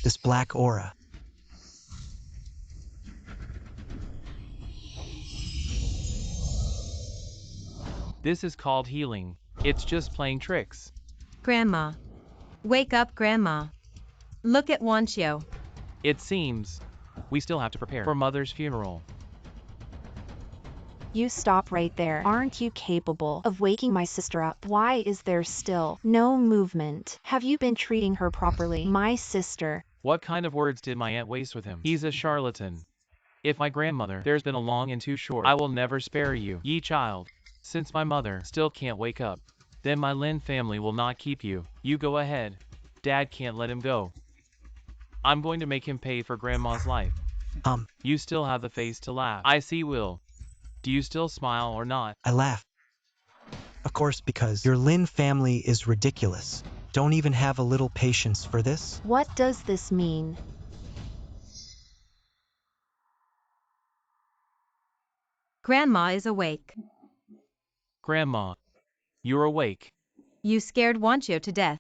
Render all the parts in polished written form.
this black aura. This is called healing. It's just playing tricks. Grandma. Wake up, Grandma. Look at Wanchio. It seems we still have to prepare for Mother's funeral. You stop right there. Aren't you capable of waking my sister up? Why is there still no movement? Have you been treating her properly? My sister. What kind of words did my aunt waste with him? He's a charlatan. If my grandmother, there's been a long and too short. I will never spare you, ye child. Since my mother still can't wake up, then my Lin family will not keep you. You go ahead. Dad can't let him go. I'm going to make him pay for Grandma's life. You still have the face to laugh. I see, Will. Do you still smile or not? I laugh. Of course, because your Lin family is ridiculous. Don't even have a little patience for this? What does this mean? Grandma is awake. Grandma, you're awake. You scared Wanchio to death.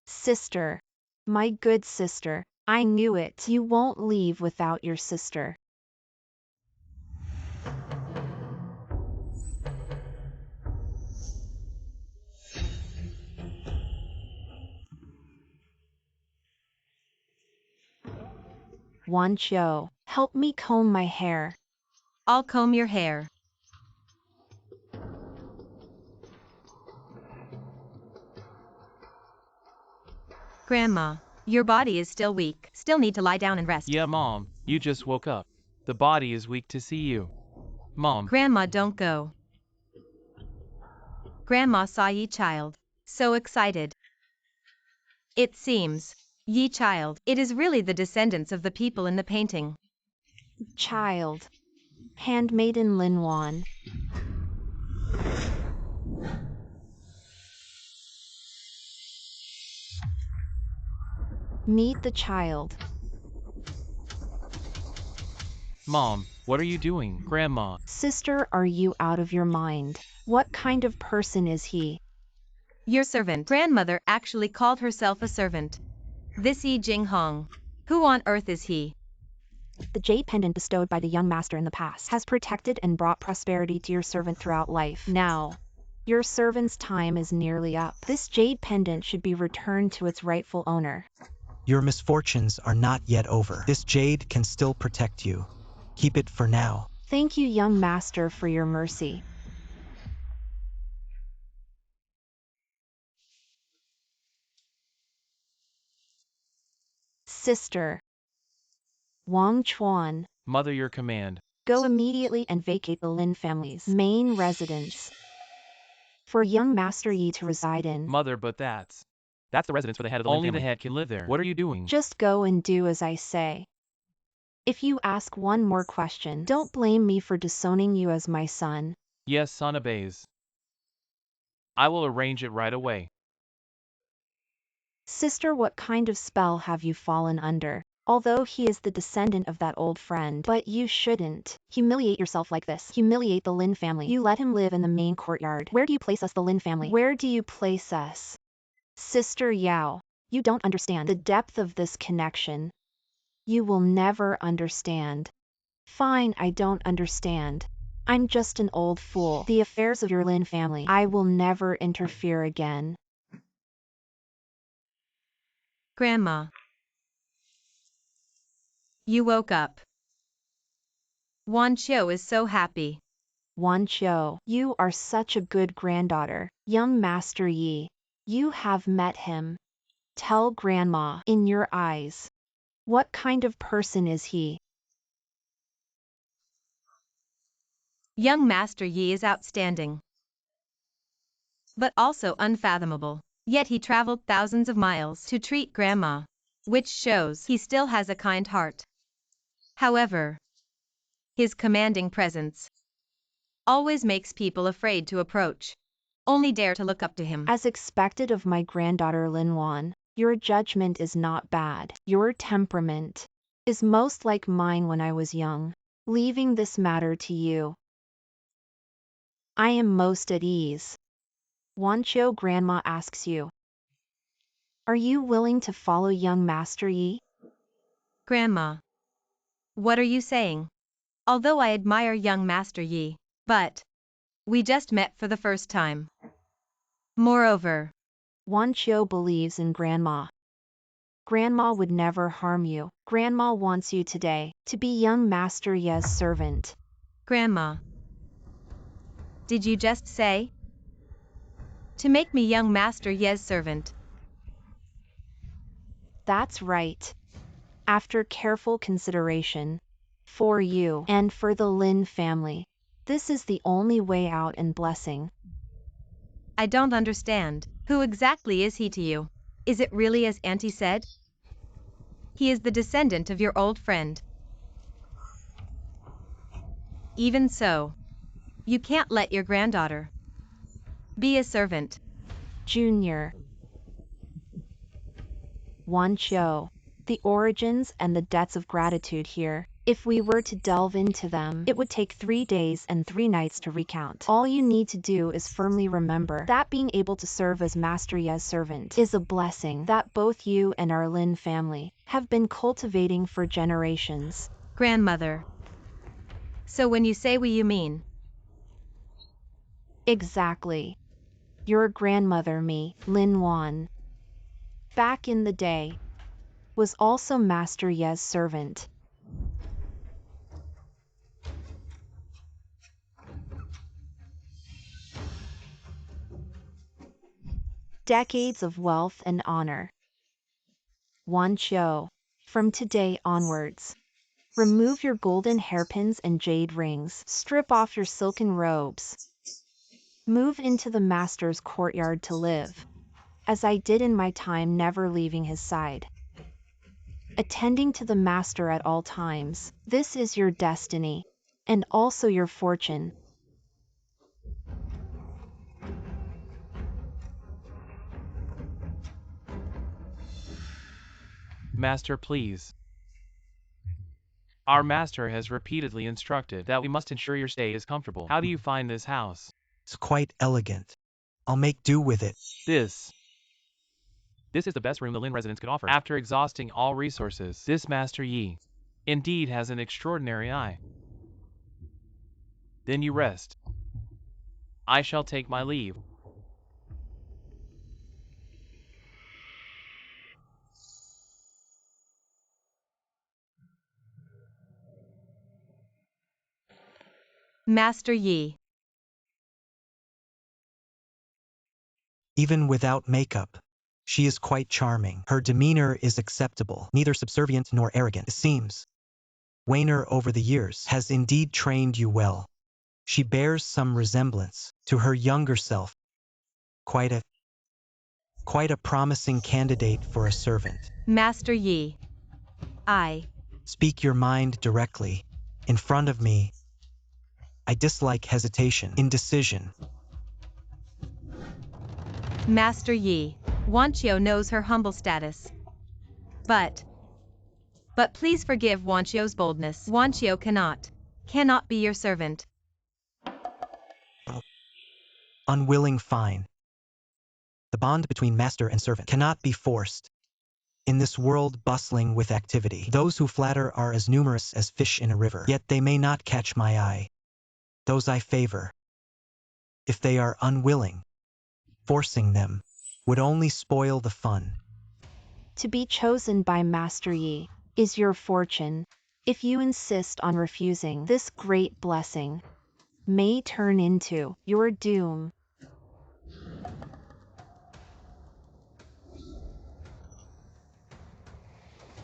Sister. My good sister. I knew it. You won't leave without your sister. Wanchio, help me comb my hair. I'll comb your hair. Grandma, your body is still weak. Still need to lie down and rest. Yeah, Mom, you just woke up. The body is weak to see you. Mom. Grandma, don't go. Grandma saw ye child. So excited. It seems, ye child, it is really the descendants of the people in the painting. Child. Handmaiden Lin Wan. Meet the child. Mom, what are you doing? Grandma. Sister, are you out of your mind? What kind of person is he? Your servant. Grandmother actually called herself a servant. This Yi Jing Hong. Who on earth is he? The jade pendant bestowed by the young master in the past has protected and brought prosperity to your servant throughout life. Now, your servant's time is nearly up. This jade pendant should be returned to its rightful owner. Your misfortunes are not yet over. This jade can still protect you. Keep it for now. Thank you, young master, for your mercy. Sister. Wang Chuan. Mother, your command. Go immediately and vacate the Lin family's main residence for young Master Yi to reside in. Mother, but that's the residence for the head of the Lin family. Only the head can live there. What are you doing? Just go and do as I say. If you ask one more question, don't blame me for disowning you as my son. Yes, son obeys. I will arrange it right away. Sister, what kind of spell have you fallen under? Although he is the descendant of that old friend, but you shouldn't humiliate yourself like this. Humiliate the Lin family. You let him live in the main courtyard. Where do you place us, the Lin family? Where do you place us? Sister Yao, you don't understand the depth of this connection. You will never understand. Fine, I don't understand. I'm just an old fool. The affairs of your Lin family, I will never interfere again. Grandma. You woke up. Wanchio is so happy. Wanchio, you are such a good granddaughter. Young Master Yi, you have met him. Tell Grandma, in your eyes, what kind of person is he? Young Master Yi is outstanding, but also unfathomable. Yet he traveled thousands of miles to treat Grandma, which shows he still has a kind heart. However, his commanding presence always makes people afraid to approach, only dare to look up to him. As expected of my granddaughter Lin Wan, your judgment is not bad. Your temperament is most like mine when I was young. Leaving this matter to you, I am most at ease. Wanchio, Grandma asks you, are you willing to follow young Master Yi? Grandma. What are you saying? Although I admire young Master Yi, but we just met for the first time. Moreover, Wan Qiu believes in Grandma. Grandma would never harm you. Grandma wants you today to be young Master Ye's servant. Grandma. Did you just say? To make me young Master Ye's servant. That's right. After careful consideration, for you and for the Lin family, this is the only way out and blessing. I don't understand. Who exactly is he to you? Is it really as Auntie said? He is the descendant of your old friend. Even so, you can't let your granddaughter be a servant. Junior. Wan Qiu. The origins and the debts of gratitude here. If we were to delve into them, it would take 3 days and 3 nights to recount. All you need to do is firmly remember that being able to serve as Master Ye's servant is a blessing that both you and our Lin family have been cultivating for generations. Grandmother. So when you say we, you mean? Exactly. Your grandmother, me, Lin Wan, back in the day, was also Master Ye's servant. Decades of wealth and honor. Wan Qiu. From today onwards, remove your golden hairpins and jade rings, strip off your silken robes, move into the master's courtyard to live, as I did in my time, never leaving his side, attending to the master at all times. This is your destiny, and also your fortune. Master, please. Our master has repeatedly instructed that we must ensure your stay is comfortable. How do you find this house? It's quite elegant. I'll make do with it. This is the best room the Lin residence could offer. After exhausting all resources, this Master Yi indeed has an extraordinary eye. Then you rest. I shall take my leave. Master Yi. Even without makeup, she is quite charming. Her demeanor is acceptable, neither subservient nor arrogant. It seems Wainer over the years has indeed trained you well. She bears some resemblance to her younger self. Quite a promising candidate for a servant. Master Yi. I. Speak your mind directly. In front of me. I dislike hesitation, indecision. Master Yi. Wan Qiu knows her humble status. But please forgive Wan Qiu's boldness. Wan Qiu cannot be your servant. Unwilling, fine. The bond between master and servant cannot be forced. In this world bustling with activity, those who flatter are as numerous as fish in a river, yet they may not catch my eye. Those I favor. If they are unwilling, forcing them would only spoil the fun. To be chosen by Master Yi is your fortune. If you insist on refusing, this great blessing may turn into your doom.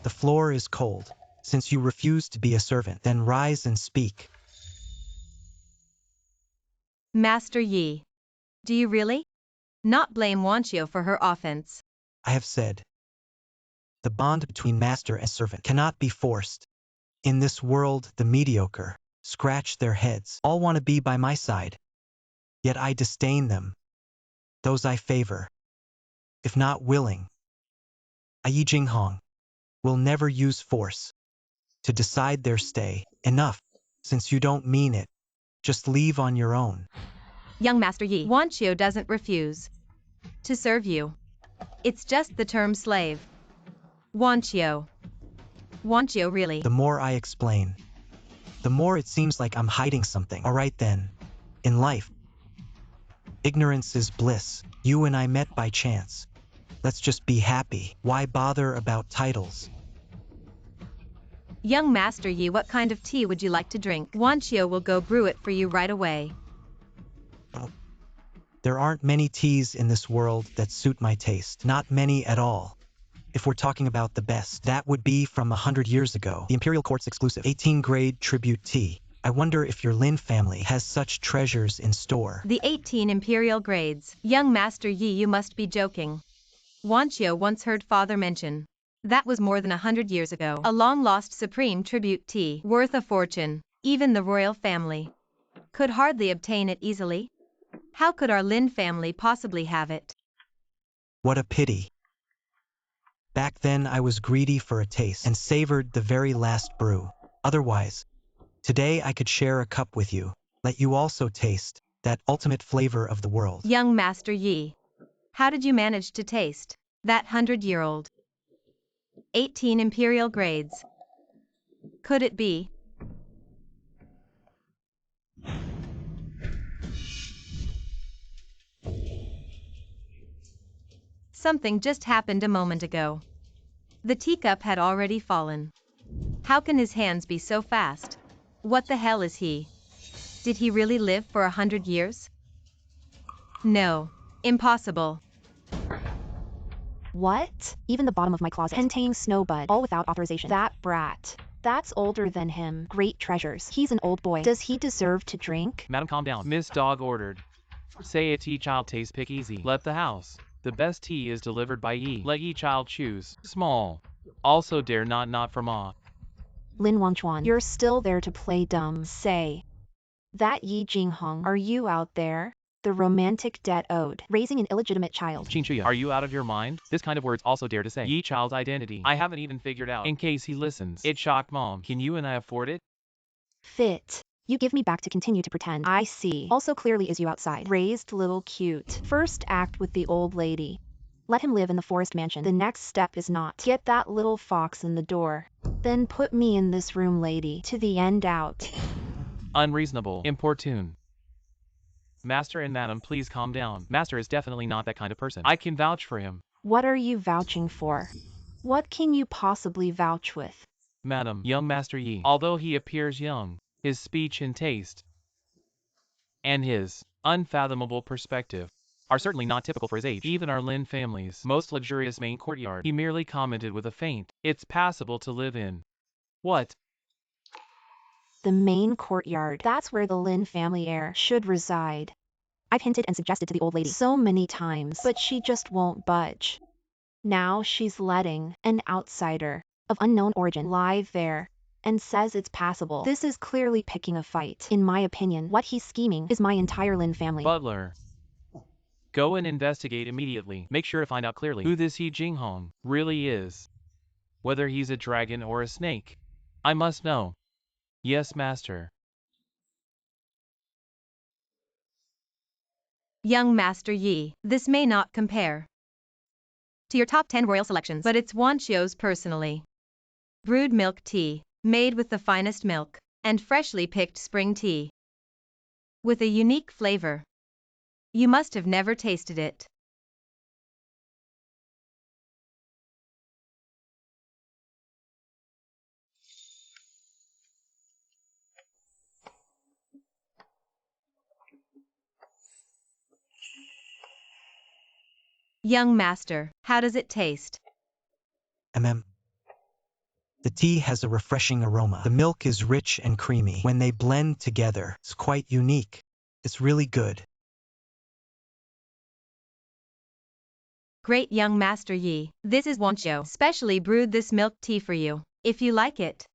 The floor is cold. Since you refuse to be a servant, then rise and speak. Master Yi. Do you really not blame Wan Qiu for her offense? I have said. The bond between master and servant cannot be forced. In this world, the mediocre scratch their heads. All want to be by my side. Yet I disdain them. Those I favor. If not willing, Yi Jinghong will never use force to decide their stay. Enough. Since you don't mean it, just leave on your own. Young Master Yi. Wan Qiu doesn't refuse to serve you. It's just the term slave. Wan Qiu. Wanchio, really? The more I explain, the more it seems like I'm hiding something. Alright then. In life, ignorance is bliss. You and I met by chance. Let's just be happy. Why bother about titles? Young Master Yi, what kind of tea would you like to drink? Wanchio will go brew it for you right away. There aren't many teas in this world that suit my taste. Not many at all. If we're talking about the best, that would be from 100 years ago. The Imperial Court's exclusive 18 grade tribute tea. I wonder if your Lin family has such treasures in store. The 18 imperial grades. Young Master Yi, you must be joking. Wanchio once heard father mention. That was more than 100 years ago. A long-lost supreme tribute tea, worth a fortune. Even the royal family could hardly obtain it easily. How could our Lin family possibly have it? What a pity. Back then I was greedy for a taste and savored the very last brew. Otherwise, today I could share a cup with you, let you also taste that ultimate flavor of the world. Young Master Yi, how did you manage to taste that 100-year-old 18 imperial grades? Could it be? Something just happened a moment ago. The teacup had already fallen. How can his hands be so fast? What the hell is he? Did he really live for 100 years? No. Impossible. What? Even the bottom of my closet contains Snowbud, all without authorization. That brat. That's older than him. Great treasures. He's an old boy. Does he deserve to drink? Madam, calm down. Miss Dog ordered. Say a tea child taste pick easy. Let the house. The best tea is delivered by Yi. Let Yi child choose. Small. Also dare not from Ma. Lin Wangchuan, you're still there to play dumb. Say. That Yi Jinghong, are you out there? The romantic debt owed. Raising an illegitimate child. Chinchuya, are you out of your mind? This kind of words also dare to say. Yi child's identity. I haven't even figured out. In case he listens. It shocked Mom. Can you and I afford it? Fit. You give me back to continue to pretend. I see. Also clearly is you outside. Raised little cute. First act with the old lady. Let him live in the forest mansion. The next step is not. Get that little fox in the door. Then put me in this room, lady. To the end out. Unreasonable. Importune. Master and Madam, please calm down. Master is definitely not that kind of person. I can vouch for him. What are you vouching for? What can you possibly vouch with? Madam, young Master Yi, although he appears young, his speech and taste, and his unfathomable perspective are certainly not typical for his age. Even our Lin family's most luxurious main courtyard, he merely commented with a feint, it's passable to live in. What? The main courtyard. That's where the Lin family heir should reside. I've hinted and suggested to the old lady so many times, but she just won't budge. Now she's letting an outsider of unknown origin live there and says it's passable. This is clearly picking a fight. In my opinion, what he's scheming is my entire Lin family. Butler. Go and investigate immediately. Make sure to find out clearly who this Yi Jinghong really is. Whether he's a dragon or a snake. I must know. Yes, Master. Young Master Yi, this may not compare to your top 10 royal selections, but it's Wanchio's personally brewed milk tea, made with the finest milk and freshly picked spring tea with a unique flavor. You must have never tasted it. Young Master, how does it taste? The tea has a refreshing aroma. The milk is rich and creamy. When they blend together, it's quite unique. It's really good. Great, Young Master Yi. This is Wanchio. Specially brewed this milk tea for you. If you like it,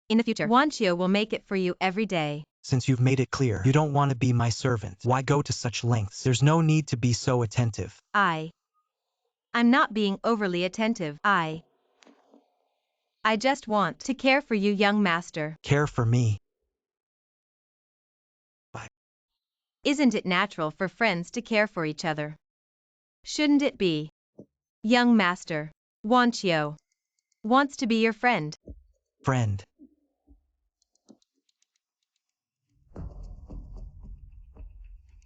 in the future, Wanchio will make it for you every day. Since you've made it clear you don't want to be my servant, why go to such lengths? There's no need to be so attentive. I'm not being overly attentive. I just want to care for you, young master. Care for me? Isn't it natural for friends to care for each other? Shouldn't it be? Young master, Wanchio. Wants to be your friend. Friend.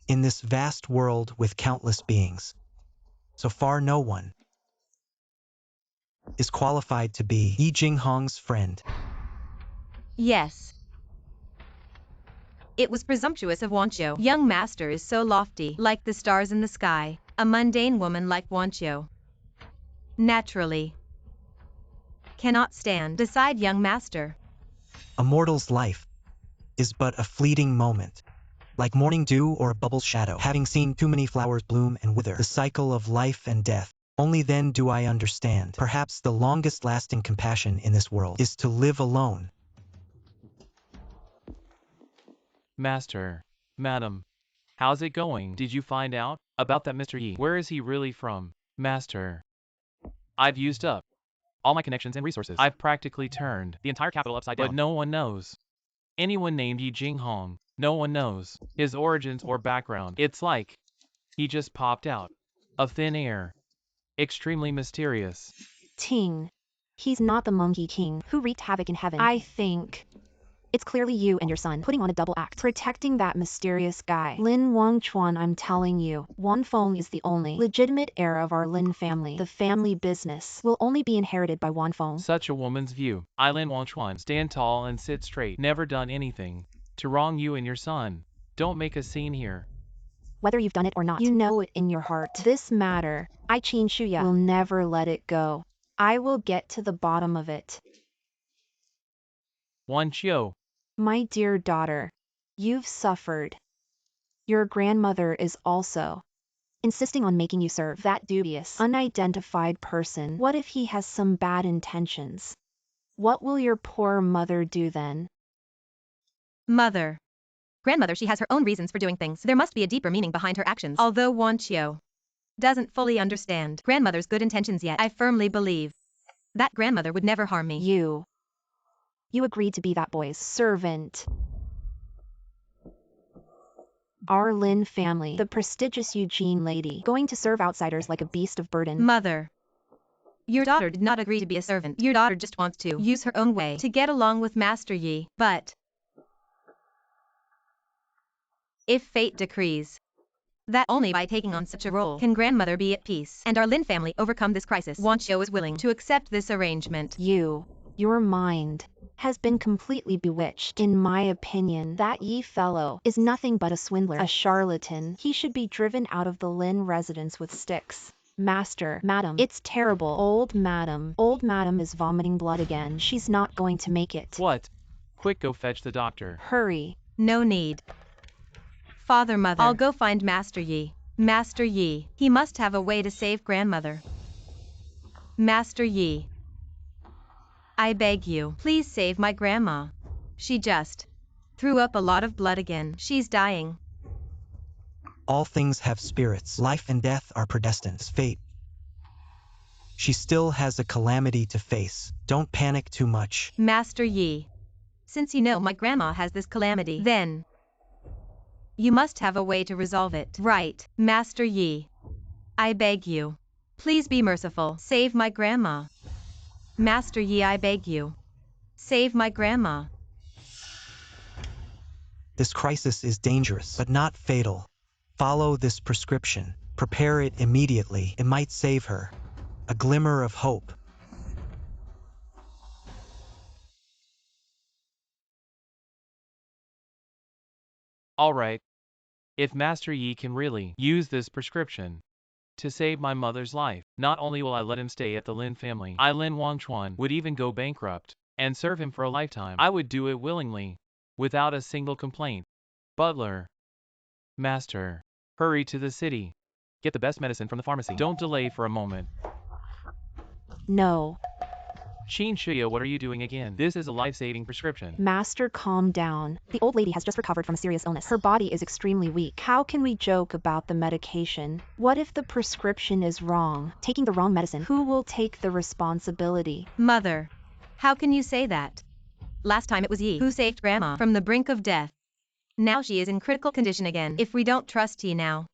In this vast world with countless beings, so far no one is qualified to be Yi Jinghong's friend. Yes. It was presumptuous of Wanqiu. Young master is so lofty, like the stars in the sky. A mundane woman like Wanqiu naturally cannot stand beside young master. A mortal's life is but a fleeting moment, like morning dew or a bubble shadow. Having seen too many flowers bloom and wither, the cycle of life and death, only then do I understand. Perhaps the longest lasting compassion in this world is to live alone. Master. Madam. How's it going? Did you find out about that Mr. Yi? Where is he really from? Master. I've used up all my connections and resources. I've practically turned the entire capital upside down, but no one knows anyone named Yi Jinghong. No one knows his origins or background. It's like he just popped out of thin air. Extremely mysterious. Ting. He's not the Monkey King who wreaked havoc in heaven. I think it's clearly you and your son putting on a double act, protecting that mysterious guy. Lin Wangchuan, I'm telling you, Wan Feng is the only legitimate heir of our Lin family. The family business will only be inherited by Wan Feng. Such a woman's view. I, Lin Wangchuan, stand tall and sit straight. Never done anything to wrong you and your son. Don't make a scene here. Whether you've done it or not, you know it in your heart. This matter, I Qin Shuya, will never let it go. I will get to the bottom of it. Wanqiu. My dear daughter, you've suffered. Your grandmother is also insisting on making you serve that dubious, unidentified person. What if he has some bad intentions? What will your poor mother do then? Mother. Grandmother, she has her own reasons for doing things. There must be a deeper meaning behind her actions. Although Wanqiu doesn't fully understand grandmother's good intentions yet, I firmly believe that grandmother would never harm me. You agreed to be that boy's servant. Our Lin family, the prestigious Eugene lady, going to serve outsiders like a beast of burden. Mother. Your daughter did not agree to be a servant. Your daughter just wants to use her own way to get along with Master Yi. But if fate decrees that only by taking on such a role can grandmother be at peace and our Lin family overcome this crisis, Wanqiu is willing to accept this arrangement. Your mind has been completely bewitched. In my opinion, that Yi fellow is nothing but a swindler, a charlatan. He should be driven out of the Lin residence with sticks. Master, madam, it's terrible. Old madam is vomiting blood again. She's not going to make it. What? Quick, go fetch the doctor. Hurry. No need. Father, mother, I'll go find Master Yi. Master Yi, he must have a way to save grandmother. Master Yi, I beg you, please save my grandma. She just threw up a lot of blood again. She's dying. All things have spirits. Life and death are predestined. Fate. She still has a calamity to face. Don't panic too much. Master Yi, since you know my grandma has this calamity, then you must have a way to resolve it. Right, Master Yi. I beg you. Please be merciful. Save my grandma. Master Yi, I beg you. Save my grandma. This crisis is dangerous, but not fatal. Follow this prescription. Prepare it immediately. It might save her. A glimmer of hope. Alright. If Master Yi can really use this prescription to save my mother's life, not only will I let him stay at the Lin family, I, Lin Wangchuan, would even go bankrupt and serve him for a lifetime. I would do it willingly, without a single complaint. Butler. Master. Hurry to the city. Get the best medicine from the pharmacy. Don't delay for a moment. No. Qin Shuya, what are you doing again? This is a life-saving prescription. Master, calm down. The old lady has just recovered from a serious illness. Her body is extremely weak. How can we joke about the medication? What if the prescription is wrong? Taking the wrong medicine, who will take the responsibility? Mother, how can you say that? Last time it was Yi who saved grandma from the brink of death. Now she is in critical condition again. If we don't trust Yi now,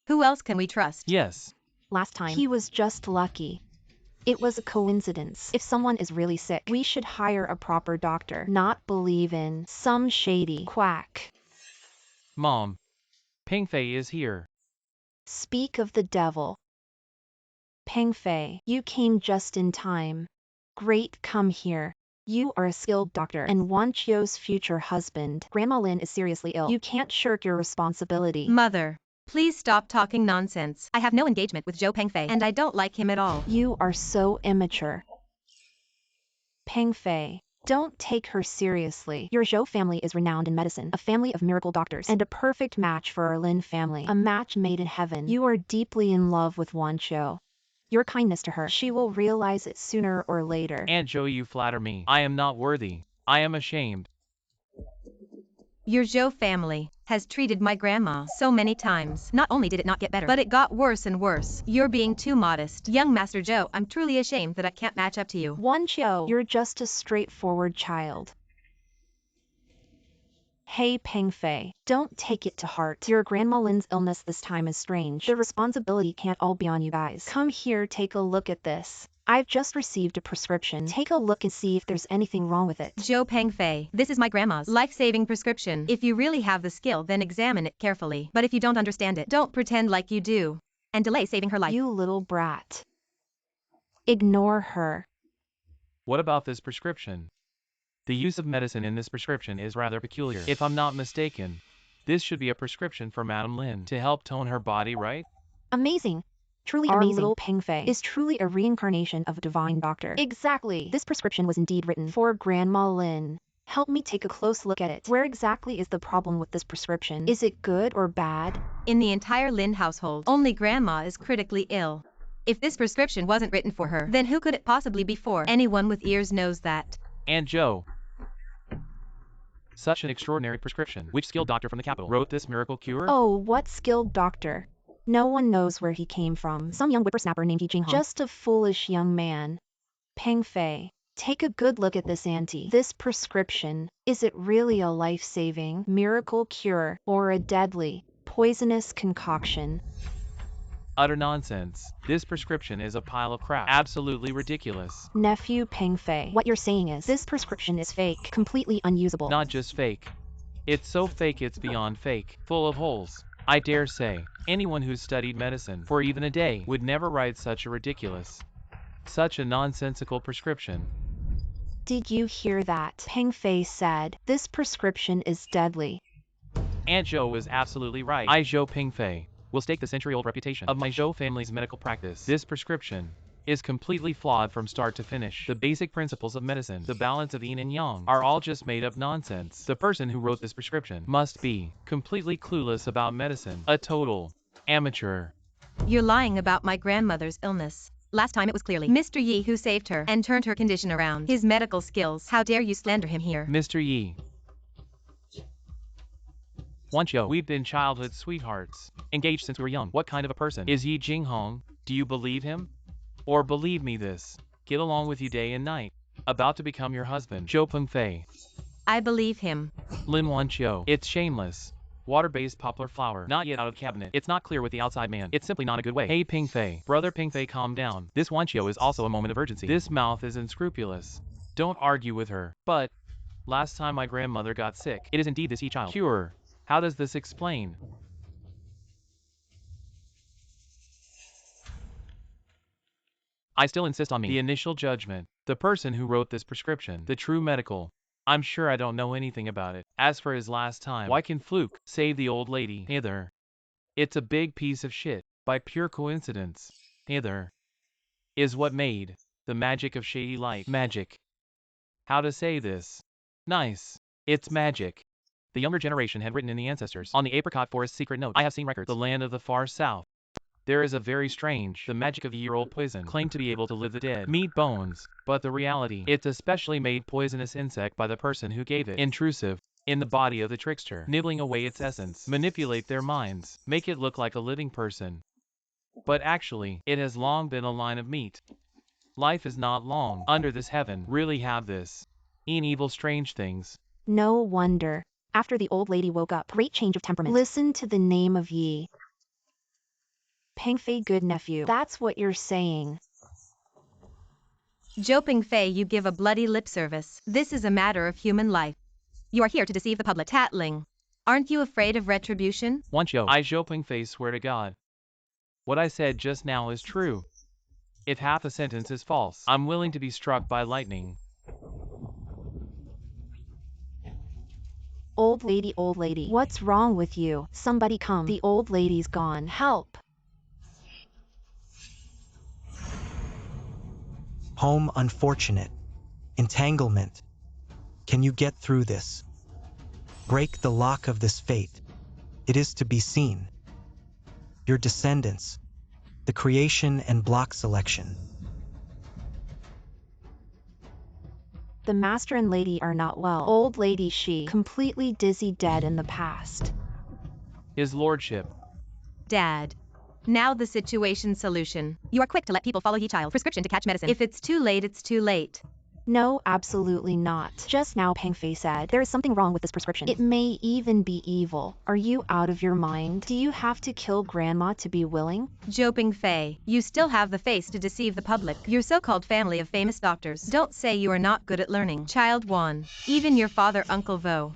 who else can we trust? Yes. Last time, he was just lucky. It was a coincidence. If someone is really sick, we should hire a proper doctor, not believe in some shady quack. Mom, Pingfei is here. Speak of the devil. Pingfei, you came just in time. Great, come here. You are a skilled doctor and Wan Chio's future husband. Grandma Lin is seriously ill. You can't shirk your responsibility. Mother, please stop talking nonsense. I have no engagement with Zhou Pengfei, and I don't like him at all. You are so immature. Pingfei, don't take her seriously. Your Zhou family is renowned in medicine, a family of miracle doctors, and a perfect match for our Lin family. A match made in heaven. You are deeply in love with Wan Chio. Your kindness to her, she will realize it sooner or later. Aunt Zhou, you flatter me. I am not worthy. I am ashamed. Your Zhou family has treated my grandma so many times. Not only did it not get better, but it got worse and worse. You're being too modest. Young Master Zhou, I'm truly ashamed that I can't match up to you. Wan Chio, you're just a straightforward child. Hey Pingfei, don't take it to heart. Your Grandma Lin's illness this time is strange. The responsibility can't all be on you guys. Come here, take a look at this. I've just received a prescription. Take a look and see if there's anything wrong with it. Zhou Pengfei, this is my grandma's life-saving prescription. If you really have the skill, then examine it carefully. But if you don't understand it, don't pretend like you do and delay saving her life. You little brat. Ignore her. What about this prescription? The use of medicine in this prescription is rather peculiar. If I'm not mistaken, this should be a prescription for Madame Lin to help tone her body, right? Amazing. Truly Our amazing. little Pingfei is truly a reincarnation of a divine doctor. Exactly. This prescription was indeed written for Grandma Lin. Help me take a close look at it. Where exactly is the problem with this prescription? Is it good or bad? In the entire Lin household, only grandma is critically ill. If this prescription wasn't written for her, then who could it possibly be for? Anyone with ears knows that. Aunt Zhou. Such an extraordinary prescription. Which skilled doctor from the capital wrote this miracle cure? Oh, what skilled doctor? No one knows where he came from. Some young whippersnapper named Yi Jinghong. Just a foolish young man. Pingfei, take a good look at this auntie. This prescription, is it really a life-saving miracle cure or a deadly, poisonous concoction? Utter nonsense. This prescription is a pile of crap. Absolutely ridiculous. Nephew Pingfei, what you're saying is this prescription is fake, completely unusable. Not just fake. It's so fake it's beyond fake. Full of holes. I dare say, anyone who's studied medicine for even a day would never write such a ridiculous, such a nonsensical prescription. Did you hear that? Pingfei said, this prescription is deadly. Aunt Zhou was absolutely right. I, Zhou Pingfei, will stake the century-old reputation of my Zhou family's medical practice. This prescription is completely flawed from start to finish. The basic principles of medicine, the balance of yin and yang, are all just made up nonsense. The person who wrote this prescription must be completely clueless about medicine. A total amateur. You're lying about my grandmother's illness. Last time it was clearly Mr. Yi who saved her and turned her condition around. His medical skills. How dare you slander him here? Mr. Yi. Wan Chio, we've been childhood sweethearts. Engaged since we were young. What kind of a person is Yi Jinghong? Do you believe him? Or believe me this. Get along with you day and night. About to become your husband, Zhou Pengfei. I believe him. Lin Wan Chio. It's shameless. Water-based poplar flower. Not yet out of the cabinet. It's not clear with the outside man. It's simply not a good way. Hey Pingfei. Brother Pingfei, calm down. This Wan Chio is also a moment of urgency. This mouth is unscrupulous. Don't argue with her. But, last time my grandmother got sick, it is indeed this child. Cure. How does this explain? I still insist on me. The initial judgment. The person who wrote this prescription. The true medical. I'm sure I don't know anything about it. As for his last time, why can Fluke save the old lady? Either. It's a big piece of shit. By pure coincidence. Either. Is what made the magic of shady light. Magic. How to say this? Nice. It's magic. The younger generation had written in the ancestors. On the apricot forest secret note. I have seen records. The land of the far south. There is a very strange, the magic of a year-old poison, claimed to be able to live the dead, meat bones, but the reality, it's a specially made poisonous insect by the person who gave it, intrusive, in the body of the trickster, nibbling away its essence, manipulate their minds, make it look like a living person. But actually, it has long been a line of meat. Life is not long, under this heaven, really have this. In evil strange things. No wonder. After the old lady woke up, great change of temperament. Listen to the name of Yi. Pingfei, good nephew. That's what you're saying. Joping Fei, you give a bloody lip service. This is a matter of human life. You are here to deceive the public. Tattling. Aren't you afraid of retribution? Wancho, I Joping Face swear to God. What I said just now is true. If half a sentence is false, I'm willing to be struck by lightning. Old lady, what's wrong with you? Somebody come. The old lady's gone. Help. Home unfortunate. Entanglement. Can you get through this? Break the lock of this fate. It is to be seen. Your descendants. The creation and block selection. The master and lady are not well. Old lady she, completely dizzy, dead in the past. His lordship. Dad. Now the situation solution. You are quick to let people follow ye child prescription to catch medicine. If it's too late, it's too late. No, absolutely not. Just now Peng Fei said, there is something wrong with this prescription. It may even be evil. Are you out of your mind? Do you have to kill grandma to be willing? Joping Fei, you still have the face to deceive the public. Your so-called family of famous doctors. Don't say you are not good at learning. Child 1. Even your father Uncle Vo.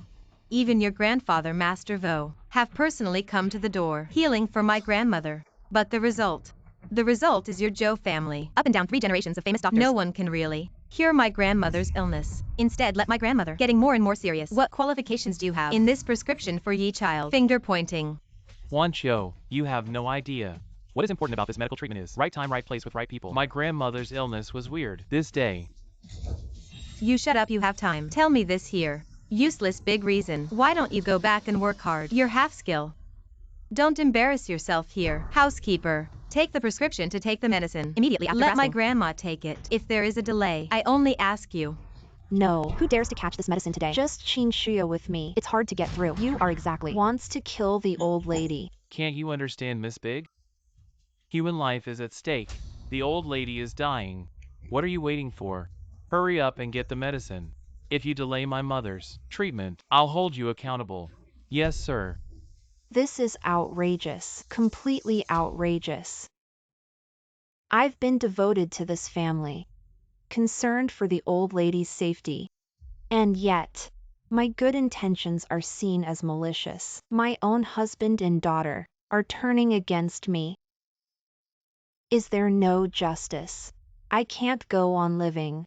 Even your grandfather Master Vo. Have personally come to the door. Healing for my grandmother. But the result? The result is your Zhou family. Up and down 3 generations of famous doctors. No one can really cure my grandmother's illness. Instead, let my grandmother getting more and more serious. What qualifications do you have in this prescription for ye child? Finger pointing. Wancho, you have no idea. What is important about this medical treatment is right time, right place with right people. My grandmother's illness was weird. This day. You shut up, you have time. Tell me this here. Useless big reason. Why don't you go back and work hard? You're half skill. Don't embarrass yourself here. Housekeeper. Take the prescription to take the medicine. Immediately after Let my grandma take it. If there is a delay, I only ask you. No. Who dares to catch this medicine today? Just Qin Shuya with me. It's hard to get through. You are exactly wants to kill the old lady. Can't you understand, Miss Big? Human life is at stake. The old lady is dying. What are you waiting for? Hurry up and get the medicine. If you delay my mother's treatment, I'll hold you accountable. Yes, sir. This is outrageous. Completely outrageous. I've been devoted to this family, concerned for the old lady's safety. And yet, my good intentions are seen as malicious. My own husband and daughter are turning against me. Is there no justice? I can't go on living.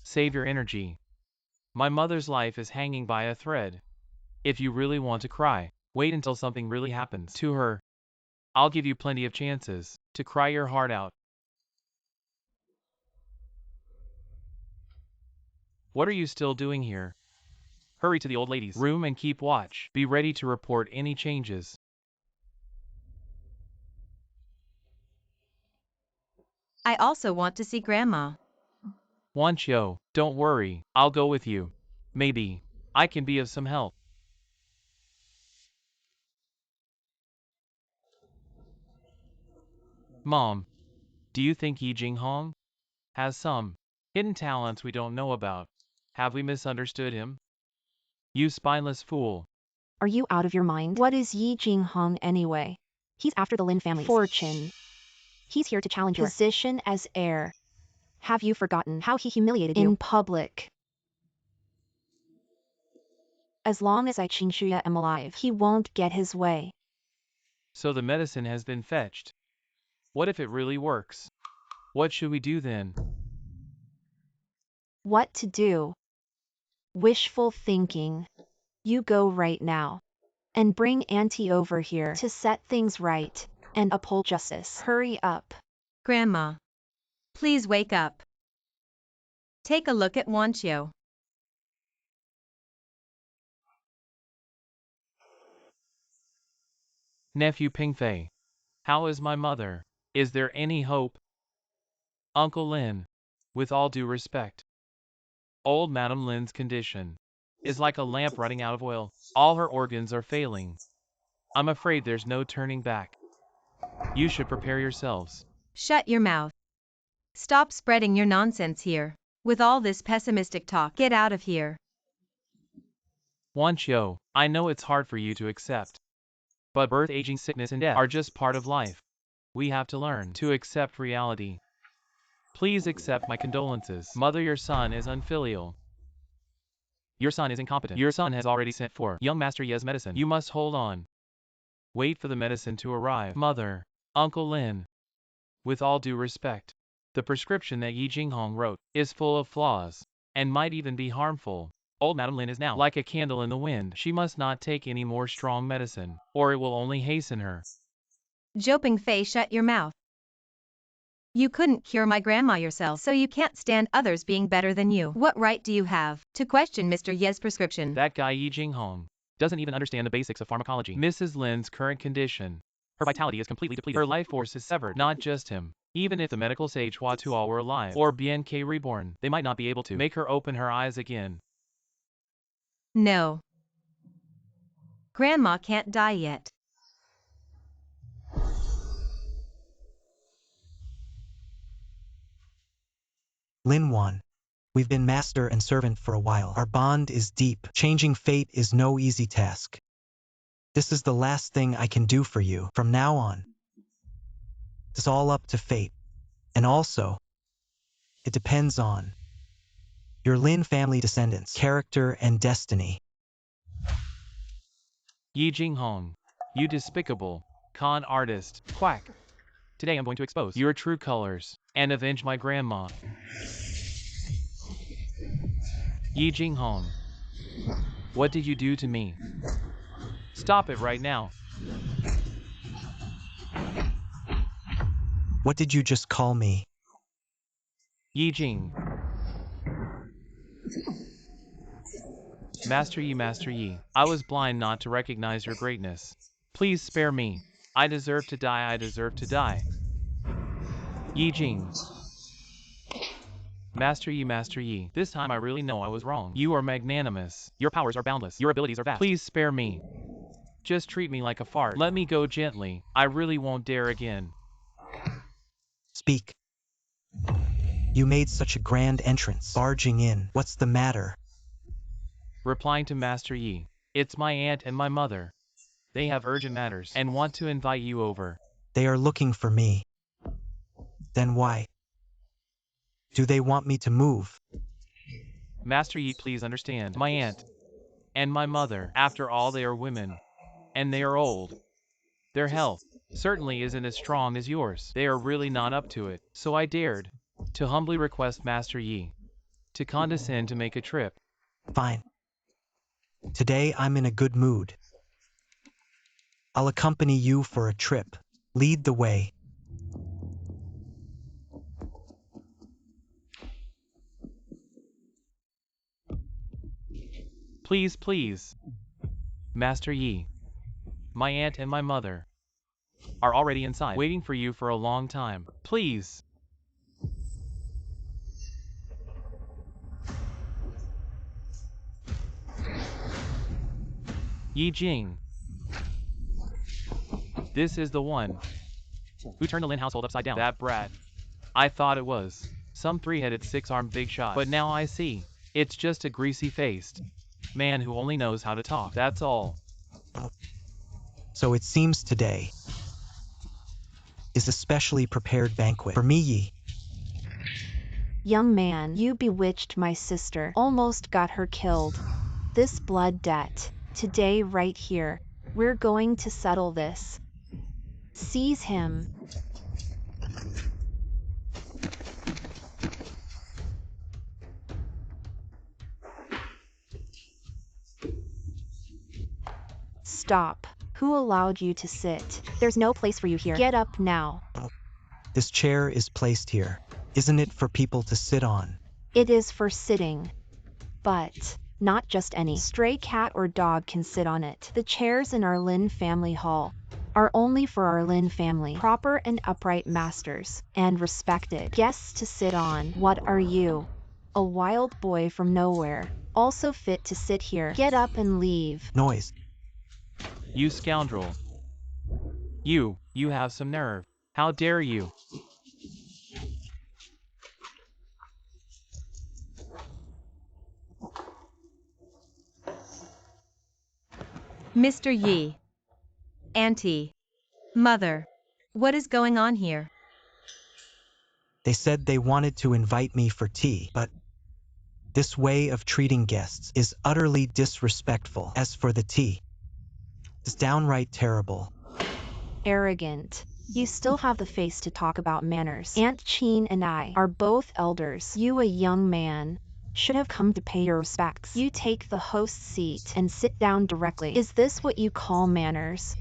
Save your energy. My mother's life is hanging by a thread. If you really want to cry, wait until something really happens to her. I'll give you plenty of chances to cry your heart out. What are you still doing here? Hurry to the old lady's room and keep watch. Be ready to report any changes. I also want to see Grandma. Wancho, don't worry, I'll go with you. Maybe I can be of some help. Mom, do you think Yi Jinghong has some hidden talents we don't know about? Have we misunderstood him? You spineless fool. Are you out of your mind? What is Yi Jinghong anyway? He's after the Lin family's fortune. He's here to challenge your position as heir. Have you forgotten how he humiliated you in public? As long as I Qin Shuya am alive, he won't get his way. So the medicine has been fetched. What if it really works? What should we do then? What to do? Wishful thinking. You go right now. And bring Auntie over here to set things right and uphold justice. Hurry up. Grandma. Please wake up. Take a look at Wancho. Nephew Pingfei, how is my mother? Is there any hope? Uncle Lin, with all due respect. Old Madam Lin's condition is like a lamp running out of oil. All her organs are failing. I'm afraid there's no turning back. You should prepare yourselves. Shut your mouth. Stop spreading your nonsense here. With all this pessimistic talk, get out of here. Wancho, I know it's hard for you to accept. But birth, aging, sickness, and death are just part of life. We have to learn to accept reality. Please accept my condolences. Mother, your son is unfilial. Your son is incompetent. Your son has already sent for young Master Ye's medicine. You must hold on. Wait for the medicine to arrive. Mother. Uncle Lin. With all due respect, the prescription that Yi Jinghong wrote is full of flaws, and might even be harmful. Old Madam Lin is now like a candle in the wind. She must not take any more strong medicine, or it will only hasten her. Joping Fei, shut your mouth. You couldn't cure my grandma yourself, so you can't stand others being better than you. What right do you have to question Mr. Ye's prescription? That guy Yi Jinghong doesn't even understand the basics of pharmacology. Mrs. Lin's current condition. Her vitality is completely depleted. Her life force is severed. Not just him. Even if the medical sage Hua-Tuo were alive, or BNK reborn, they might not be able to make her open her eyes again. No. Grandma can't die yet. Lin Wan. We've been master and servant for a while. Our bond is deep. Changing fate is no easy task. This is the last thing I can do for you. From now on, it's all up to fate. And also, it depends on your Lin family descendants, character and destiny. Yi Jinghong. You despicable con artist. Quack. Today I'm going to expose your true colors and avenge my grandma. Yi Jinghong. What did you do to me? Stop it right now. What did you just call me? Yi Jing. Master Yi, I was blind not to recognize your greatness. Please spare me. I deserve to die, I deserve to die. Yi Jing. Master Yi, this time I really know I was wrong. You are magnanimous. Your powers are boundless. Your abilities are vast. Please spare me. Just treat me like a fart. Let me go gently. I really won't dare again. Speak. You made such a grand entrance, barging in. What's the matter? Replying to Master Yi. It's my aunt and my mother. They have urgent matters and want to invite you over. They are looking for me. Then why? Do they want me to move? Master Yi, please understand. My aunt and my mother, after all, they are women. And they are old. Their health certainly isn't as strong as yours. They are really not up to it. So I dared to humbly request Master Yi to condescend to make a trip. Fine. Today I'm in a good mood. I'll accompany you for a trip. Lead the way. Please, please. Master Yi, my aunt and my mother are already inside, waiting for you for a long time. Please. Yi Jing. This is the one who turned the Lin household upside down. That brat. I thought it was some three-headed, six-armed big shot. But now I see. It's just a greasy-faced man who only knows how to talk. That's all. So it seems today is a specially prepared banquet for me, Yi. Young man, you bewitched my sister. Almost got her killed. This blood debt. Today right here. We're going to settle this. Seize him. Stop. Who allowed you to sit? There's no place for you here. Get up now. This chair is placed here. Isn't it for people to sit on? It is for sitting. But not just any stray cat or dog can sit on it. The chairs in our Lin family hall are only for our Lin family, proper and upright masters, and respected guests to sit on. What are you? A wild boy from nowhere, also fit to sit here. Get up and leave. Noise. You scoundrel. You have some nerve. How dare you? Mr. Yi. Auntie. Mother. What is going on here? They said they wanted to invite me for tea, but this way of treating guests is utterly disrespectful. As for the tea, it's downright terrible. Arrogant. You still have the face to talk about manners. Aunt Chin and I are both elders. You, a young man, should have come to pay your respects. You take the host's seat and sit down directly. Is this what you call manners?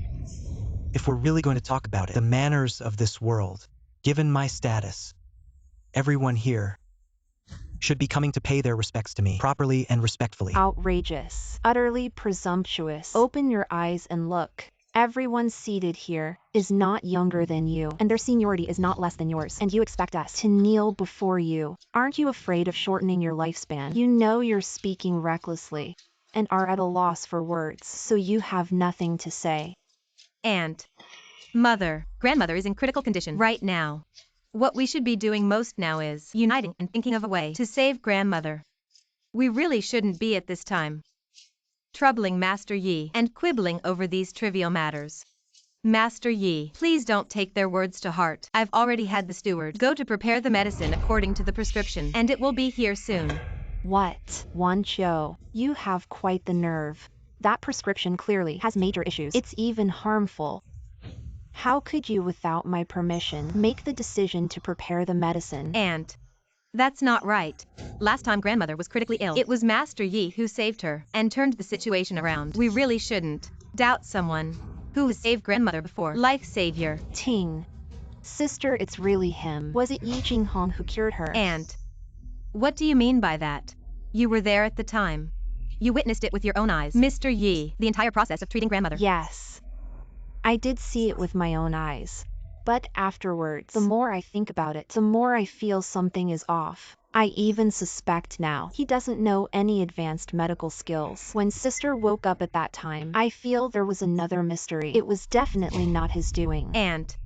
If we're really going to talk about it, the manners of this world, given my status, everyone here should be coming to pay their respects to me, properly and respectfully. Outrageous. Utterly presumptuous. Open your eyes and look. Everyone seated here is not younger than you, and their seniority is not less than yours, and you expect us to kneel before you. Aren't you afraid of shortening your lifespan? You know you're speaking recklessly, and are at a loss for words, so you have nothing to say. Aunt, mother, grandmother is in critical condition right now. What we should be doing most now is uniting and thinking of a way to save grandmother. We really shouldn't be at this time troubling Master Yi and quibbling over these trivial matters. Master Yi, please don't take their words to heart. I've already had the steward go to prepare the medicine according to the prescription, and it will be here soon. What? Wancho, you have quite the nerve. That prescription clearly has major issues. It's even harmful. How could you, without my permission, make the decision to prepare the medicine? Aunt, that's not right. Last time grandmother was critically ill, it was Master Yi who saved her and turned the situation around. We really shouldn't doubt someone who has saved grandmother before. Life savior. Ting. Sister, it's really him. Was it Yi Jinghong who cured her? Aunt, what do you mean by that? You were there at the time. You witnessed it with your own eyes. Mr. Yi, the entire process of treating grandmother. Yes. I did see it with my own eyes. But afterwards, the more I think about it, the more I feel something is off. I even suspect now he doesn't know any advanced medical skills. When sister woke up at that time, I feel there was another mystery. It was definitely not his doing. Aunt,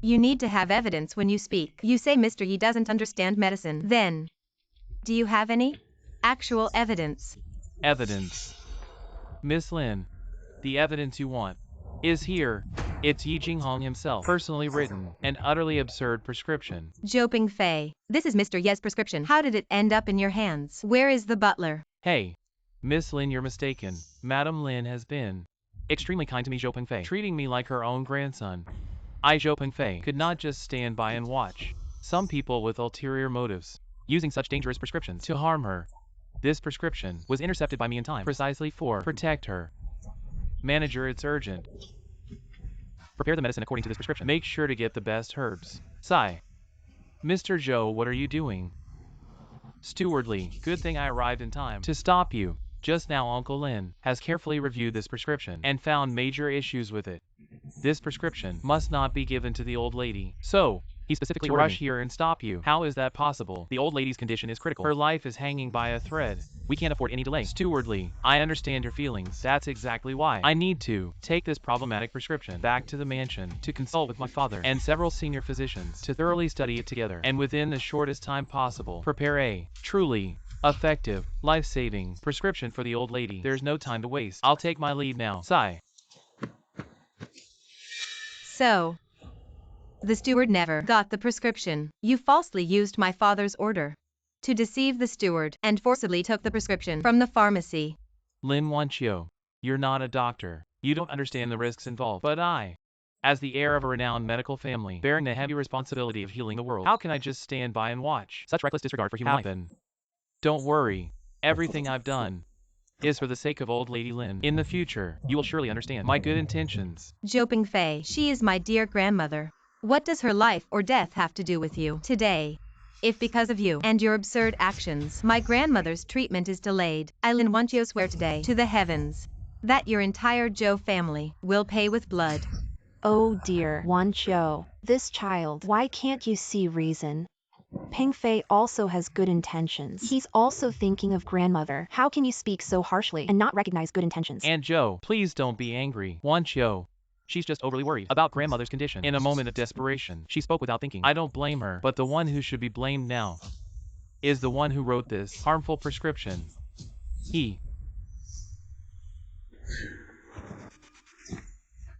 you need to have evidence when you speak. You say Mr. Yi doesn't understand medicine. Then, do you have any actual evidence? Evidence. Miss Lin, the evidence you want is here. It's Yi Jinghong himself, personally written, an utterly absurd prescription. Zhou Pingfei, this is Mr. Ye's prescription. How did it end up in your hands? Where is the butler? Hey, Miss Lin, you're mistaken. Madam Lin has been extremely kind to me, Zhou Pingfei, treating me like her own grandson. I, Zhou Pingfei, could not just stand by and watch some people with ulterior motives using such dangerous prescriptions to harm her. This prescription was intercepted by me in time, precisely for protect her. Manager, it's urgent. Prepare the medicine according to this prescription. Make sure to get the best herbs. Sigh. Mr. Zhou, what are you doing? Stewardly, good thing I arrived in time to stop you. Just now Uncle Lin has carefully reviewed this prescription and found major issues with it. This prescription must not be given to the old lady. So, he specifically rushed here and stop you. How is that possible? The old lady's condition is critical. Her life is hanging by a thread. We can't afford any delay. Stewardly, I understand your feelings. That's exactly why I need to take this problematic prescription back to the mansion to consult with my father and several senior physicians to thoroughly study it together and within the shortest time possible prepare a truly effective, life-saving prescription for the old lady. There's no time to waste. I'll take my leave now. Sigh. So, the steward never got the prescription. You falsely used my father's order to deceive the steward and forcibly took the prescription from the pharmacy. Lin Wanqiu, you're not a doctor. You don't understand the risks involved. But I, as the heir of a renowned medical family, bearing the heavy responsibility of healing the world, how can I just stand by and watch such reckless disregard for human life? Don't worry. Everything I've done is for the sake of old Lady Lin. In the future, you will surely understand my good intentions. Zhou Pingfei, she is my dear grandmother. What does her life or death have to do with you? Today, if because of you and your absurd actions, my grandmother's treatment is delayed, I Lin Wanqiu swear today to the heavens that your entire Zhou family will pay with blood. Oh dear, Wanqiu, this child, why can't you see reason? Pingfei also has good intentions. He's also thinking of grandmother. How can you speak so harshly and not recognize good intentions? And Zhou, please don't be angry. Wanqiu, she's just overly worried about grandmother's condition. In a moment of desperation, she spoke without thinking. I don't blame her, but the one who should be blamed now is the one who wrote this harmful prescription. He.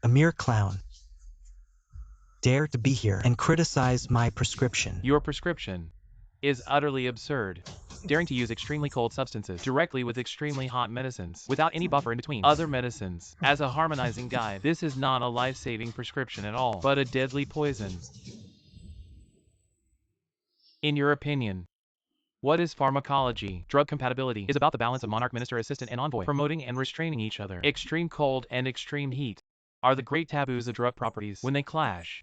A mere clown. dare to be here and criticize my prescription. Your prescription is utterly absurd. Daring to use extremely cold substances directly with extremely hot medicines without any buffer in between other medicines as a harmonizing guide. This is not a life-saving prescription at all, but a deadly poison. In your opinion, what is pharmacology? Drug compatibility is about the balance of monarch, minister, assistant, and envoy, promoting and restraining each other. Extreme cold and extreme heat are the great taboos of drug properties. When they clash,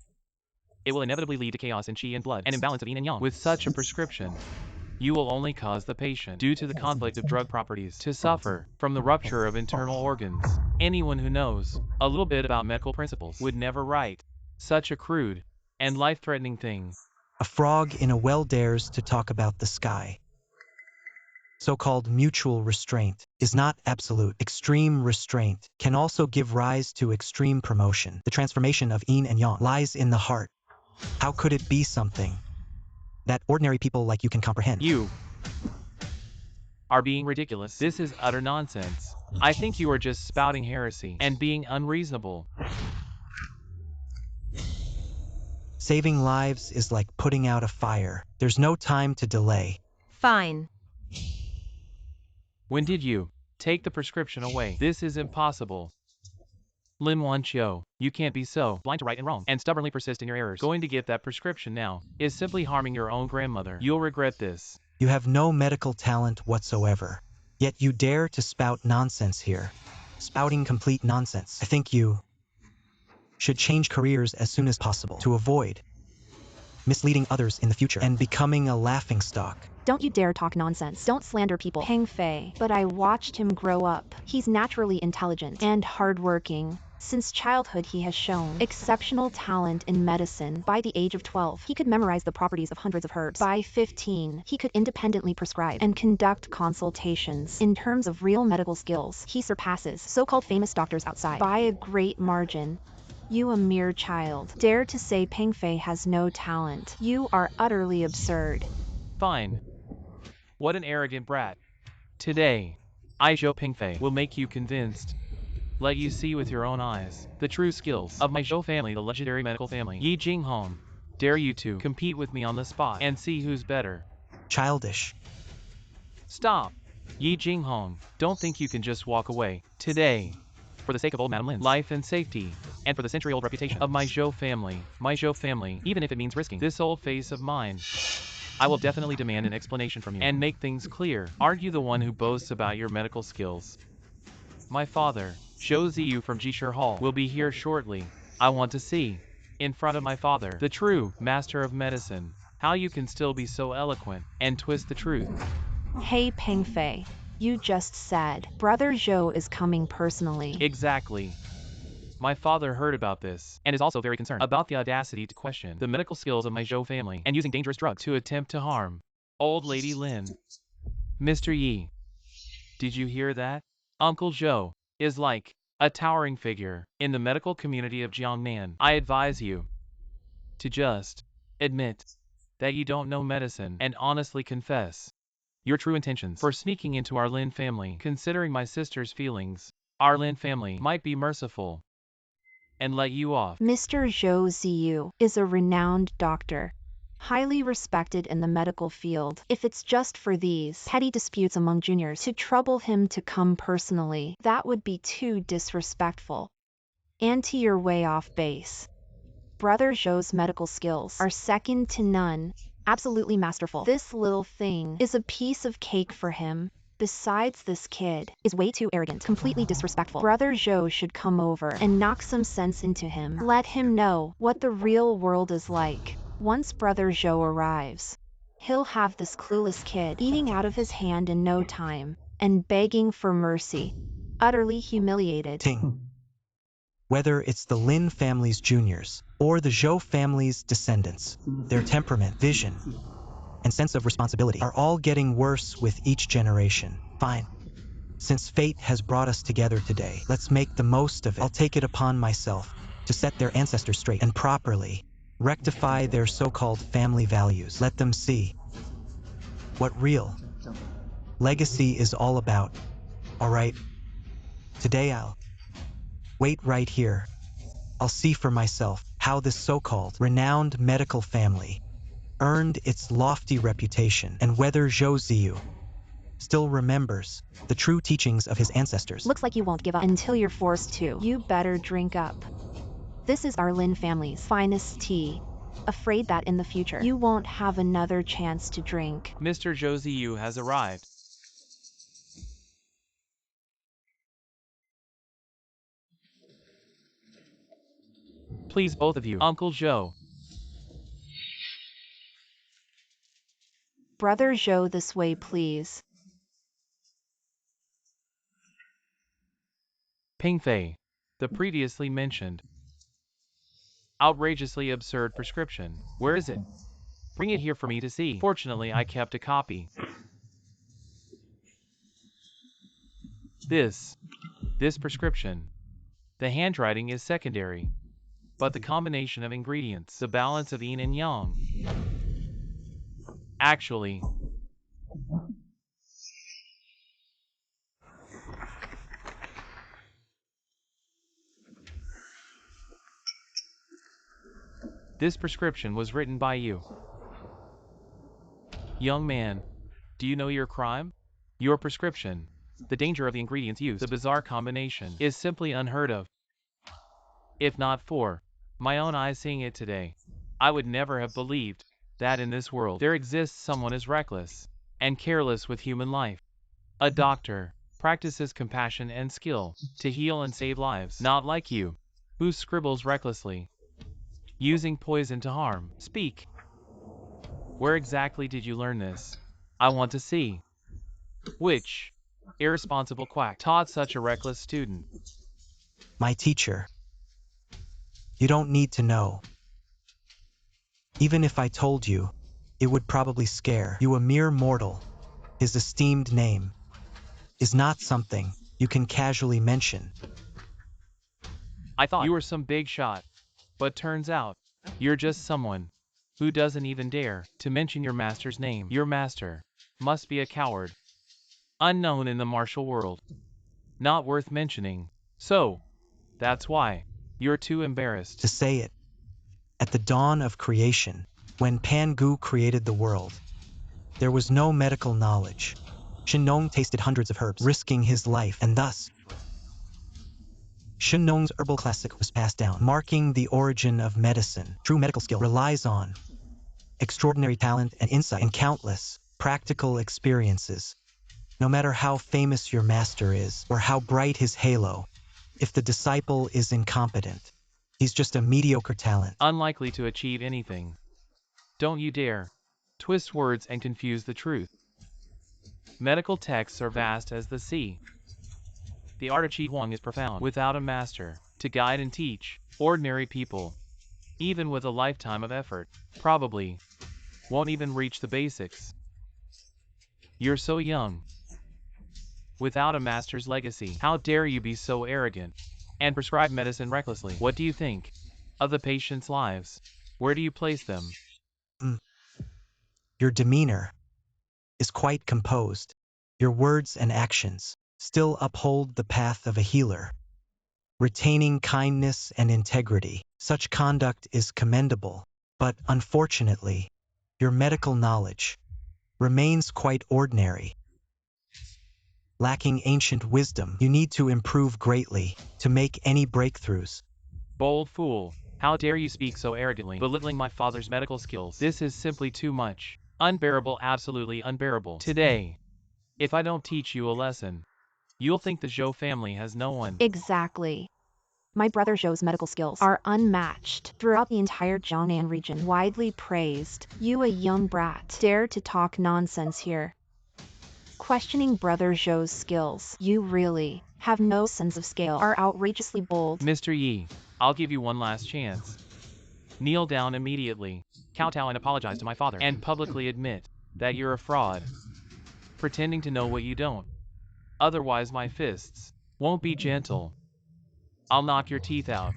it will inevitably lead to chaos in qi and blood, and imbalance of yin and yang. With such a prescription, you will only cause the patient, due to the conflict of drug properties, to suffer from the rupture of internal organs. Anyone who knows a little bit about medical principles would never write such a crude and life-threatening thing. A frog in a well dares to talk about the sky. So-called mutual restraint is not absolute. Extreme restraint can also give rise to extreme promotion. The transformation of yin and yang lies in the heart. How could it be something that ordinary people like you can comprehend? You are being ridiculous. This is utter nonsense. I think you are just spouting heresy and being unreasonable. Saving lives is like putting out a fire. There's no time to delay. Fine. When did you take the prescription away? This is impossible. Lin Wanqiu, you can't be so blind to right and wrong and stubbornly persist in your errors. Going to get that prescription now is simply harming your own grandmother. You'll regret this. You have no medical talent whatsoever, yet you dare to spout nonsense here. Spouting complete nonsense. I think you should change careers as soon as possible to avoid misleading others in the future and becoming a laughingstock. Don't you dare talk nonsense. Don't slander people. Peng Fei. But I watched him grow up. He's naturally intelligent and hardworking. Since childhood he has shown exceptional talent in medicine. By the age of 12, he could memorize the properties of hundreds of herbs. By 15, he could independently prescribe and conduct consultations. In terms of real medical skills, he surpasses so-called famous doctors outside by a great margin. You, a mere child, dare to say Peng Fei has no talent. You are utterly absurd. Fine. What an arrogant brat. Today, I, Zhou Peng Fei, will make you convinced. Let you see with your own eyes the true skills of my Zhou family, the legendary medical family. Yi Jinghong, dare you to compete with me on the spot and see who's better. Childish. Stop. Yi Jinghong, don't think you can just walk away. Today, for the sake of old Madame Lin's life and safety, and for the century-old reputation of my Zhou family, even if it means risking this old face of mine, I will definitely demand an explanation from you and make things clear. Argue the one who boasts about your medical skills. My father, Zhou Ziyu from Jishir Hall, will be here shortly. I want to see, in front of my father, the true master of medicine, how you can still be so eloquent and twist the truth. Hey Peng Fei, you just said Brother Zhou is coming personally. Exactly. My father heard about this, and is also very concerned about the audacity to question the medical skills of my Zhou family, and using dangerous drugs to attempt to harm old Lady Lin. Mr. Yi, did you hear that? Uncle Zhou is like a towering figure in the medical community of Jiangnan. I advise you to just admit that you don't know medicine and honestly confess your true intentions for sneaking into our Lin family. Considering my sister's feelings, our Lin family might be merciful and let you off. Mr. Zhou Ziyu is a renowned doctor, highly respected in the medical field. If it's just for these petty disputes among juniors to trouble him to come personally, that would be too disrespectful. And your way off base. Brother Zhou's medical skills are second to none, absolutely masterful. This little thing is a piece of cake for him. Besides, this kid is way too arrogant, completely disrespectful. Brother Zhou should come over and knock some sense into him. Let him know what the real world is like. Once Brother Zhou arrives, he'll have this clueless kid eating out of his hand in no time and begging for mercy. Utterly humiliated. Ting. Whether it's the Lin family's juniors or the Zhou family's descendants, their temperament, vision, and sense of responsibility are all getting worse with each generation. Fine. Since fate has brought us together today, let's make the most of it. I'll take it upon myself to set their ancestors straight and properly rectify their so-called family values. Let them see what real legacy is all about. All right. Today I'll wait right here. I'll see for myself how this so-called renowned medical family earned its lofty reputation and whether Zhou Ziyu still remembers the true teachings of his ancestors. Looks like you won't give up until you're forced to. You better drink up. This is our Lin family's finest tea. Afraid that in the future, you won't have another chance to drink. Mr. Zhou Ziyu has arrived. Please, both of you. Uncle Zhou. Brother Zhou, this way, please. Ping Fei. The previously mentioned outrageously absurd prescription. Where is it? Bring it here for me to see. Fortunately, I kept a copy. This prescription. The handwriting is secondary, but the combination of ingredients, the balance of yin and yang. Actually, this prescription was written by you. Young man, do you know your crime? Your prescription. The danger of the ingredients used, the bizarre combination, is simply unheard of. If not for my own eyes seeing it today, I would never have believed that in this world there exists someone as reckless and careless with human life. A doctor practices compassion and skill to heal and save lives, not like you, who scribbles recklessly, using poison to harm. Speak. Where exactly did you learn this? I want to see. Which irresponsible quack taught such a reckless student? My teacher. You don't need to know. Even if I told you, it would probably scare you. A mere mortal. His esteemed name is not something you can casually mention. I thought you were some big shot, but turns out you're just someone who doesn't even dare to mention your master's name. Your master must be a coward, unknown in the martial world, not worth mentioning. So, that's why you're too embarrassed To say it. At the dawn of creation, when Pangu created the world, there was no medical knowledge. Shinong tasted hundreds of herbs, risking his life, and thus, Shinong's herbal classic was passed down, marking the origin of medicine. True medical skill relies on extraordinary talent and insight and countless practical experiences. No matter how famous your master is or how bright his halo, if the disciple is incompetent, he's just a mediocre talent. unlikely to achieve anything. Don't you dare twist words and confuse the truth. Medical texts are vast as the sea. The art of Qigong is profound. Without a master to guide and teach, ordinary people, even with a lifetime of effort, probably won't even reach the basics. You're so young. Without a master's legacy, how dare you be so arrogant and prescribe medicine recklessly? What do you think of the patients' lives? Where do you place them? Your demeanor is quite composed. Your words and actions still uphold the path of a healer, retaining kindness and integrity. Such conduct is commendable, but unfortunately, your medical knowledge remains quite ordinary. Lacking ancient wisdom, you need to improve greatly to make any breakthroughs. Bold fool, how dare you speak so arrogantly, belittling my father's medical skills? This is simply too much. Unbearable, absolutely unbearable. Today, if I don't teach you a lesson, you'll think the Zhou family has no one. Exactly. My brother Zhou's medical skills are unmatched throughout the entire Jiangnan region, widely praised. You, a young brat, dare to talk nonsense here. Questioning brother Zhou's skills, you really have no sense of scale, are outrageously bold. Mr. Yi, I'll give you one last chance. Kneel down immediately, kowtow and apologize to my father, and publicly admit that you're a fraud, pretending to know what you don't. Otherwise my fists won't be gentle. I'll knock your teeth out.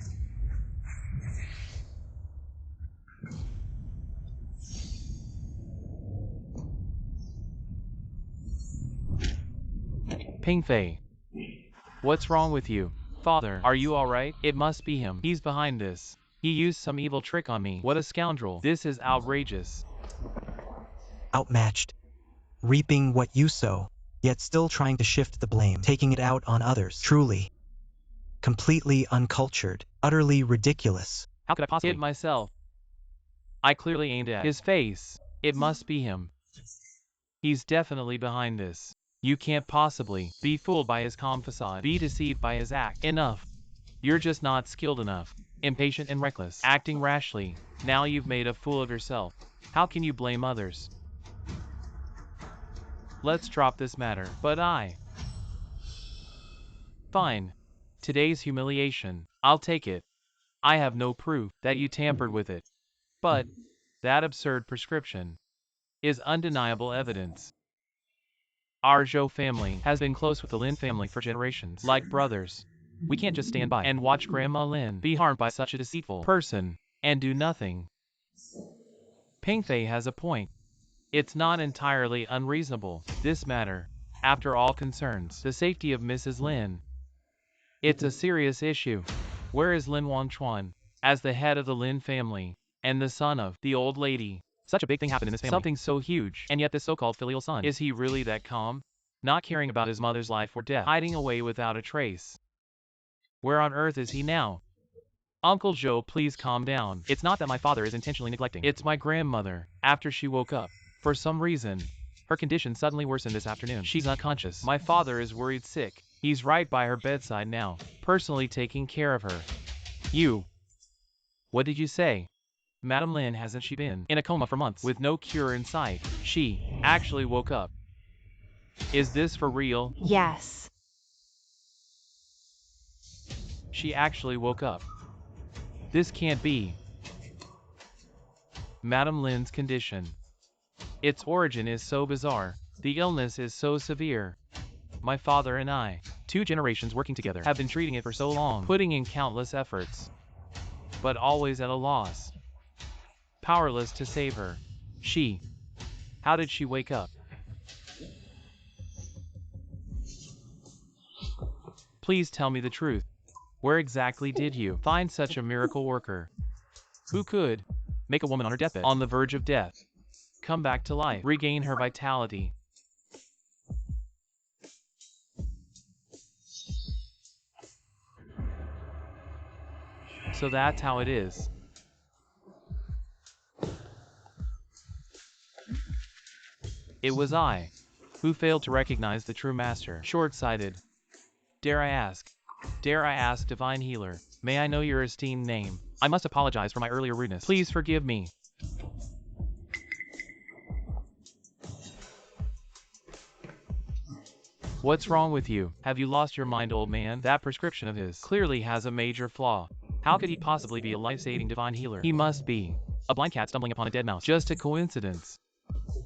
Ping Fei. What's wrong with you? Father, are you alright? It must be him. He's behind this. He used some evil trick on me. What a scoundrel. This is outrageous. Outmatched. Reaping what you sow, yet still trying to shift the blame, taking it out on others. Truly. Completely uncultured. Utterly ridiculous. How could I possibly hit myself? I clearly aimed at his face. It must be him. He's definitely behind this. You can't possibly be fooled by his calm facade, be deceived by his act. Enough. You're just not skilled enough. Impatient and reckless. Acting rashly. Now you've made a fool of yourself. How can you blame others? Let's drop this matter. But Fine. Today's humiliation. I'll take it. I have no proof that you tampered with it. But that absurd prescription is undeniable evidence. Our Zhou family has been close with the Lin family for generations, like brothers. We can't just stand by and watch Grandma Lin be harmed by such a deceitful person and do nothing. Pingfei has a point. It's not entirely unreasonable, this matter, after all, concerns the safety of Mrs. Lin. It's a serious issue. Where is Lin Wangchuan, as the head of the Lin family, and the son of the old lady? Such a big thing happened in this family. Something so huge, and yet this so-called filial son, is he really that calm? Not caring about his mother's life or death, hiding away without a trace. Where on earth is he now? Uncle Joe, please calm down. It's not that my father is intentionally neglecting. It's my grandmother. After she woke up, for some reason, her condition suddenly worsened this afternoon. She's unconscious. My father is worried sick. He's right by her bedside now, personally taking care of her. You. What did you say? Madame Lin, hasn't she been in a coma for months with no cure in sight? She actually woke up. Is this for real? Yes. She actually woke up. This can't be. Madame Lin's condition. Its origin is so bizarre. The illness is so severe. My father and I, 2 generations working together, have been treating it for so long, putting in countless efforts, but always at a loss. Powerless to save her. How did she wake up? Please tell me the truth. Where exactly did you find such a miracle worker? Who could make a woman on her deathbed, on the verge of death, come back to life, regain her vitality? So that's how it is. It was I who failed to recognize the true master. Short-sighted. Dare I ask, divine healer, may I know your esteemed name? I must apologize for my earlier rudeness. Please forgive me. What's wrong with you? Have you lost your mind, old man? That prescription of his clearly has a major flaw. How could he possibly be a life-saving divine healer? He must be a blind cat stumbling upon a dead mouse. Just a coincidence.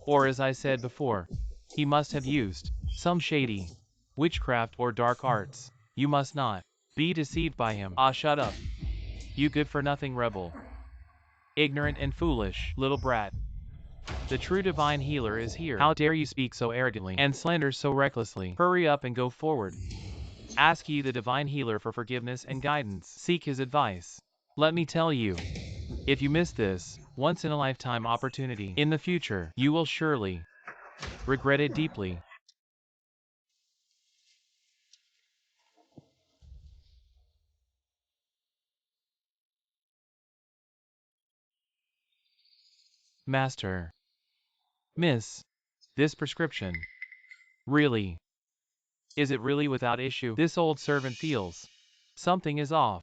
Or, as I said before, he must have used some shady witchcraft or dark arts. You must not be deceived by him. Ah, shut up. You good-for-nothing rebel. Ignorant and foolish little brat. The true divine healer is here. How dare you speak so arrogantly and slander so recklessly? Hurry up and go forward. Ask ye the divine healer for forgiveness and guidance. Seek his advice. Let me tell you, if you miss this once-in-a-lifetime opportunity in the future, you will surely regret it deeply. Master. Miss. This prescription. Really? Is it really without issue? This old servant feels something is off.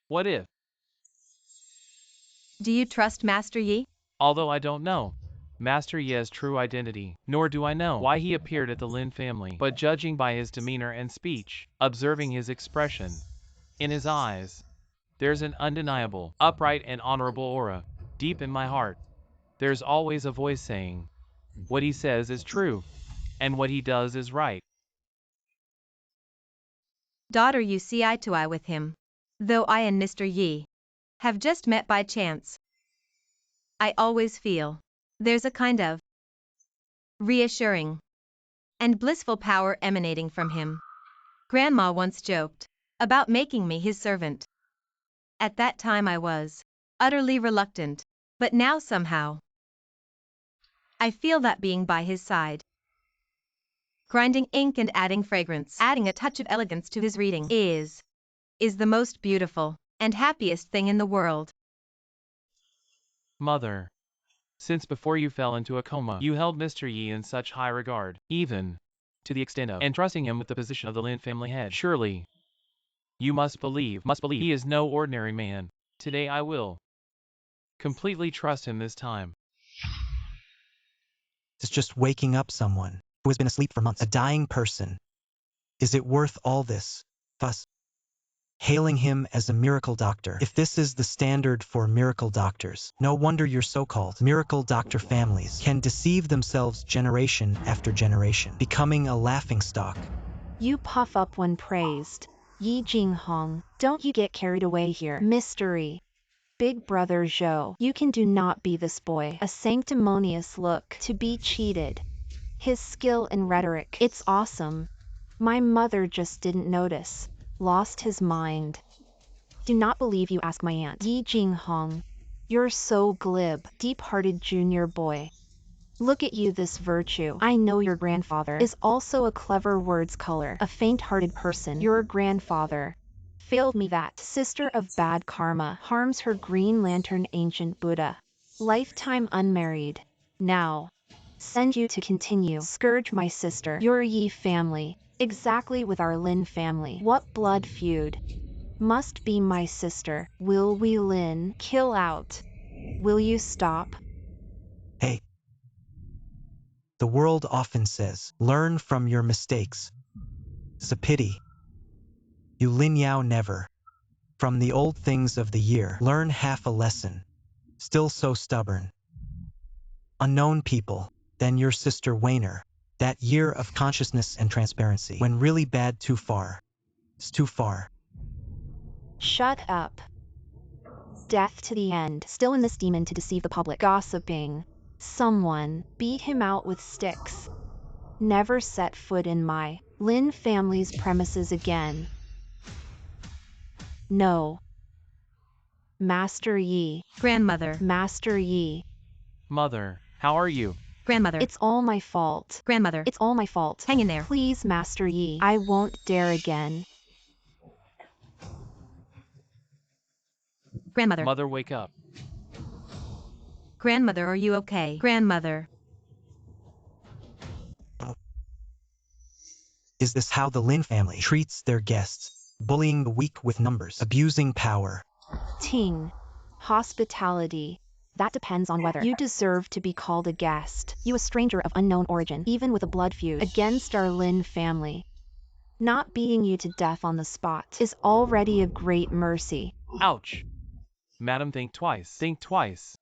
What if? Do you trust Master Yi? Although I don't know Master Ye's true identity, nor do I know why he appeared at the Lin family, but judging by his demeanor and speech, observing his expression, in his eyes, there's an undeniable, upright and honorable aura. Deep in my heart, there's always a voice saying, what he says is true, and what he does is right. Daughter, you see eye to eye with him. Though I and Mr. Yi have just met by chance, I always feel there's a kind of reassuring and blissful power emanating from him. Grandma once joked about making me his servant, At that time I was utterly reluctant, but now somehow I feel that being by his side, grinding ink and adding fragrance, adding a touch of elegance to his reading, is the most beautiful and happiest thing in the world. Mother, since before you fell into a coma, you held Mr. Yi in such high regard, even to the extent of entrusting him with the position of the Lin family head. Surely, you must believe he is no ordinary man. Today I will completely trust him this time. It's just waking up someone who has been asleep for months, a dying person. Is it worth all this fuss? Hailing him as a miracle doctor. If this is the standard for miracle doctors, no wonder your so-called miracle doctor families can deceive themselves generation after generation, becoming a laughingstock. You puff up when praised. Yi Jinghong, don't you get carried away here. Mystery. Big brother Zhou, you can do not be this boy. A sanctimonious look, to be cheated. His skill in rhetoric, it's awesome. My mother just didn't notice. Lost his mind. Do not believe you ask my aunt. Yi Jinghong, you're so glib, deep-hearted junior boy. Look at you, this virtue. I know your grandfather is also a clever words color, a faint-hearted person. Your grandfather failed me. That sister of bad karma harms her Green Lantern ancient Buddha. Lifetime unmarried. Now, send you to continue scourge my sister, your Yi family, exactly with our Lin family. What blood feud? Must be my sister. Will we Lin kill out? Will you stop? Hey. The world often says, learn from your mistakes. It's a pity. You Lin Yao never. From the old things of the year, learn half a lesson. Still so stubborn. Unknown people, then your sister Wainer. That year of consciousness and transparency. When really bad too far. It's too far. Shut up. Death to the end. Still in this demon to deceive the public. Gossiping. Someone beat him out with sticks. Never set foot in my Lin family's premises again. No. Master Yi. Grandmother. Master Yi. Mother, how are you? Grandmother. It's all my fault. Grandmother. It's all my fault. Hang in there. Please, Master Yi. I won't dare again. Grandmother. Mother, wake up. Grandmother, are you okay? Grandmother. Is this how the Lin family treats their guests? Bullying the weak with numbers, abusing power. Ting. Hospitality. That depends on whether you deserve to be called a guest. You a stranger of unknown origin, even with a blood feud against our Lin family. Not beating you to death on the spot is already a great mercy. Ouch. Madam, think twice. Think twice.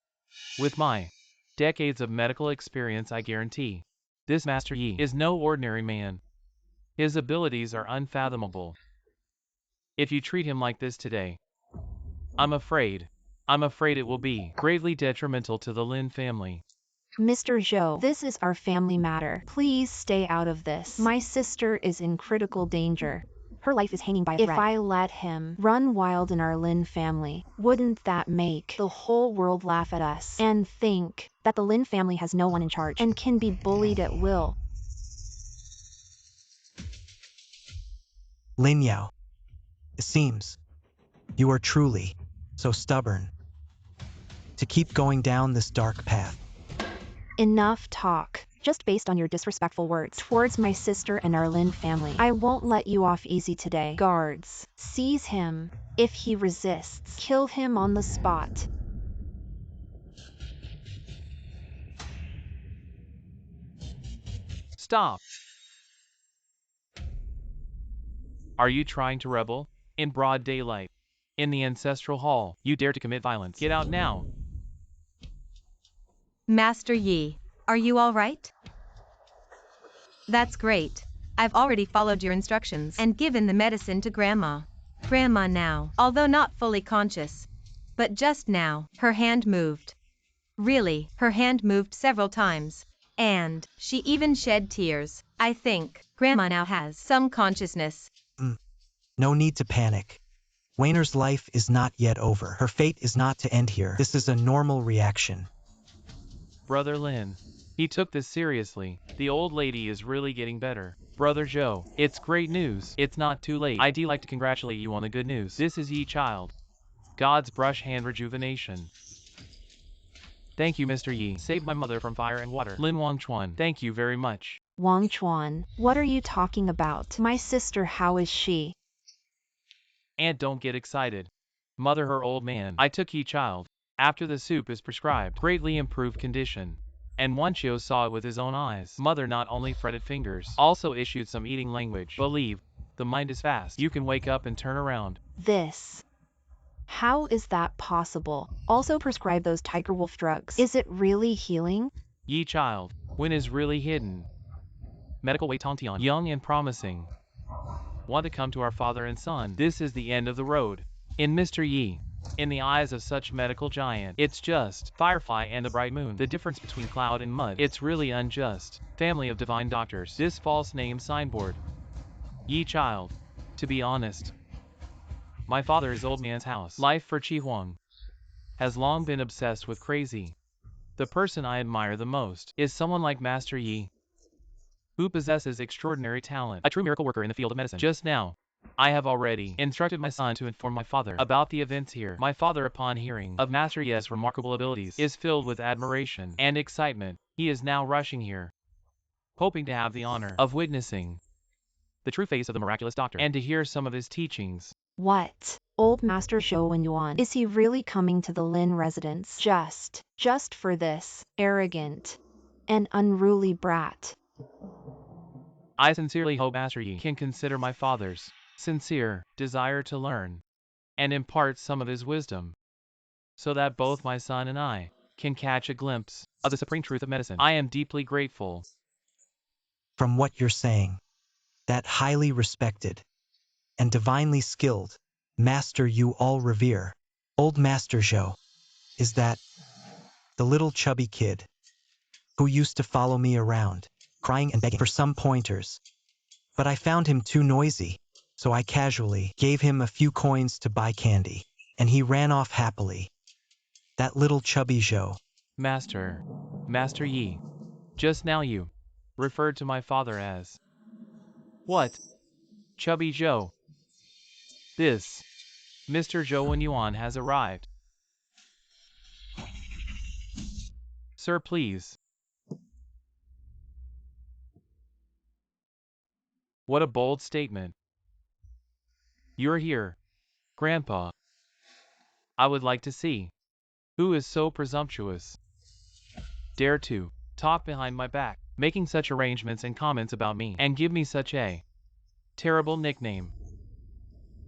With my decades of medical experience, I guarantee this Master Yi is no ordinary man. His abilities are unfathomable. If you treat him like this today, I'm afraid it will be greatly detrimental to the Lin family. Mr. Zhou, this is our family matter. Please stay out of this. My sister is in critical danger. Her life is hanging by a thread. If I let him run wild in our Lin family, wouldn't that make the whole world laugh at us and think that the Lin family has no one in charge and can be bullied at will? Lin Yao. It seems you are truly so stubborn to keep going down this dark path. Enough talk. Just based on your disrespectful words towards my sister and our Lin family, I won't let you off easy today. Guards, seize him. If he resists, kill him on the spot. Stop. Are you trying to rebel? In broad daylight. In the ancestral hall, you dare to commit violence. Get out now. Master Yi, are you all right? That's great. I've already followed your instructions and given the medicine to Grandma. Grandma now, although not fully conscious, but just now, her hand moved. Really, her hand moved several times, and she even shed tears. I think Grandma now has some consciousness. No need to panic. Wayner's life is not yet over. Her fate is not to end here. This is a normal reaction. Brother Lin. He took this seriously. The old lady is really getting better. Brother Joe. It's great news. It's not too late. I'd like to congratulate you on the good news. This is Yi Child. God's brush hand rejuvenation. Thank you, Mr. Yi. Saved my mother from fire and water. Lin Wangchuan. Thank you very much. Wang Chuan, what are you talking about? My sister, how is she? Aunt, don't get excited. Mother, her old man. I took Yi Child. After the soup is prescribed, greatly improved condition. And Wanchio saw it with his own eyes. Mother not only fretted fingers, also issued some eating language. Believe, the mind is fast. You can wake up and turn around. This. How is that possible? Also prescribe those tiger wolf drugs. Is it really healing? Yi Child, when is really hidden? Medical Wei Tongtian, young and promising. Want to come to our father and son. This is the end of the road. In Mr. Yi. In the eyes of such medical giant, it's just Firefly and the bright moon. The difference between cloud and mud. It's really unjust. Family of divine doctors. This false name signboard. Yi Child. To be honest, my father is old man's house. Life for Chi Huang has long been obsessed with crazy. The person I admire the most is someone like Master Yi, who possesses extraordinary talent, a true miracle worker in the field of medicine. Just now, I have already instructed my son to inform my father about the events here. My father, upon hearing of Master Yi's remarkable abilities, is filled with admiration and excitement. He is now rushing here, hoping to have the honor of witnessing the true face of the miraculous doctor and to hear some of his teachings. What? Old Master Zhou Yuan, is he really coming to the Lin residence? Just for this arrogant and unruly brat? I sincerely hope Master Yi can consider my father's sincere desire to learn and impart some of his wisdom, so that both my son and I can catch a glimpse of the supreme truth of medicine. I am deeply grateful. From what you're saying, that highly respected and divinely skilled master you all revere, old Master Zhou, is that the little chubby kid who used to follow me around, crying and begging for some pointers. But I found him too noisy, so I casually gave him a few coins to buy candy, and he ran off happily. That little chubby Zhou. Master Yi, just now you referred to my father as what? Chubby Zhou. This Mr. Zhou Yuan has arrived. Sir, please. What a bold statement. You're here, Grandpa. I would like to see who is so presumptuous, dare to talk behind my back, making such arrangements and comments about me, and give me such a terrible nickname.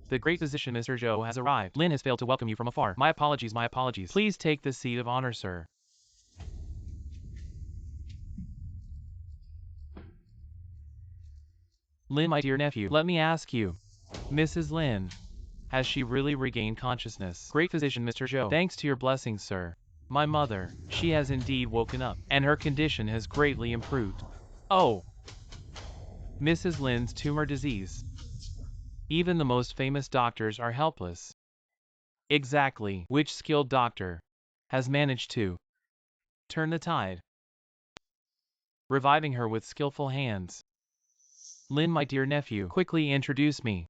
The great physician Mr. Zhou has arrived. Lin has failed to welcome you from afar. My apologies, my apologies. Please take the seat of honor, sir. Lin, my dear nephew, let me ask you, Mrs. Lin, has she really regained consciousness? Great physician Mr. Zhou, thanks to your blessings, sir. My mother, she has indeed woken up, and her condition has greatly improved. Oh, Mrs. Lin's tumor disease. Even the most famous doctors are helpless. Exactly, which skilled doctor has managed to turn the tide, reviving her with skillful hands? Lin, my dear nephew, quickly introduce me.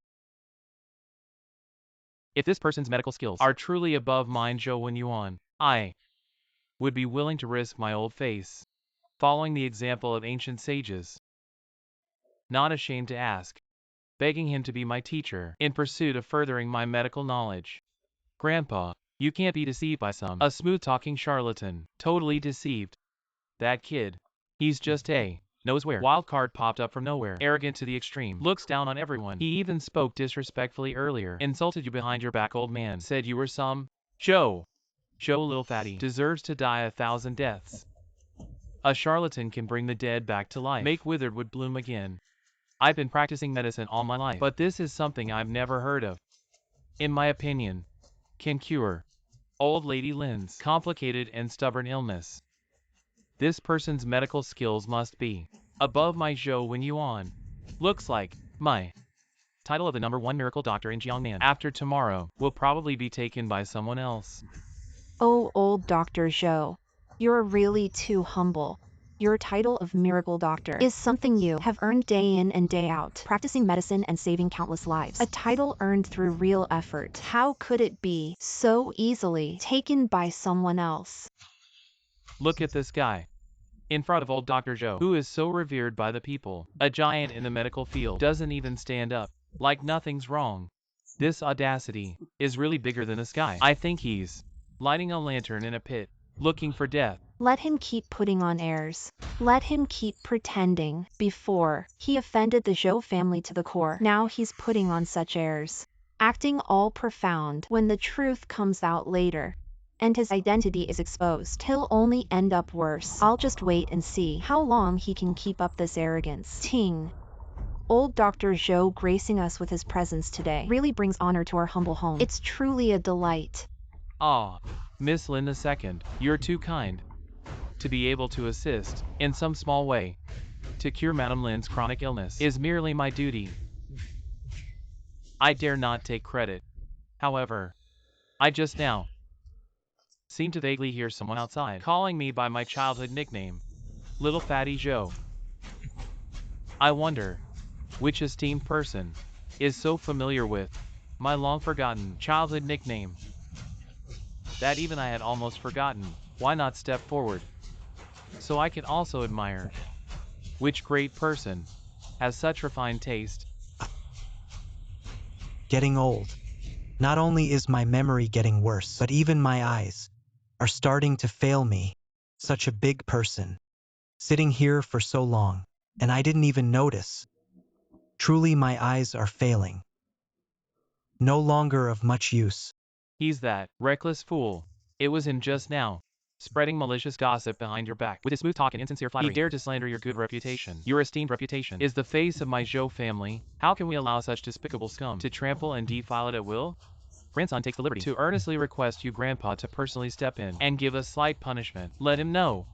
If this person's medical skills are truly above mine, Zhou Yuan, I would be willing to risk my old face, following the example of ancient sages. Not ashamed to ask, begging him to be my teacher, in pursuit of furthering my medical knowledge. Grandpa, you can't be deceived by a smooth-talking charlatan, totally deceived. That kid, he's just a knows where wild card popped up from nowhere, arrogant to the extreme, looks down on everyone. He even spoke disrespectfully earlier, insulted you behind your back, old man, said you were some Joe, little fatty, deserves to die 1,000 deaths. A charlatan can bring the dead back to life, make withered wood bloom again. I've been practicing medicine all my life, but this is something I've never heard of. In my opinion, can cure old lady Lin's complicated and stubborn illness. This person's medical skills must be above my Zhou Yuan. Looks like my Title of the #1 miracle doctor in Jiangnan. After tomorrow, will probably be taken by someone else. Oh, old Dr. Zhou, you're really too humble. Your title of miracle doctor is something you have earned day in and day out, practicing medicine and saving countless lives. A title earned through real effort. How could it be so easily taken by someone else? Look at this guy. In front of old Dr. Zhou, who is so revered by the people, a giant in the medical field, doesn't even stand up, like nothing's wrong. This audacity is really bigger than the sky. I think he's lighting a lantern in a pit, looking for death. Let him keep putting on airs. Let him keep pretending. Before, he offended the Zhou family to the core. Now he's putting on such airs, acting all profound. When the truth comes out later, and his identity is exposed, he'll only end up worse. I'll just wait and see how long he can keep up this arrogance. Ting. Old Dr. Zhou gracing us with his presence today really brings honor to our humble home. It's truly a delight. Ah, Miss Lin II, you're too kind. To be able to assist, in some small way, to cure Madame Lin's chronic illness is merely my duty. I dare not take credit. However, I just now seem to vaguely hear someone outside calling me by my childhood nickname, Little Fatty Zhou. I wonder which esteemed person is so familiar with my long-forgotten childhood nickname that even I had almost forgotten. Why not step forward so I can also admire which great person has such refined taste? Getting old. Not only is my memory getting worse, but even my eyes are starting to fail me. Such a big person, sitting here for so long, and I didn't even notice. Truly my eyes are failing. No longer of much use. He's that reckless fool. It was him just now, spreading malicious gossip behind your back. With his smooth talk and insincere flattery, he dared to slander your good reputation. Your esteemed reputation is the face of my Zhou family. How can we allow such despicable scum to trample and defile it at will? Grandson takes the liberty to earnestly request you, Grandpa, to personally step in and give a slight punishment. Let him know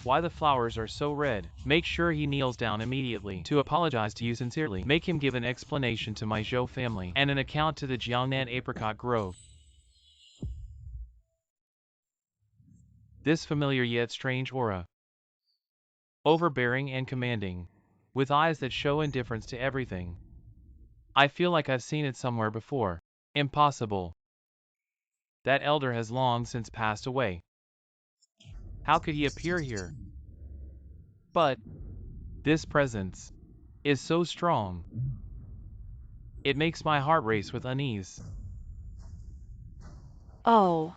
why the flowers are so red. Make sure he kneels down immediately to apologize to you sincerely. Make him give an explanation to my Zhou family and an account to the Jiangnan Apricot Grove. This familiar yet strange aura, overbearing and commanding, with eyes that show indifference to everything. I feel like I've seen it somewhere before. Impossible. That elder has long since passed away. How could he appear here? But this presence is so strong. It makes my heart race with unease. Oh.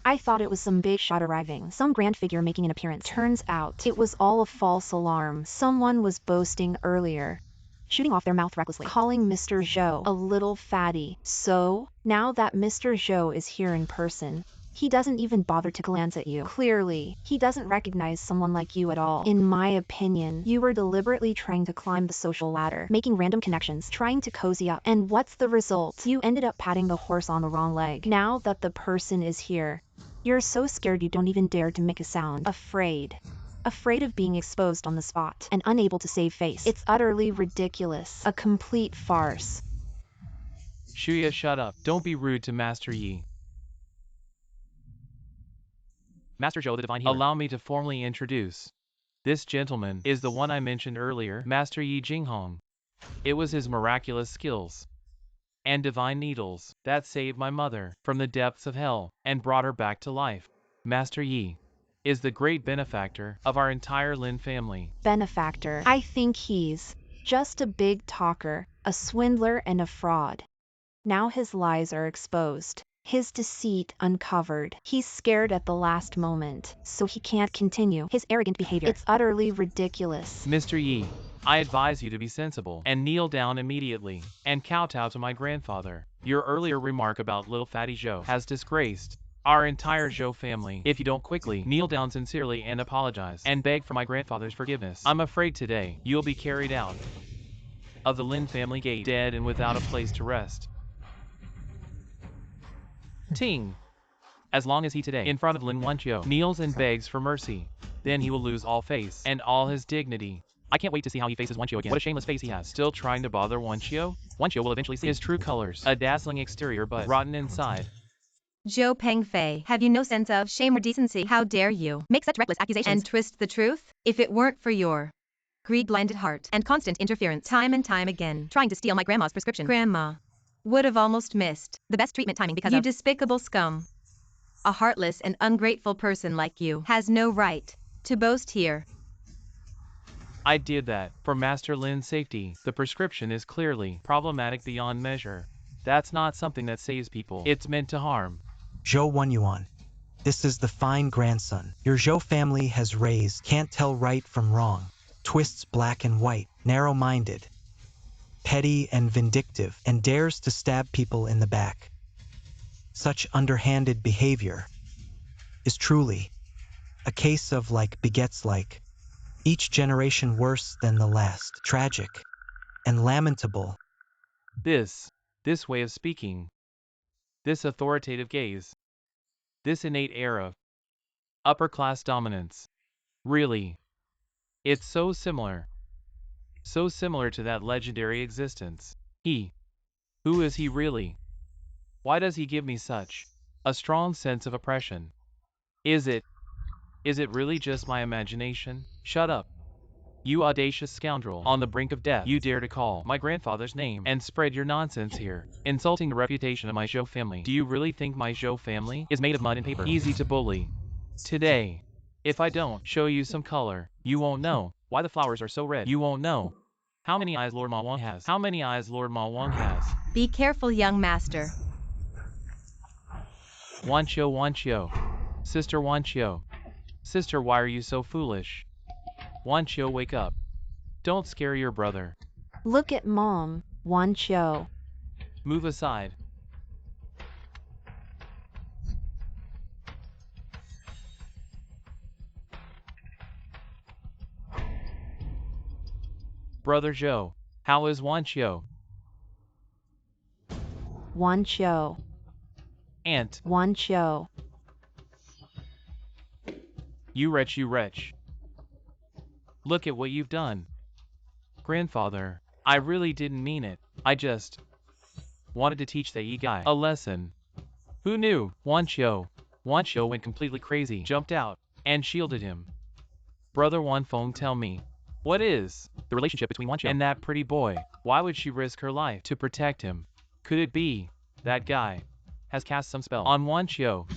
I thought it was some big shot arriving, some grand figure making an appearance. Turns out, it was all a false alarm. Someone was boasting earlier, shooting off their mouth recklessly, calling Mr. Zhou a little fatty. So, now that Mr. Zhou is here in person, he doesn't even bother to glance at you. Clearly, he doesn't recognize someone like you at all. In my opinion, you were deliberately trying to climb the social ladder, making random connections, trying to cozy up. And what's the result? You ended up patting the horse on the wrong leg. Now that the person is here, you're so scared you don't even dare to make a sound. Afraid. Afraid of being exposed on the spot, and unable to save face. It's utterly ridiculous. A complete farce. Shuya, shut up. Don't be rude to Master Yi. Master Zhou, the divine healer. Allow me to formally introduce. This gentleman is the one I mentioned earlier, Master Yi Jinghong. It was his miraculous skills and divine needles that saved my mother from the depths of hell and brought her back to life. Master Yi is the great benefactor of our entire Lin family. Benefactor. I think he's just a big talker, a swindler and a fraud. Now his lies are exposed, his deceit uncovered. He's scared at the last moment, so he can't continue his arrogant behavior. It's utterly ridiculous. Mr. Yi, I advise you to be sensible and kneel down immediately and kowtow to my grandfather. Your earlier remark about little fatty Zhou has disgraced our entire Zhou family. If you don't quickly kneel down sincerely and apologize and beg for my grandfather's forgiveness, I'm afraid today you'll be carried out of the Lin family gate, dead and without a place to rest. Ting. As long as he today, in front of Lin Wanqiu, kneels and begs for mercy, then he will lose all face and all his dignity. I can't wait to see how he faces Wanchio again. What a shameless face he has. Still trying to bother Wanchio? Wanchio will eventually see his true colors. A dazzling exterior but rotten inside. Zhou Pengfei, have you no sense of shame or decency? How dare you make such reckless accusations and twist the truth? If it weren't for your greed-blinded heart and constant interference time and time again, trying to steal my grandma's prescription. Grandma would have almost missed the best treatment timing because you despicable scum. A heartless and ungrateful person like you has no right to boast here. I did that for Master Lin's safety. The prescription is clearly problematic beyond measure. That's not something that saves people. It's meant to harm. Zhou Wenyuan, this is the fine grandson your Zhou family has raised. Can't tell right from wrong. Twists black and white, narrow-minded, petty and vindictive, and dares to stab people in the back. Such underhanded behavior is truly a case of like begets like, each generation worse than the last, tragic and lamentable. This way of speaking, this authoritative gaze, this innate air of upper-class dominance. Really, it's so similar to that legendary existence. Who is he really? Why does he give me such a strong sense of oppression? Is it really just my imagination? Shut up. You audacious scoundrel, on the brink of death, you dare to call my grandfather's name and spread your nonsense here, insulting the reputation of my Zhou family. Do you really think my Zhou family is made of mud and paper? Easy to bully. Today, if I don't show you some color, you won't know why the flowers are so red. You won't know how many eyes Lord Ma Wang has. How many eyes Lord Ma Wang has. Be careful, young master. Wanchio. Sister Wanchio. Sister, why are you so foolish? Wanchio, wake up. Don't scare your brother. Look at Mom, Wanchio. Move aside. Brother Zhou, how is Wanchio? Wanchio. Aunt. Wanchio. You wretch. Look at what you've done. Grandfather, I really didn't mean it. I just wanted to teach that guy a lesson. Who knew? Wanchio went completely crazy, jumped out, and shielded him. Brother Wanfeng, tell me, what is the relationship between Wanchio and that pretty boy? Why would she risk her life to protect him? Could it be that guy has cast some spell on Wanchio?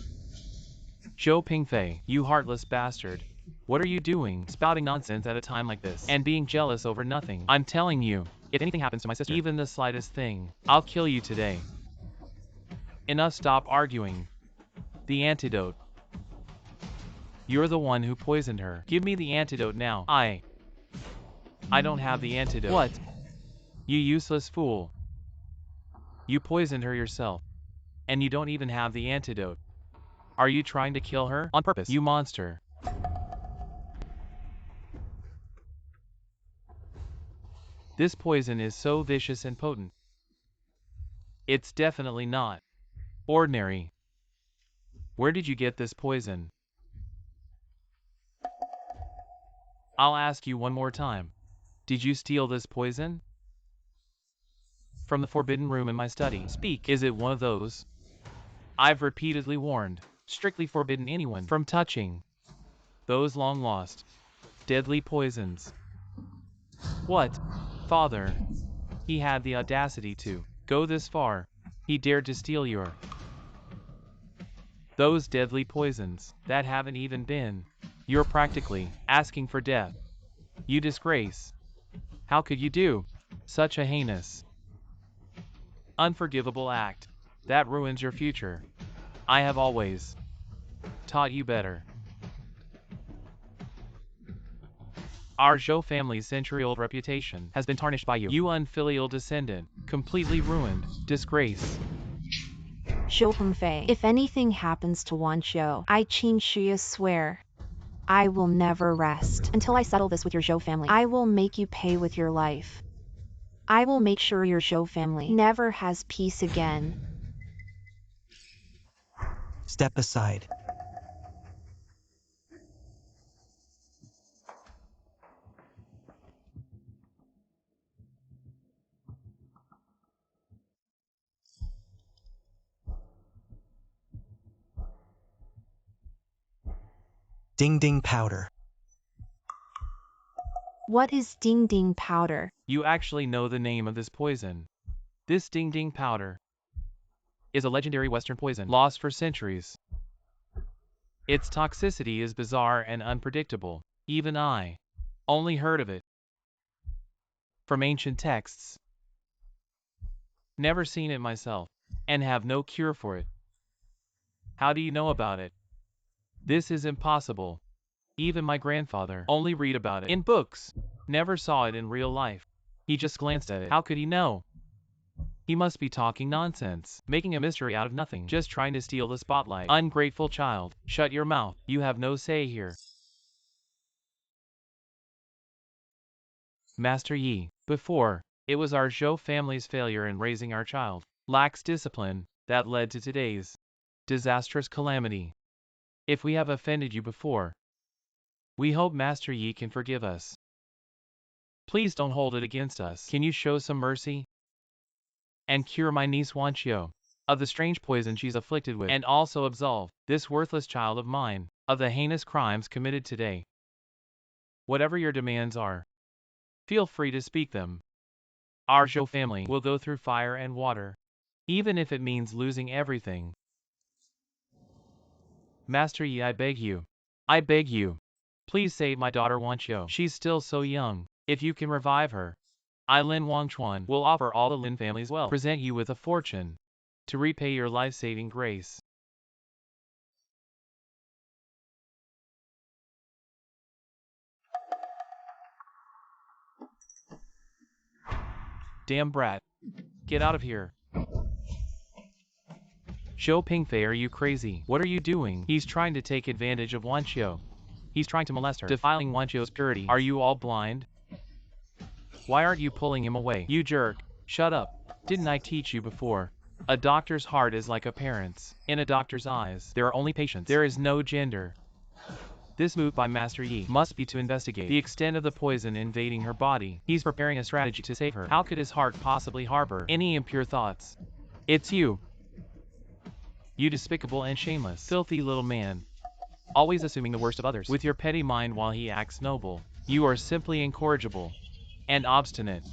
Zhou Pingfei, you heartless bastard. What are you doing, spouting nonsense at a time like this, and being jealous over nothing? I'm telling you, if anything happens to my sister, even the slightest thing, I'll kill you today. Enough, stop arguing. The antidote. You're the one who poisoned her. Give me the antidote now. I don't have the antidote. What? You useless fool. You poisoned her yourself. And you don't even have the antidote. Are you trying to kill her? On purpose, you monster. This poison is so vicious and potent. It's definitely not ordinary. Where did you get this poison? I'll ask you one more time. Did you steal this poison? From the forbidden room in my study. Speak. Is it one of those? I've repeatedly warned, strictly forbidden anyone from touching those long-lost, deadly poisons. What? Father, he had the audacity to go this far. He dared to steal those deadly poisons that haven't even been. You're practically asking for death. You disgrace. How could you do such a heinous, unforgivable act that ruins your future? I have always taught you better. Our Zhou family's century-old reputation has been tarnished by you. You unfilial descendant, completely ruined, disgrace. Zhou Pengfei, if anything happens to Wanchio, I Qin Shuya swear, I will never rest until I settle this with your Zhou family. I will make you pay with your life. I will make sure your Zhou family never has peace again. Step aside. Ding ding powder. What is ding ding powder? You actually know the name of this poison. This ding ding powder is a legendary Western poison lost for centuries. Its toxicity is bizarre and unpredictable. Even I only heard of it from ancient texts. Never seen it myself, and have no cure for it. How do you know about it? This is impossible. Even my grandfather only read about it in books, never saw it in real life. He just glanced at it. How could he know? He must be talking nonsense, making a mystery out of nothing, just trying to steal the spotlight. Ungrateful child, shut your mouth, you have no say here. Master Yi, before, it was our Zhou family's failure in raising our child, lax discipline, that led to today's disastrous calamity. If we have offended you before, we hope Master Yi can forgive us. Please don't hold it against us. Can you show some mercy? And cure my niece Wanqiu of the strange poison she's afflicted with, and also absolve this worthless child of mine of the heinous crimes committed today. Whatever your demands are, feel free to speak them. Our Zhou family will go through fire and water, even if it means losing everything. Master Yi, I beg you, please save my daughter Wanqiu. She's still so young. If you can revive her, I, Lin Wangchuan, will offer all the Lin family's wealth, present you with a fortune, to repay your life-saving grace. Damn brat. Get out of here. Zhou Pingfei, are you crazy? What are you doing? He's trying to take advantage of Wanqiu. He's trying to molest her, defiling Wanqiu's purity. Are you all blind? Why aren't you pulling him away? You jerk. Shut up. Didn't I teach you before? A doctor's heart is like a parent's. In a doctor's eyes, there are only patients. There is no gender. This move by Master Yi must be to investigate the extent of the poison invading her body. He's preparing a strategy to save her. How could his heart possibly harbor any impure thoughts? It's you. You despicable and shameless, filthy little man. Always assuming the worst of others with your petty mind while he acts noble. You are simply incorrigible and obstinate.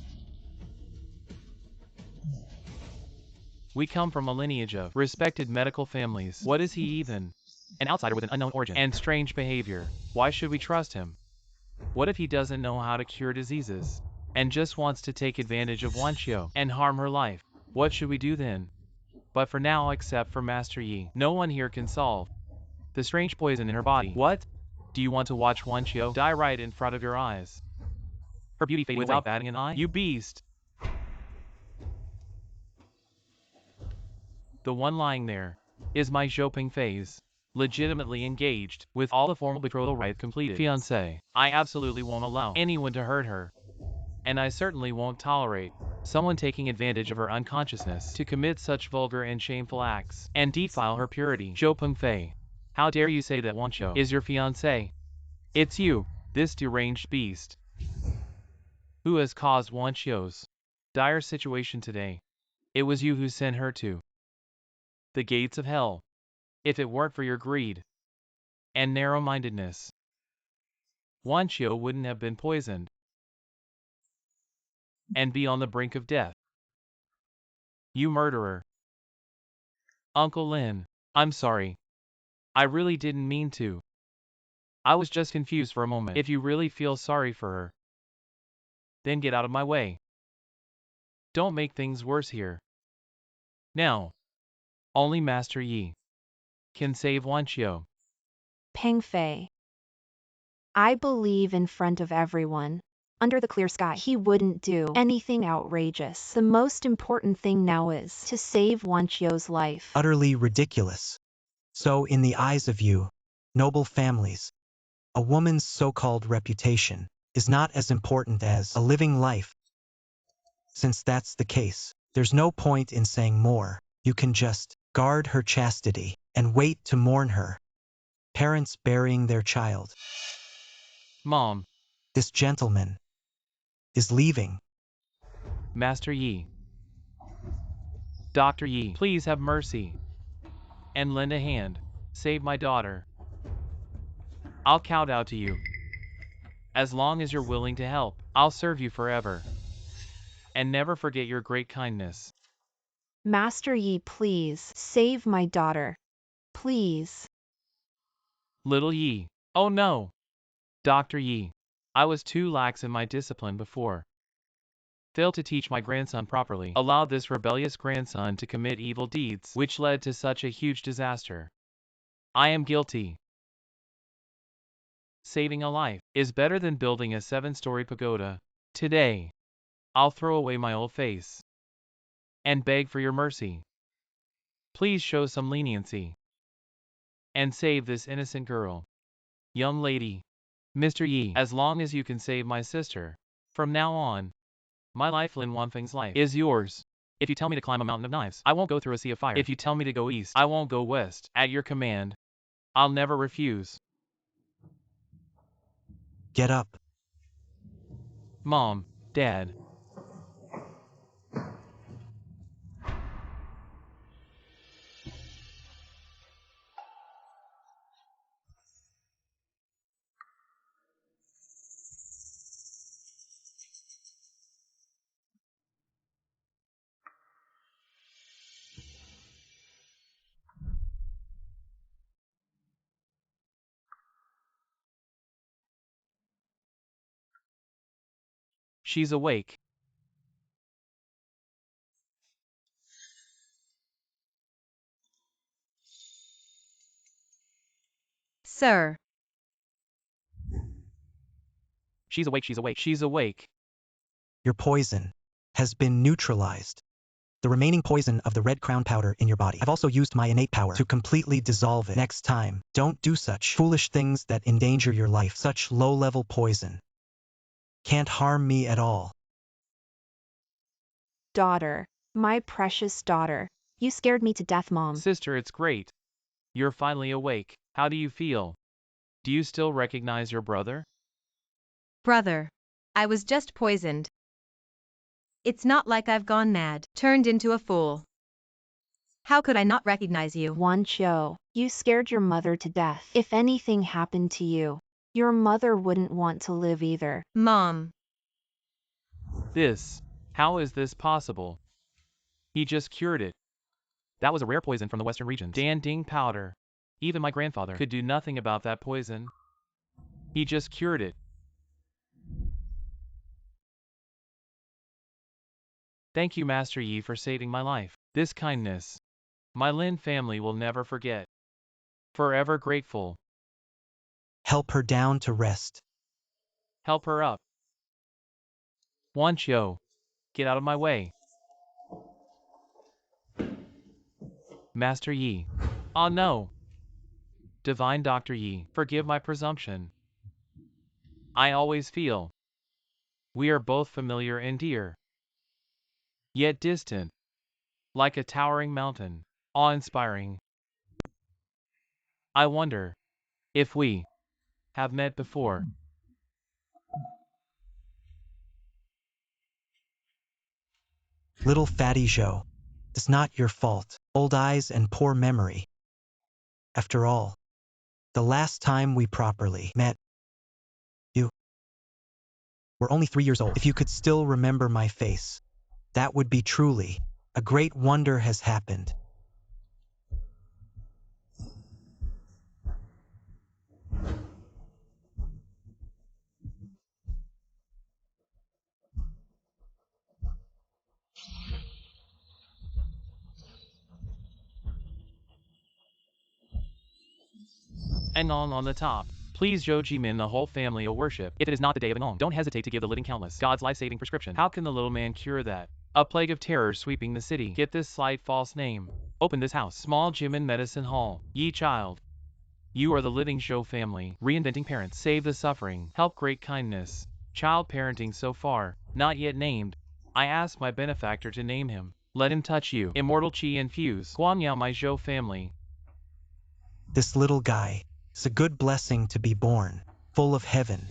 We come from a lineage of respected medical families. What is he even? An outsider with an unknown origin and strange behavior. Why should we trust him? What if he doesn't know how to cure diseases and just wants to take advantage of Wanqiu and harm her life? What should we do then? But for now, except for Master Yi, no one here can solve the strange poison in her body. What? Do you want to watch Wanqiu die right in front of your eyes? Her beauty fading without batting an eye? You beast! The one lying there is my Zhou Pingfei's legitimately engaged, with all the formal betrothal rites completed, fiancé. I absolutely won't allow anyone to hurt her. And I certainly won't tolerate someone taking advantage of her unconsciousness to commit such vulgar and shameful acts and defile her purity. Zhou Pingfei, how dare you say that Wanqiu is your fiancé? It's you, this deranged beast, who has caused Wanqiu's dire situation today. It was you who sent her to the gates of hell. If it weren't for your greed and narrow-mindedness, Wanqiu wouldn't have been poisoned and be on the brink of death. You murderer. Uncle Lin, I'm sorry. I really didn't mean to. I was just confused for a moment. If you really feel sorry for her, then get out of my way. Don't make things worse here. Now, only Master Yi can save Wanqiu. Pingfei. I believe in front of everyone, under the clear sky, he wouldn't do anything outrageous. The most important thing now is to save Wanqiu's life. Utterly ridiculous. So in the eyes of you, noble families, a woman's so-called reputation is not as important as a living life. Since that's the case, there's no point in saying more. You can just guard her chastity and wait to mourn her. Parents burying their child. Mom. This gentleman is leaving. Master Yi. Dr. Yi, please have mercy and lend a hand. Save my daughter. I'll kowtow to you. As long as you're willing to help, I'll serve you forever. And never forget your great kindness. Master Yi, please, save my daughter. Please. Little Yi. Oh no! Dr. Yi. I was too lax in my discipline before. Failed to teach my grandson properly. Allowed this rebellious grandson to commit evil deeds, which led to such a huge disaster. I am guilty. Saving a life is better than building a 7-story pagoda. Today, I'll throw away my old face and beg for your mercy. Please show some leniency and save this innocent girl. Young lady, Mr. Yi, as long as you can save my sister, from now on, my life, Lin Wanfeng's life, is yours. If you tell me to climb a mountain of knives, I won't go through a sea of fire. If you tell me to go east, I won't go west. At your command, I'll never refuse. Get up. Mom, Dad. She's awake. Sir. She's awake, she's awake, she's awake. Your poison has been neutralized. The remaining poison of the red crown powder in your body. I've also used my innate power to completely dissolve it. Next time, don't do such foolish things that endanger your life. Such low-level poison can't harm me at all. Daughter. My precious daughter. You scared me to death, Mom. Sister, it's great. You're finally awake. How do you feel? Do you still recognize your brother? Brother. I was just poisoned. It's not like I've gone mad, turned into a fool. How could I not recognize you? Wancho, you scared your mother to death. If anything happened to you, your mother wouldn't want to live either. Mom. How is this possible? He just cured it. That was a rare poison from the western regions. Danding powder. Even my grandfather could do nothing about that poison. He just cured it. Thank you, Master Yi, for saving my life. This kindness, my Lin family will never forget. Forever grateful. Help her down to rest. Help her up. Wancho, get out of my way. Master Yi. Ah no. Divine Dr. Yi, forgive my presumption. I always feel we are both familiar and dear, yet distant, like a towering mountain, awe-inspiring. I wonder if we have met before. Little fatty Joe. It's not your fault. Old eyes and poor memory. After all, the last time we properly met, you were only 3 years old. If you could still remember my face, that would be truly a great wonder has happened. And on the top. Please Zhou Jimin the whole family a worship. If it is not the day of Anong, don't hesitate to give the living countless God's life-saving prescription. How can the little man cure that? A plague of terror sweeping the city. Get this slight false name. Open this house. Small Jimin Medicine Hall. Yi child. You are the living Zhou family. Reinventing parents. Save the suffering. Help great kindness. Child parenting so far. Not yet named. I ask my benefactor to name him. Let him touch you. Immortal chi infuse. Guanyao my Zhou family. This little guy is a good blessing to be born, full of heaven.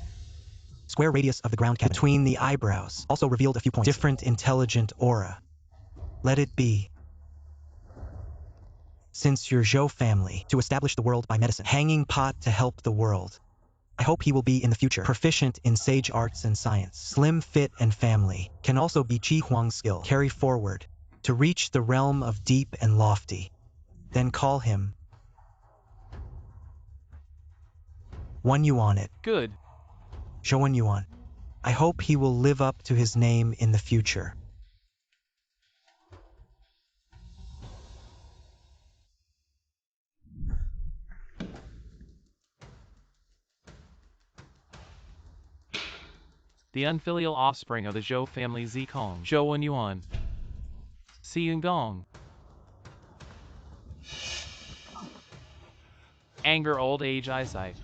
Square radius of the ground cavity between the eyebrows also revealed a few points. Different intelligent aura. Let it be. Since your Zhou family to establish the world by medicine. Hanging pot to help the world. I hope he will be in the future proficient in sage arts and science. Slim, fit, and family can also be Chi Huang's skill. Carry forward to reach the realm of deep and lofty. Then call him Wan Yuan it. Good. Zhou Yuan. I hope he will live up to his name in the future. The unfilial offspring of the Zhou family Zikong, Zhou Yuan, Xiyongong. Anger, old age, eyesight.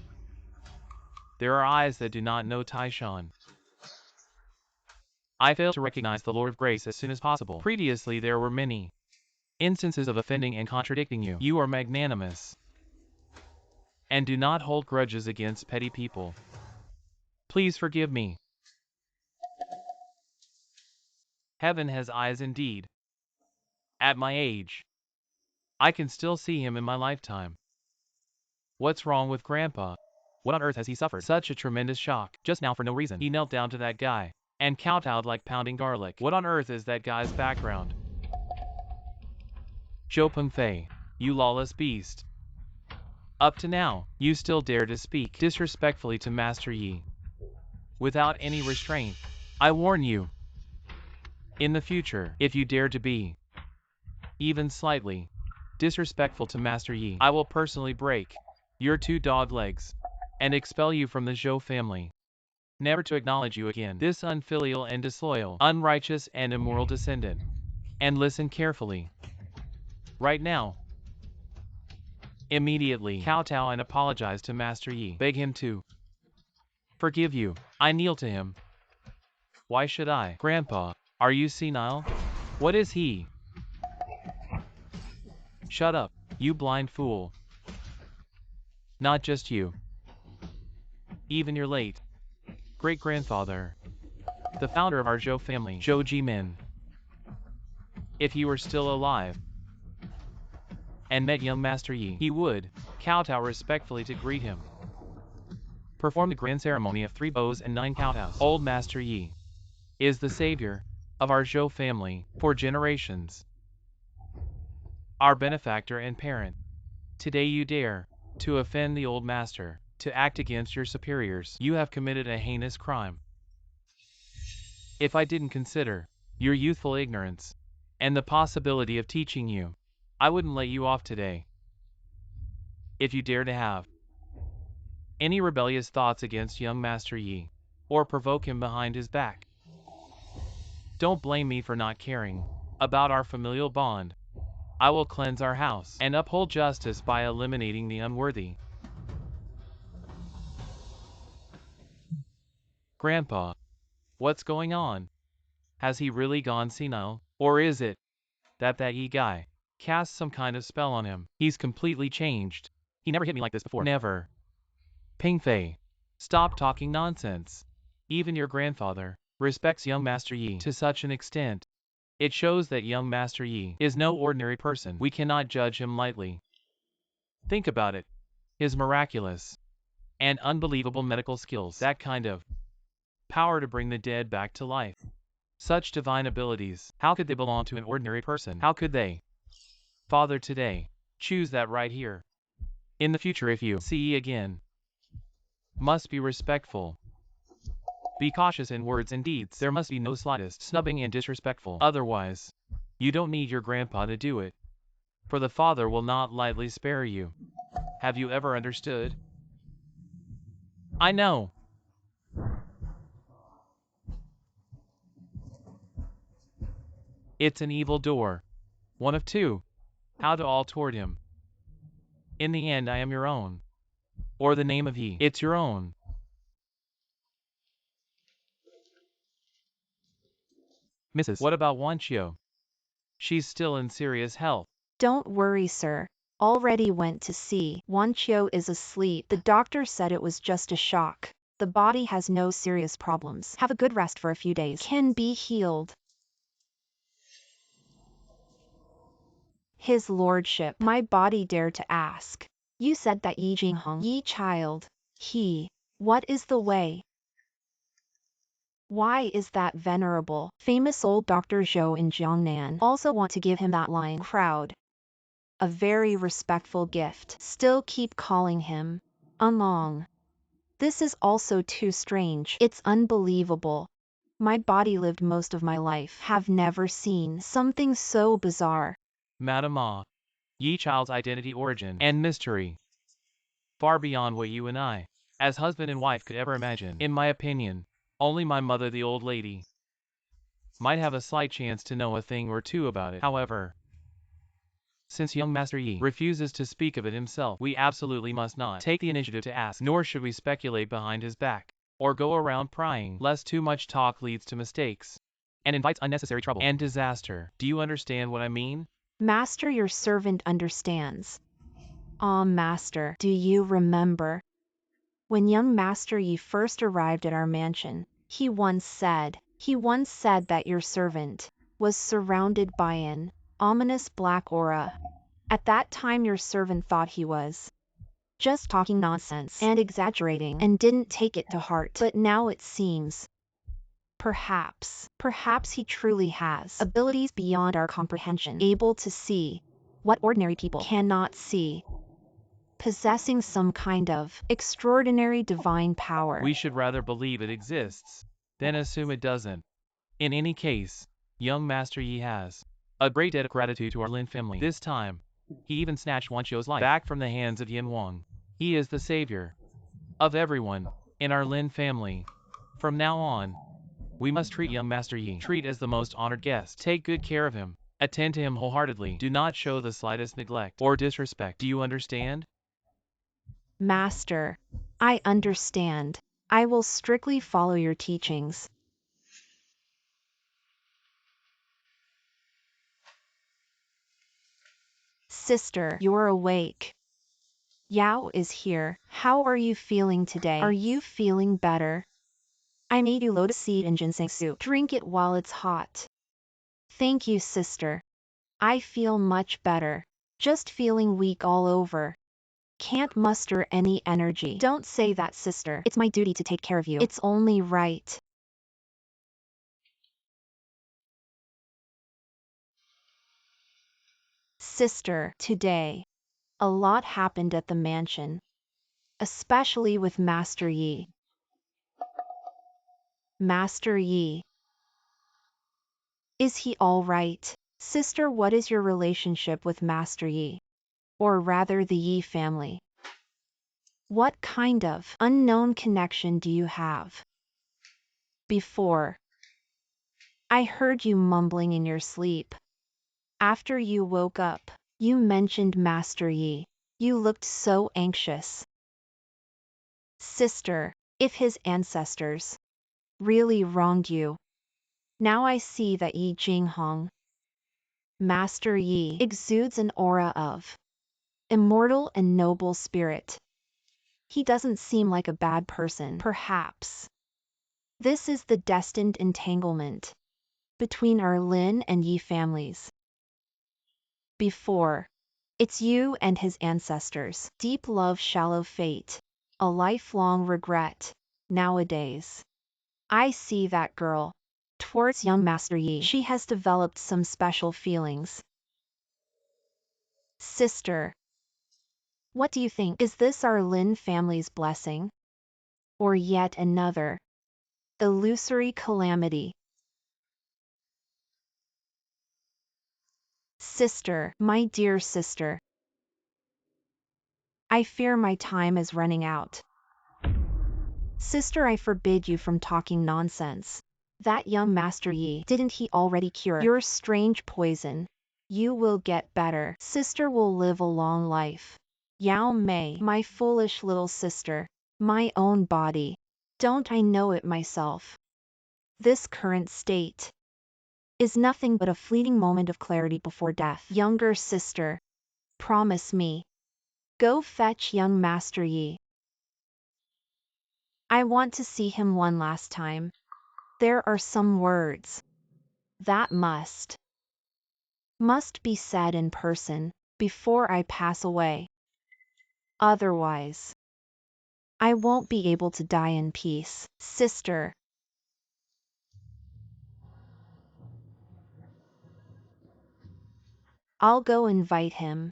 There are eyes that do not know Taishan. I failed to recognize the Lord of Grace as soon as possible. Previously there were many instances of offending and contradicting you. You are magnanimous and do not hold grudges against petty people. Please forgive me. Heaven has eyes indeed. At my age, I can still see him in my lifetime. What's wrong with Grandpa? What on earth has he suffered? Such a tremendous shock. Just now for no reason. He knelt down to that guy and kowtowed like pounding garlic. What on earth is that guy's background? Zhou Pengfei, you lawless beast. Up to now, you still dare to speak disrespectfully to Master Yi. Without any restraint. I warn you. In the future, if you dare to be even slightly disrespectful to Master Yi, I will personally break your 2 dog legs and expel you from the Zhou family, never to acknowledge you again. This unfilial and disloyal, unrighteous and immoral descendant. And listen carefully. Right now. Immediately kowtow and apologize to Master Yi. Beg him to forgive you. I kneel to him. Why should I? Grandpa, are you senile? What is he? Shut up, you blind fool. Not just you. Even your late great-grandfather, the founder of our Zhou family, Zhou Jimin. If he were still alive and met young Master Yi, he would kowtow respectfully to greet him. Perform the grand ceremony of 3 bows and 9 kowtows. Old Master Yi is the savior of our Zhou family for generations. Our benefactor and parent. Today you dare to offend the old master, to act against your superiors. You have committed a heinous crime. If I didn't consider your youthful ignorance and the possibility of teaching you, I wouldn't let you off today. If you dare to have any rebellious thoughts against young Master Yi, or provoke him behind his back, don't blame me for not caring about our familial bond. I will cleanse our house and uphold justice by eliminating the unworthy. Grandpa, what's going on? Has he really gone senile? Or is it that Yi guy cast some kind of spell on him? He's completely changed. He never hit me like this before. Never. Pengfei, stop talking nonsense. Even your grandfather respects young Master Yi to such an extent. It shows that young Master Yi is no ordinary person. We cannot judge him lightly. Think about it. His miraculous and unbelievable medical skills, that kind of power to bring the dead back to life. Such divine abilities, how could they belong to an ordinary person? How could they? Father, today, choose that right here. In the future, if you see again, must be respectful. Be cautious in words and deeds. There must be no slightest snubbing and disrespectful. Otherwise, you don't need your grandpa to do it. For the Father will not lightly spare you. Have you ever understood? I know. It's an evil door. One of 2. How to all toward him. In the end, I am your own. Or the name of Yi. It's your own. Mrs. What about Wanchio? She's still in serious health. Don't worry, sir. Already went to see. Wanchio is asleep. The doctor said it was just a shock. The body has no serious problems. Have a good rest for a few days. Can be healed. His lordship, my body dare to ask. You said that Yi Jingheng, Yi child, he What is the way? Why is that venerable, famous old Dr. Zhou in Jiangnan also want to give him that line? Crowd. A very respectful gift. Still keep calling him Along. This is also too strange. It's unbelievable. My body lived most of my life. Have never seen something so bizarre. Madam Ah, ye child's identity, origin, and mystery. Far beyond what you and I, as husband and wife, could ever imagine. In my opinion, only my mother, the old lady, might have a slight chance to know a thing or two about it. However, since young Master Yi refuses to speak of it himself, we absolutely must not take the initiative to ask, nor should we speculate behind his back, or go around prying, lest too much talk leads to mistakes, and invites unnecessary trouble and disaster. Do you understand what I mean? Master, your servant understands. Ah, Master, do you remember? When young Master Yi first arrived at our mansion, he once said that your servant was surrounded by an ominous black aura. At that time your servant thought he was just talking nonsense and exaggerating and didn't take it to heart. But now it seems perhaps he truly has abilities beyond our comprehension, able to see what ordinary people cannot see, possessing some kind of extraordinary divine power. We should rather believe it exists than assume it doesn't. In any case, young Master Yi has a great debt of gratitude to our Lin family. This time, he even snatched Wan Qiu's life back from the hands of Yin Wang. He is the savior of everyone in our Lin family. From now on, we must treat young Master Yi as the most honored guest. Take good care of him. Attend to him wholeheartedly. Do not show the slightest neglect or disrespect. Do you understand? Master, I understand. I will strictly follow your teachings. Sister, you're awake. Yao is here. How are you feeling today? Are you feeling better? I made you lotus seed and ginseng soup. Drink it while it's hot. Thank you, sister. I feel much better. Just feeling weak all over. Can't muster any energy. Don't say that, sister. It's my duty to take care of you. It's only right. Sister, today, a lot happened at the mansion, especially with Master Yi. Master Yi. Is he all right? Sister, what is your relationship with Master Yi? Or rather the Yi family? What kind of unknown connection do you have? Before, I heard you mumbling in your sleep. After you woke up, you mentioned Master Yi. You looked so anxious. Sister, if his ancestors really wronged you, now I see that Yi Jinghong, Master Yi, exudes an aura of immortal and noble spirit. He doesn't seem like a bad person. Perhaps this is the destined entanglement between our Lin and Yi families. Before, it's you and his ancestors. Deep love, shallow fate, a lifelong regret. Nowadays, I see that girl. Towards young Master Yi, she has developed some special feelings. Sister, what do you think? Is this our Lin family's blessing? Or yet another illusory calamity? Sister, my dear sister, I fear my time is running out. Sister, I forbid you from talking nonsense. That young Master Yi, didn't he already cure your strange poison? You will get better. Sister will live a long life. Yao Mei, my foolish little sister, my own body. Don't I know it myself? This current state is nothing but a fleeting moment of clarity before death. Younger sister, promise me. Go fetch young Master Yi. I want to see him one last time. There are some words that must be said in person before I pass away. Otherwise, I won't be able to die in peace, sister. I'll go invite him.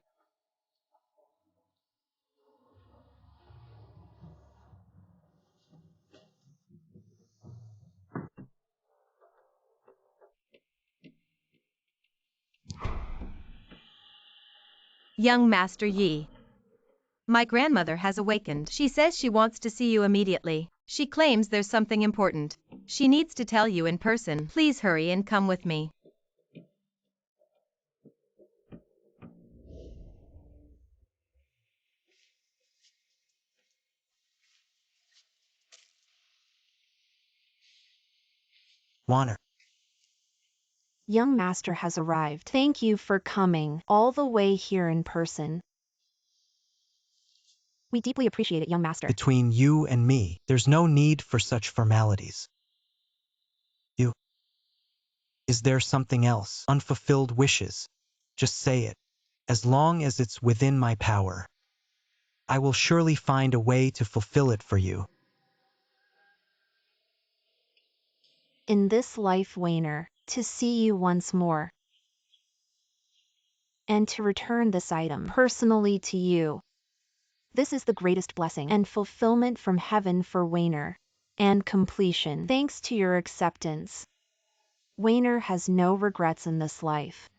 Young Master Yi. My grandmother has awakened. She says she wants to see you immediately. She claims there's something important. She needs to tell you in person. Please hurry and come with me. Warner. Young master has arrived. Thank you for coming all the way here in person. We deeply appreciate it, young master. Between you and me, there's no need for such formalities. Is there something else? Unfulfilled wishes? Just say it. As long as it's within my power, I will surely find a way to fulfill it for you. In this life, Wainer, to see you once more, and to return this item personally to you. This is the greatest blessing and fulfillment from heaven for Wainer, and completion. Thanks to your acceptance, Wainer has no regrets in this life.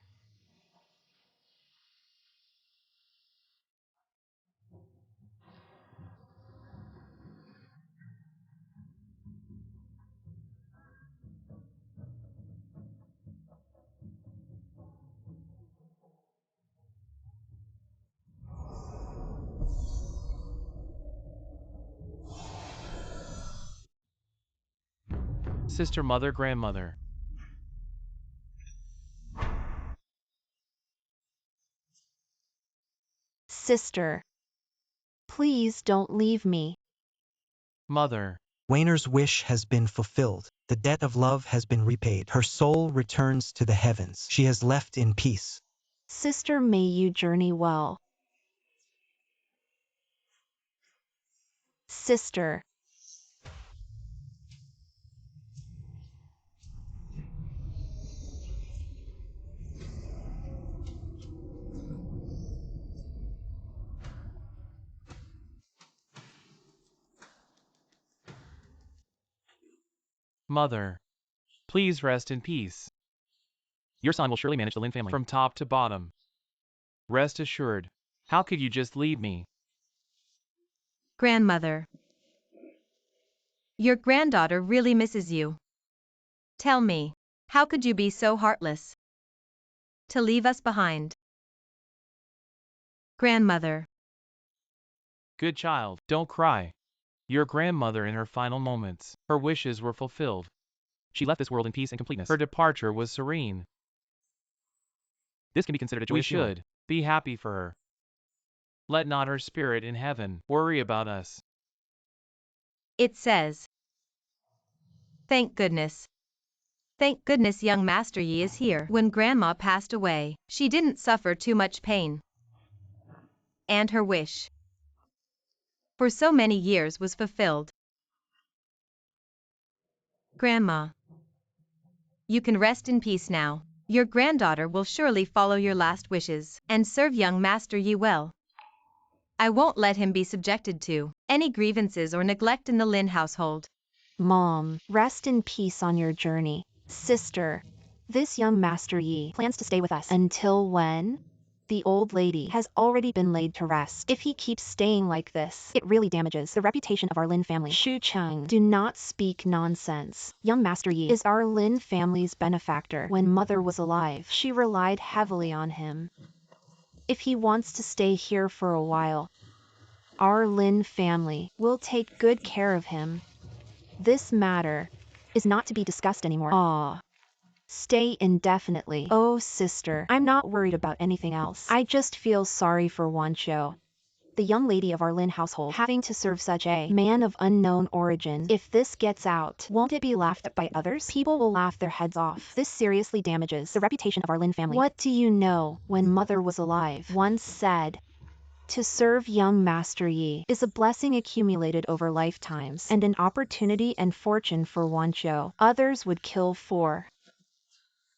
Sister, mother, grandmother. Sister, please don't leave me. Mother. Wainer's wish has been fulfilled. The debt of love has been repaid. Her soul returns to the heavens. She has left in peace. Sister, may you journey well. Sister. Mother. Please rest in peace. Your son will surely manage the Lin family from top to bottom. Rest assured. How could you just leave me? Grandmother. Your granddaughter really misses you. Tell me, how could you be so heartless to leave us behind? Grandmother. Good child, don't cry. Your grandmother in her final moments, her wishes were fulfilled. She left this world in peace and completeness. Her departure was serene. This can be considered a joyous funeral. We should be happy for her. Let not her spirit in heaven worry about us. It says, thank goodness. Thank goodness young Master Yi is here. When Grandma passed away, she didn't suffer too much pain. And her wish for so many years was fulfilled. Grandma. You can rest in peace now. Your granddaughter will surely follow your last wishes and serve young Master Yi well. I won't let him be subjected to any grievances or neglect in the Lin household. Mom, rest in peace on your journey. Sister, this young Master Yi plans to stay with us. Until when? The old lady has already been laid to rest. If he keeps staying like this, it really damages the reputation of our Lin family. Shu Cheng, do not speak nonsense. Young Master Yi is our Lin family's benefactor. When mother was alive, she relied heavily on him. If he wants to stay here for a while, our Lin family will take good care of him. This matter is not to be discussed anymore. Ah. Stay indefinitely. Oh, sister, I'm not worried about anything else. I just feel sorry for Wancho, the young lady of our Lin household, having to serve such a man of unknown origin. If this gets out, won't it be laughed at by others? People will laugh their heads off. This seriously damages the reputation of our Lin family. What do you know? When mother was alive, once said, To serve young Master Yi is a blessing accumulated over lifetimes and an opportunity and fortune for one Cho. Others would kill for.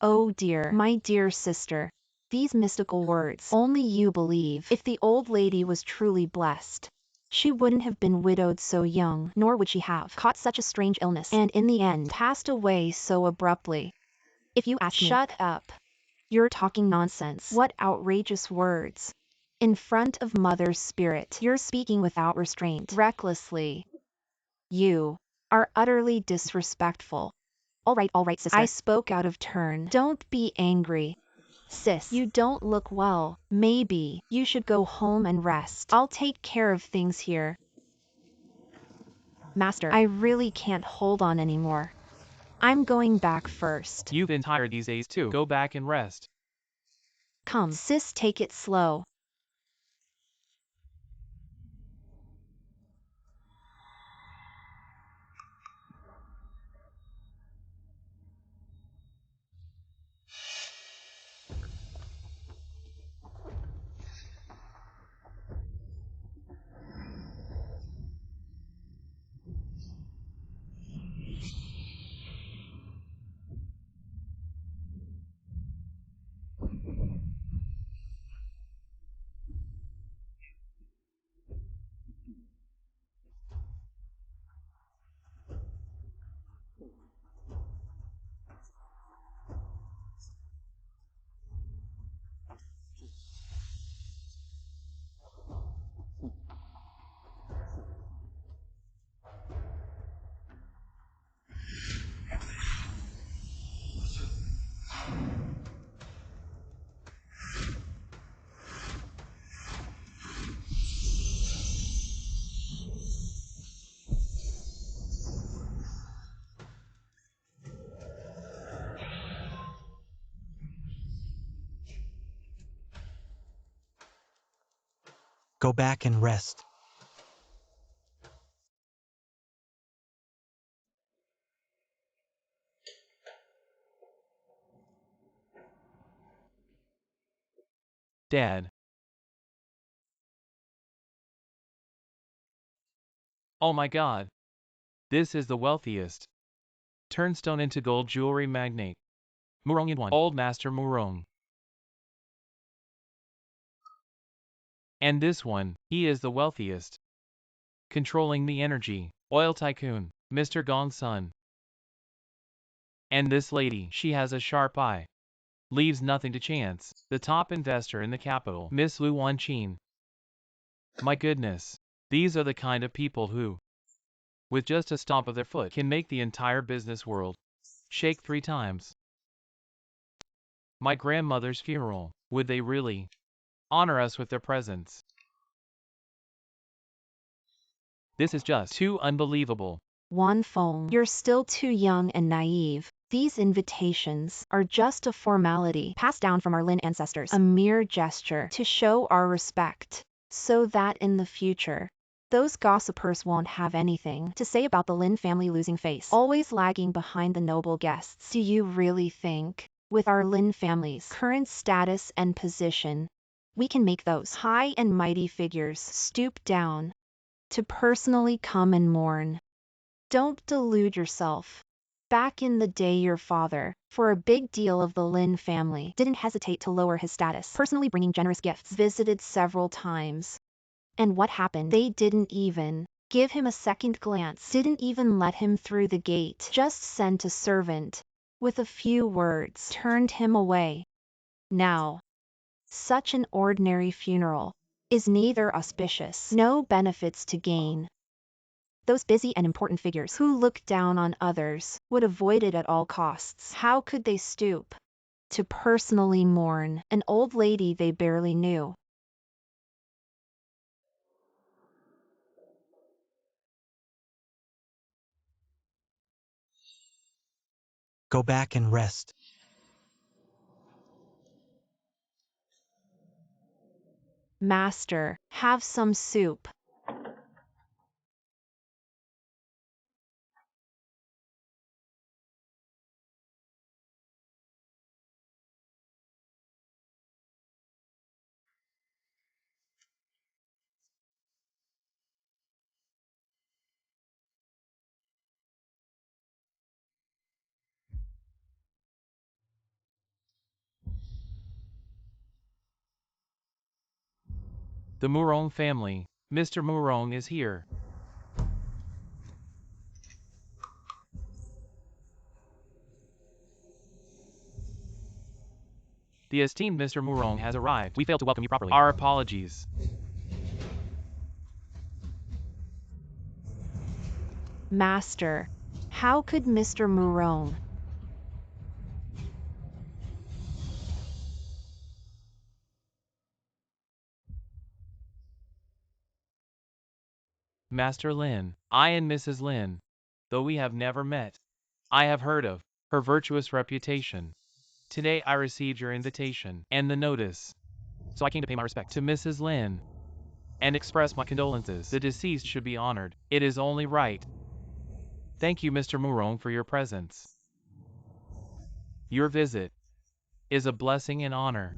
Oh dear, my dear sister. These mystical words only you believe. If the old lady was truly blessed, she wouldn't have been widowed so young, nor would she have caught such a strange illness and in the end passed away so abruptly. If you ask me, shut up. You're talking nonsense. What outrageous words. In front of Mother's spirit, you're speaking without restraint, recklessly. You are utterly disrespectful. All right, sister. I spoke out of turn. Don't be angry. Sis, you don't look well. Maybe you should go home and rest. I'll take care of things here. Master, I really can't hold on anymore. I'm going back first. You've been tired these days too. Go back and rest. Come, sis, take it slow. Go back and rest. Dad. Oh my god. This is the wealthiest. Turnstone into gold jewelry magnate. Murong in one. Old Master Murong. And this one, he is the wealthiest. Controlling the energy. Oil tycoon. Mr. Gong's son. And this lady, she has a sharp eye. Leaves nothing to chance. The top investor in the capital, Miss Lu Wanqin. My goodness. These are the kind of people who, with just a stomp of their foot, can make the entire business world shake 3 times. My grandmother's funeral, would they really honor us with their presence? This is just too unbelievable. Wan Feng, you're still too young and naive. These invitations are just a formality passed down from our Lin ancestors, a mere gesture to show our respect, so that in the future, those gossipers won't have anything to say about the Lin family losing face, always lagging behind the noble guests. Do you really think, with our Lin family's current status and position, we can make those high and mighty figures stoop down to personally come and mourn? Don't delude yourself. Back in the day, your father, for a big deal of the Lin family, didn't hesitate to lower his status, personally bringing generous gifts, visited several times. And what happened? They didn't even give him a second glance, didn't even let him through the gate, just sent a servant, with a few words, turned him away. Now, such an ordinary funeral is neither auspicious, no benefits to gain. Those busy and important figures who look down on others would avoid it at all costs. How could they stoop to personally mourn an old lady they barely knew? Go back and rest. Master, have some soup. The Murong family. Mr. Murong is here. The esteemed Mr. Murong has arrived. We failed to welcome you properly. Our apologies. Master, how could Mr. Murong? Master Lin. I and Mrs. Lin. Though we have never met, I have heard of her virtuous reputation. Today I received your invitation and the notice, so I came to pay my respect to Mrs. Lin and express my condolences. The deceased should be honored. It is only right. Thank you, Mr. Murong, for your presence. Your visit is a blessing and honor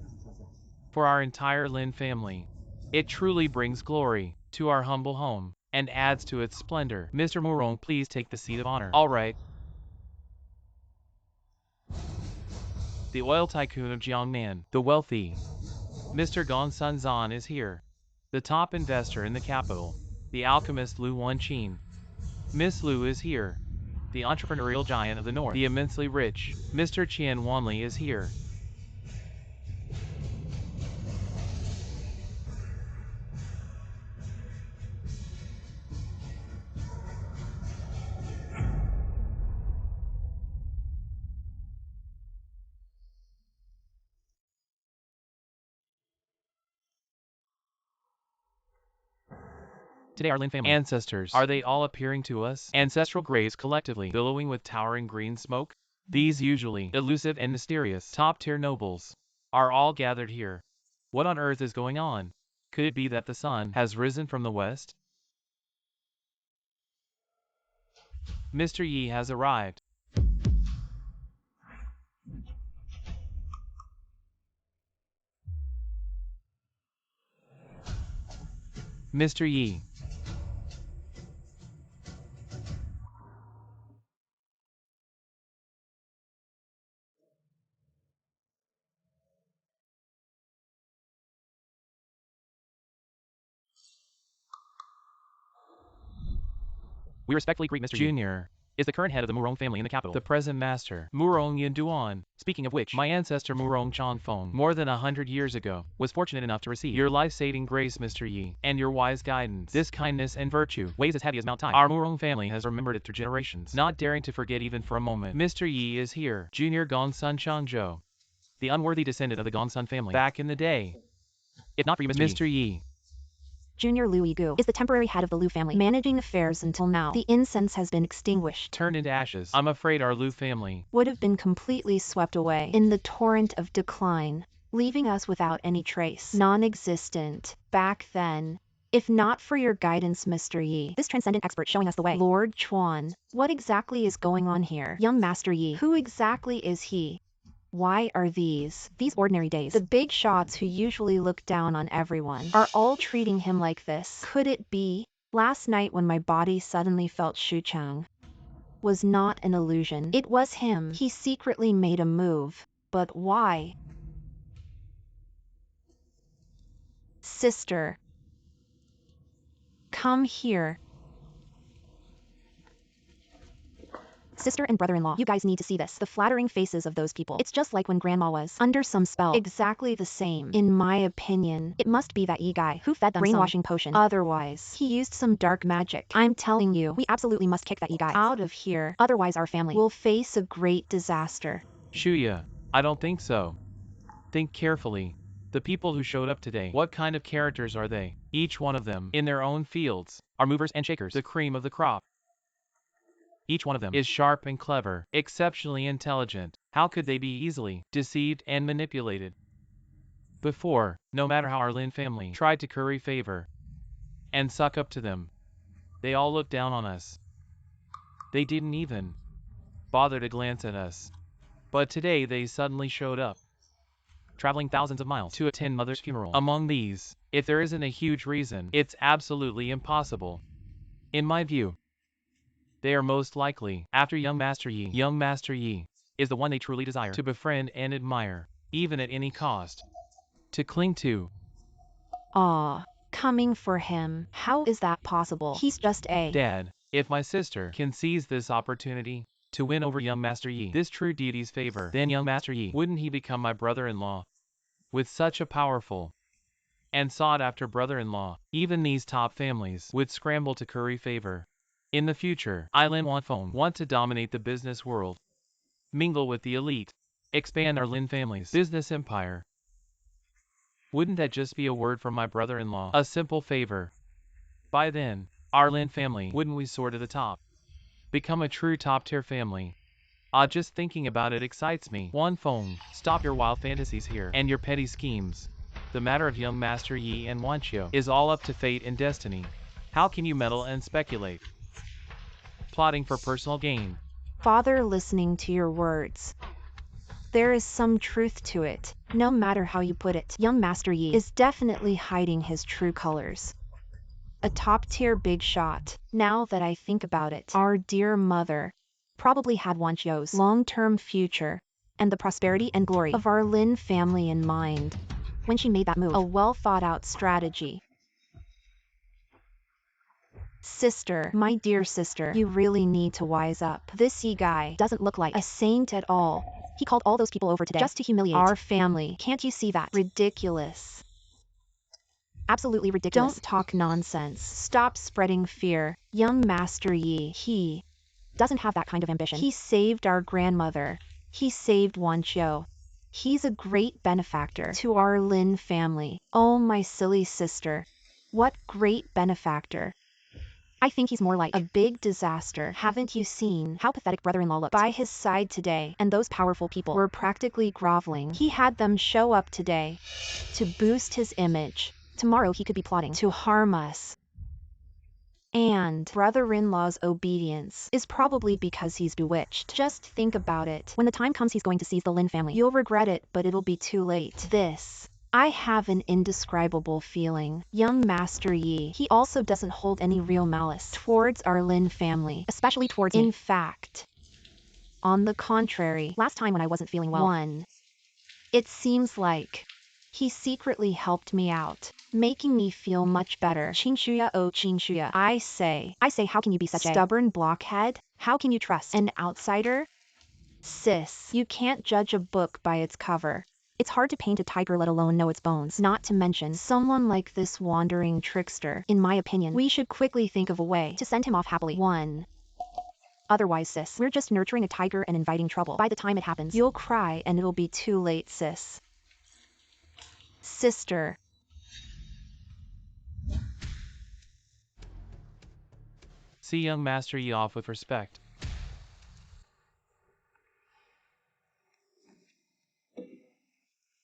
for our entire Lin family. It truly brings glory to our humble home and adds to its splendor. Mr. Murong, please take the seat of honor. All right. The oil tycoon of Jiangnan, the wealthy Mr. Gongsun Zan is here. The top investor in the capital, the alchemist Lu Wenqin. Miss Lu is here. The entrepreneurial giant of the north, the immensely rich Mr. Qian Wanli is here. Today our Lin family ancestors, are they all appearing to us? Ancestral graves collectively billowing with towering green smoke? These usually elusive and mysterious top-tier nobles are all gathered here. What on earth is going on? Could it be that the sun has risen from the west? Mr. Yi has arrived. Mr. Yi. We respectfully greet Mr. Junior is the current head of the Murong family in the capital, the present master, Murong Yinduan. Speaking of which, my ancestor Murong Chanfeng, more than 100 years ago, was fortunate enough to receive your life-saving grace, Mr. Yi, and your wise guidance. This kindness and virtue weighs as heavy as Mount Tai. Our Murong family has remembered it through generations, not daring to forget even for a moment. Mr. Yi is here, Junior Gongsun Changzhou, the unworthy descendant of the Gongsun family. Back in the day, if not for you, Mr. Yi. Junior Lu Yigu is the temporary head of the Lu family, managing affairs until now. The incense has been extinguished. Turned into ashes. I'm afraid our Lu family would have been completely swept away in the torrent of decline, leaving us without any trace. Non-existent. Back then. If not for your guidance, Mr. Yi, this transcendent expert showing us the way. Lord Chuan, what exactly is going on here? Young Master Yi, who exactly is he? Why are these ordinary days? The big shots who usually look down on everyone are all treating him like this. Could it be? Last night when my body suddenly felt Shuchang was not an illusion. It was him. He secretly made a move. But why? Sister, come here. Sister and brother-in-law, you guys need to see this. The flattering faces of those people. It's just like when grandma was under some spell. Exactly the same. In my opinion, it must be that Yi guy who fed them brainwashing potion. Otherwise, he used some dark magic. I'm telling you, we absolutely must kick that Yi guy out of here. Otherwise, our family will face a great disaster. Shuya, I don't think so. Think carefully. The people who showed up today, what kind of characters are they? Each one of them, in their own fields, are movers and shakers, the cream of the crop. Each one of them is sharp and clever, exceptionally intelligent. How could they be easily deceived and manipulated? Before, no matter how our Lin family tried to curry favor and suck up to them, they all looked down on us. They didn't even bother to glance at us. But today they suddenly showed up, traveling thousands of miles to attend Mother's funeral. Among these, if there isn't a huge reason, it's absolutely impossible. In my view, they are most likely after young Master Yi. Young Master Yi is the one they truly desire to befriend and admire, even at any cost. To cling to. Ah, Coming for him. How is that possible? He's just a... Dad, if my sister can seize this opportunity to win over young Master Yi, this true deity's favor, then young Master Yi, wouldn't he become my brother-in-law? With such a powerful and sought-after brother-in-law, even these top families would scramble to curry favor. In the future, Lin Wanfeng want to dominate the business world, mingle with the elite, expand our Lin family's business empire. Wouldn't that just be a word from my brother-in-law? A simple favor. By then, our Lin family wouldn't we soar to the top? Become a true top-tier family. Just thinking about it excites me. Wanfeng, stop your wild fantasies here and your petty schemes. The matter of young Master Yi and Wanqiu is all up to fate and destiny. How can you meddle and speculate? Plotting for personal gain. Father, listening to your words, there is some truth to it. No matter how you put it, young Master Yi is definitely hiding his true colors. A top-tier big shot. Now that I think about it, our dear mother probably had Wanqiu's long-term future and the prosperity and glory of our Lin family in mind when she made that move. A well-thought-out strategy. Sister, my dear sister, you really need to wise up. This Yi guy doesn't look like a saint at all. He called all those people over today just to humiliate our family. Can't you see that? Ridiculous. Absolutely ridiculous. Don't talk nonsense. Stop spreading fear. Young Master Yi, he doesn't have that kind of ambition. He saved our grandmother. He saved Wanqiu. He's a great benefactor to our Lin family. Oh, my silly sister. What great benefactor. I think he's more like a big disaster. Haven't you seen how pathetic brother-in-law looked by his side today? And those powerful people were practically groveling. He had them show up today to boost his image. Tomorrow he could be plotting to harm us. And brother-in-law's obedience is probably because he's bewitched. Just think about it. When the time comes he's going to seize the Lin family, you'll regret it, but it'll be too late. I have an indescribable feeling. Young Master Yi, he also doesn't hold any real malice towards our Lin family, especially towards me. In fact, on the contrary, last time when I wasn't feeling well, it seems like he secretly helped me out, making me feel much better. Qinshuya, oh Qinshuya, I say, how can you be such a stubborn blockhead? How can you trust an outsider? Sis, you can't judge a book by its cover. It's hard to paint a tiger, let alone know its bones. Not to mention someone like this wandering trickster. In my opinion, we should quickly think of a way to send him off happily. Otherwise, sis, we're just nurturing a tiger and inviting trouble. By the time it happens, you'll cry and it'll be too late, sis. Sister. See young Master Yi off with respect.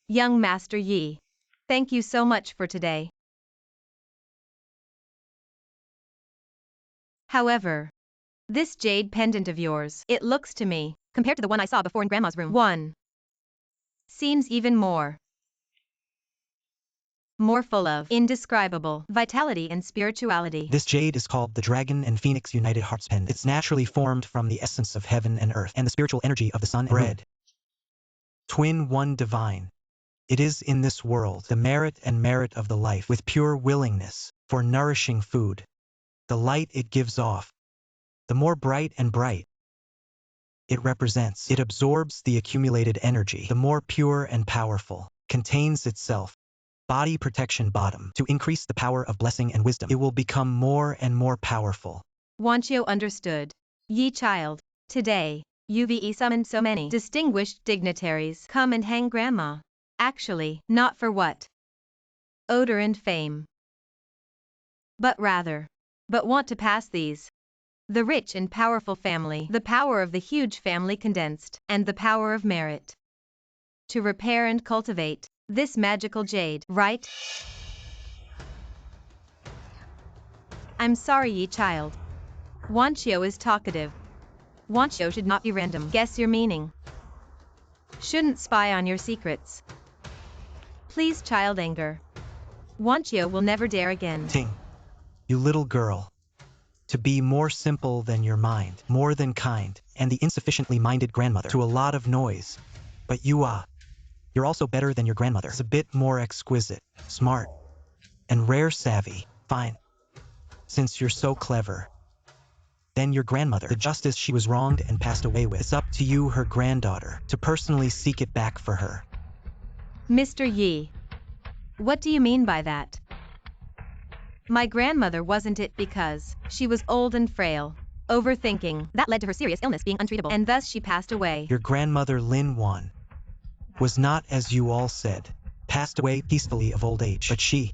Young Master Yi, thank you so much for today. However, this jade pendant of yours, it looks to me, compared to the one I saw before in Grandma's room, seems even more full of indescribable vitality and spirituality. This jade is called the Dragon and Phoenix United Hearts Pendant. It's naturally formed from the essence of heaven and earth and the spiritual energy of the sun and moon. Twin one divine. It is in this world the merit of the life with pure willingness for nourishing food. The light it gives off, the more bright and bright it represents. It absorbs the accumulated energy, the more pure and powerful, contains itself. Body protection bottom. To increase the power of blessing and wisdom, it will become more and more powerful. Wanqiu understood. Yi child, today, UVE summoned so many distinguished dignitaries come and hang Grandma. Actually, not for what? Odor and fame. But want to pass these. The rich and powerful family, the power of the huge family condensed, and the power of merit. To repair and cultivate this magical jade, right? I'm sorry, Yi child. Wanqiu is talkative. Wanqiu should not be random. Guess your meaning. Shouldn't spy on your secrets. Please, child, anger. Wanqiu will never dare again. Ting, you little girl. To be more simple than your mind, more than kind, and the insufficiently minded grandmother. To a lot of noise. But you're also better than your grandmother. It's a bit more exquisite, smart, and rare savvy. Fine. Since you're so clever. Then your grandmother, the justice she was wronged and passed away with. It's up to you, her granddaughter, to personally seek it back for her. Mr. Yi. What do you mean by that? My grandmother wasn't it because she was old and frail, overthinking. That led to her serious illness being untreatable, and thus she passed away. Your grandmother Lin Wan was not, as you all said, passed away peacefully of old age, but she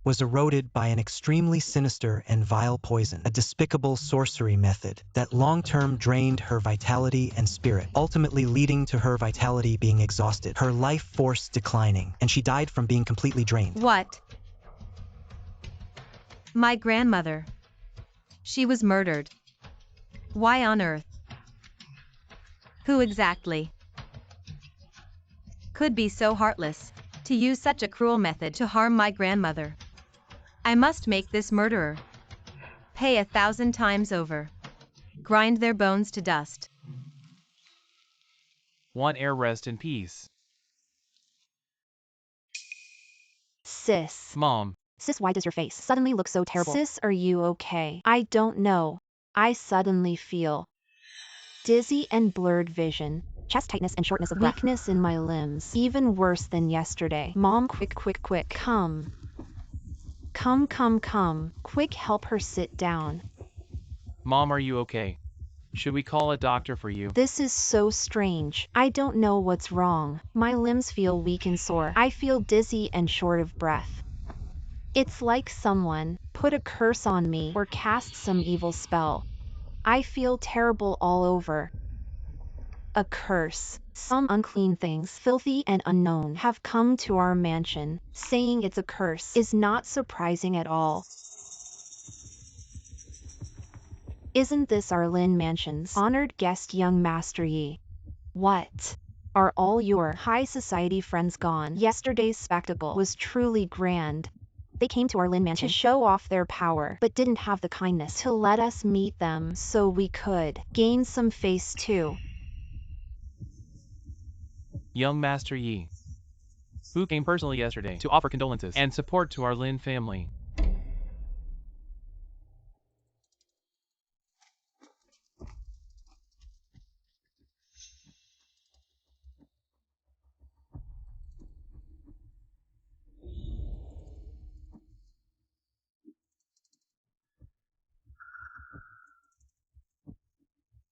was eroded by an extremely sinister and vile poison, a despicable sorcery method that long-term drained her vitality and spirit, ultimately leading to her vitality being exhausted, her life force declining, and she died from being completely drained. What? My grandmother. She was murdered. Why on earth? Who exactly could be so heartless to use such a cruel method to harm my grandmother? I must make this murderer pay 1,000 times over. Grind their bones to dust. Want air rest in peace. Sis. Mom. Sis, why does your face suddenly look so terrible? Sis, are you okay? I don't know. I suddenly feel dizzy and blurred vision, chest tightness and shortness of breath, weakness in my limbs, even worse than yesterday. Mom, quick, come. Come. Quick, help her sit down. Mom, are you okay? Should we call a doctor for you? This is so strange. I don't know what's wrong. My limbs feel weak and sore. I feel dizzy and short of breath. It's like someone put a curse on me or cast some evil spell. I feel terrible all over. A curse. Some unclean things, filthy and unknown, have come to our mansion. Saying it's a curse is not surprising at all. Isn't this our Lin Mansion's honored guest, young Master Yi? What? Are all your high society friends gone? Yesterday's spectacle was truly grand. They came to our Lin Mansion to show off their power, but didn't have the kindness to let us meet them so we could gain some face too. Young Master Yi, who came personally yesterday to offer condolences and support to our Lin family.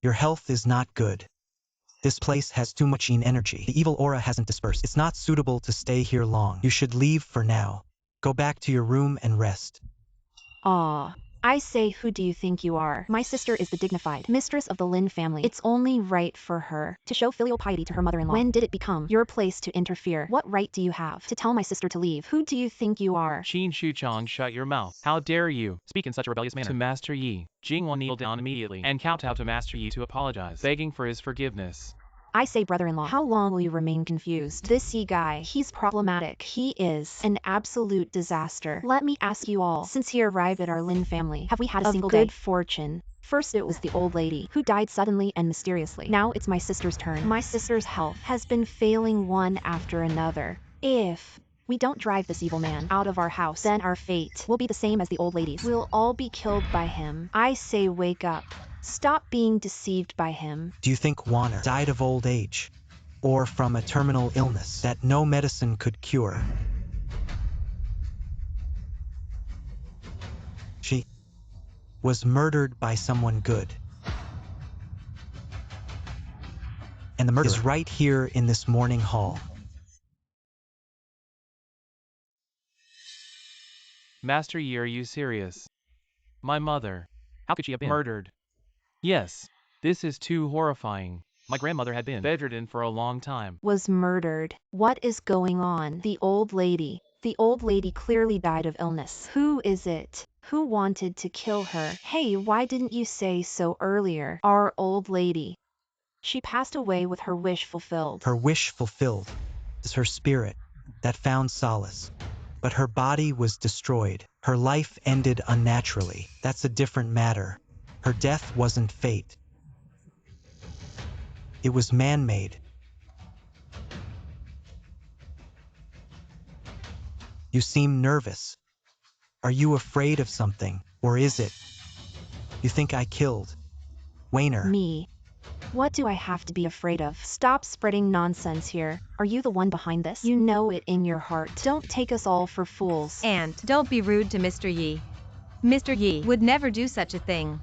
Your health is not good. This place has too much energy. The evil aura hasn't dispersed. It's not suitable to stay here long. You should leave for now. Go back to your room and rest. Ah, I say, who do you think you are? My sister is the dignified mistress of the Lin family. It's only right for her to show filial piety to her mother-in-law. When did it become your place to interfere? What right do you have to tell my sister to leave? Who do you think you are? Qin Shuchang, shut your mouth. How dare you speak in such a rebellious manner to Master Yi? Jingwan kneeled down immediately and kowtowed to Master Yi to apologize, begging for his forgiveness. I say, brother-in-law, how long will you remain confused? This Yi guy, he's problematic. He is an absolute disaster. Let me ask you all, since he arrived at our Lin family, have we had a single good fortune? First it was the old lady, who died suddenly and mysteriously. Now it's my sister's turn. My sister's health has been failing one after another. If we don't drive this evil man out of our house, then our fate will be the same as the old lady's. We'll all be killed by him. I say, wake up. Stop being deceived by him. Do you think Warner died of old age? Or from a terminal illness that no medicine could cure? She was murdered by someone good. And the murder is right here in this morning hall. Master Yi, are you serious? My mother. How could she have been murdered? Yes, this is too horrifying. My grandmother had been bedridden for a long time. Was murdered. What is going on? The old lady. The old lady clearly died of illness. Who is it? Who wanted to kill her? Hey, why didn't you say so earlier? Our old lady. She passed away with her wish fulfilled. Her wish fulfilled is her spirit that found solace. But her body was destroyed. Her life ended unnaturally. That's a different matter. Her death wasn't fate. It was man-made. You seem nervous. Are you afraid of something, or is it? You think I killed Wayner? Me. What do I have to be afraid of? Stop spreading nonsense here. Are you the one behind this? You know it in your heart. Don't take us all for fools. And don't be rude to Mr. Yi. Mr. Yi would never do such a thing.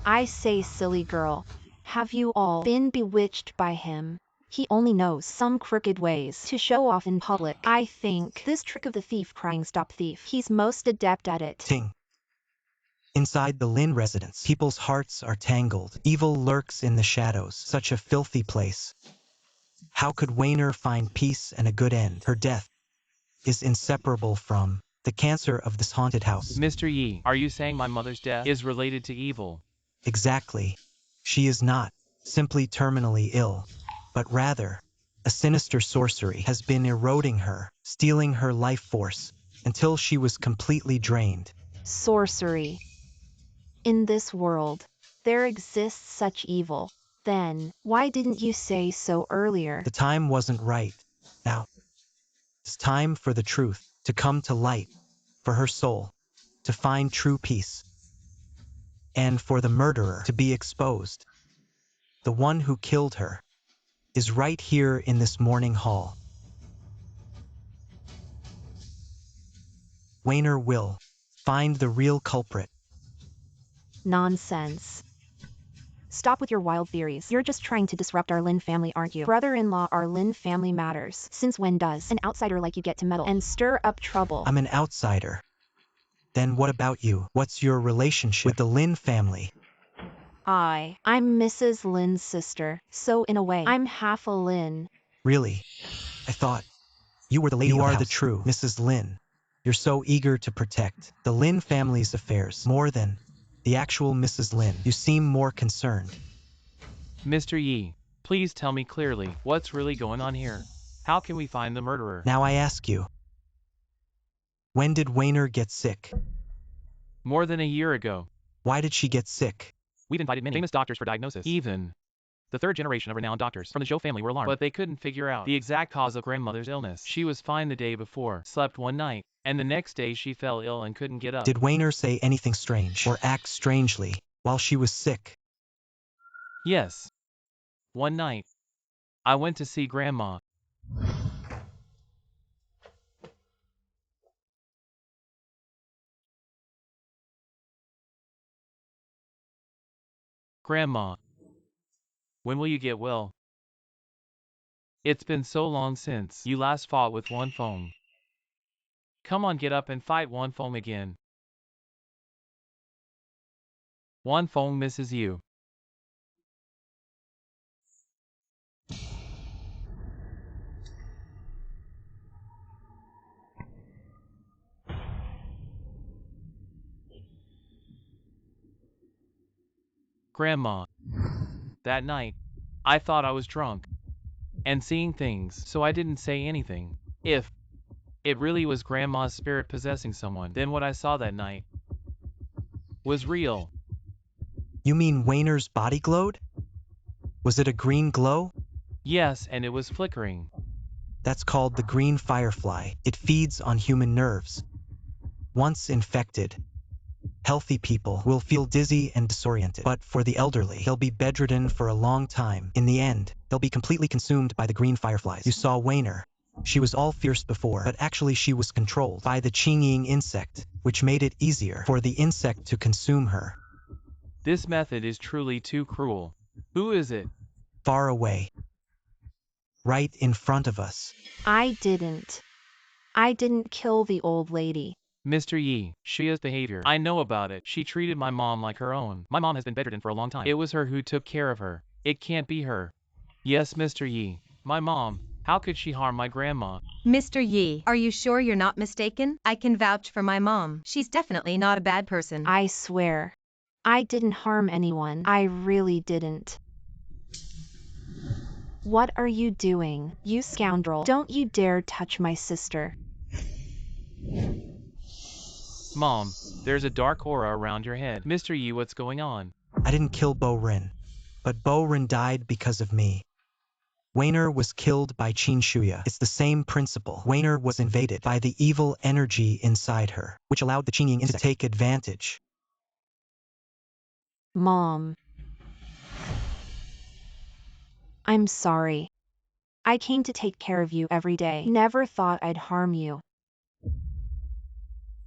I say, silly girl. Have you all been bewitched by him? He only knows some crooked ways to show off in public. I think this trick of the thief crying stop thief, he's most adept at it. Ting. Inside the Lin residence, people's hearts are tangled. Evil lurks in the shadows. Such a filthy place. How could Wayner find peace and a good end? Her death is inseparable from the cancer of this haunted house. Mr. Yi, are you saying my mother's death is related to evil? Exactly. She is not simply terminally ill, but rather a sinister sorcery has been eroding her, stealing her life force, until she was completely drained. Sorcery. In this world, there exists such evil. Then, why didn't you say so earlier? The time wasn't right. Now, it's time for the truth to come to light, for her soul to find true peace, and for the murderer to be exposed. The one who killed her is right here in this morning hall. Wayner will find the real culprit. Nonsense. Stop with your wild theories. You're just trying to disrupt our Lin family, aren't you? Brother-in-law, our Lin family matters. Since when does an outsider like you get to meddle and stir up trouble? I'm an outsider. Then what about you? What's your relationship with the Lin family? I'm Mrs. Lin's sister, so in a way, I'm half a Lin. Really? I thought you were the lady of the house. You are the true Mrs. Lin. You're so eager to protect the Lin family's affairs more than the actual Mrs. Lin. You seem more concerned. Mr. Yi, please tell me clearly what's really going on here. How can we find the murderer? Now I ask you, when did Wayner get sick? More than a year ago. Why did she get sick? We'd invited many famous doctors for diagnosis. Even the third generation of renowned doctors from the Zhou family were alarmed, but they couldn't figure out the exact cause of grandmother's illness. She was fine the day before, slept one night, and the next day she fell ill and couldn't get up. Did Wayner say anything strange or act strangely while she was sick? Yes. One night, I went to see Grandma. Grandma, when will you get well? It's been so long since you last fought with One Feng. Come on, get up and fight One Feng again. One Feng misses you. Grandma, that night, I thought I was drunk and seeing things, so I didn't say anything. If it really was Grandma's spirit possessing someone, then what I saw that night was real. You mean Wayner's body glowed? Was it a green glow? Yes, and it was flickering. That's called the green firefly. It feeds on human nerves. Once infected, healthy people will feel dizzy and disoriented, but for the elderly, they'll be bedridden for a long time. In the end, they'll be completely consumed by the green fireflies. You saw Wayner. She was all fierce before, but actually she was controlled by the Qingying insect, which made it easier for the insect to consume her. This method is truly too cruel. Who is it? Far away. Right in front of us. I didn't kill the old lady. Mr. Yi, she has behavior. I know about it. She treated my mom like her own. My mom has been bedridden for a long time. It was her who took care of her. It can't be her. Yes, Mr. Yi, my mom. How could she harm my grandma? Mr. Yi, are you sure you're not mistaken? I can vouch for my mom. She's definitely not a bad person. I swear. I didn't harm anyone. I really didn't. What are you doing, you scoundrel? Don't you dare touch my sister. Mom, there's a dark aura around your head. Mr. Yi, what's going on? I didn't kill Bo Rin, but Bo Rin died because of me. Wainer was killed by Shuya. It's the same principle. Wainer was invaded by the evil energy inside her, which allowed the Qingying insect to take advantage. Mom. I'm sorry. I came to take care of you every day. Never thought I'd harm you.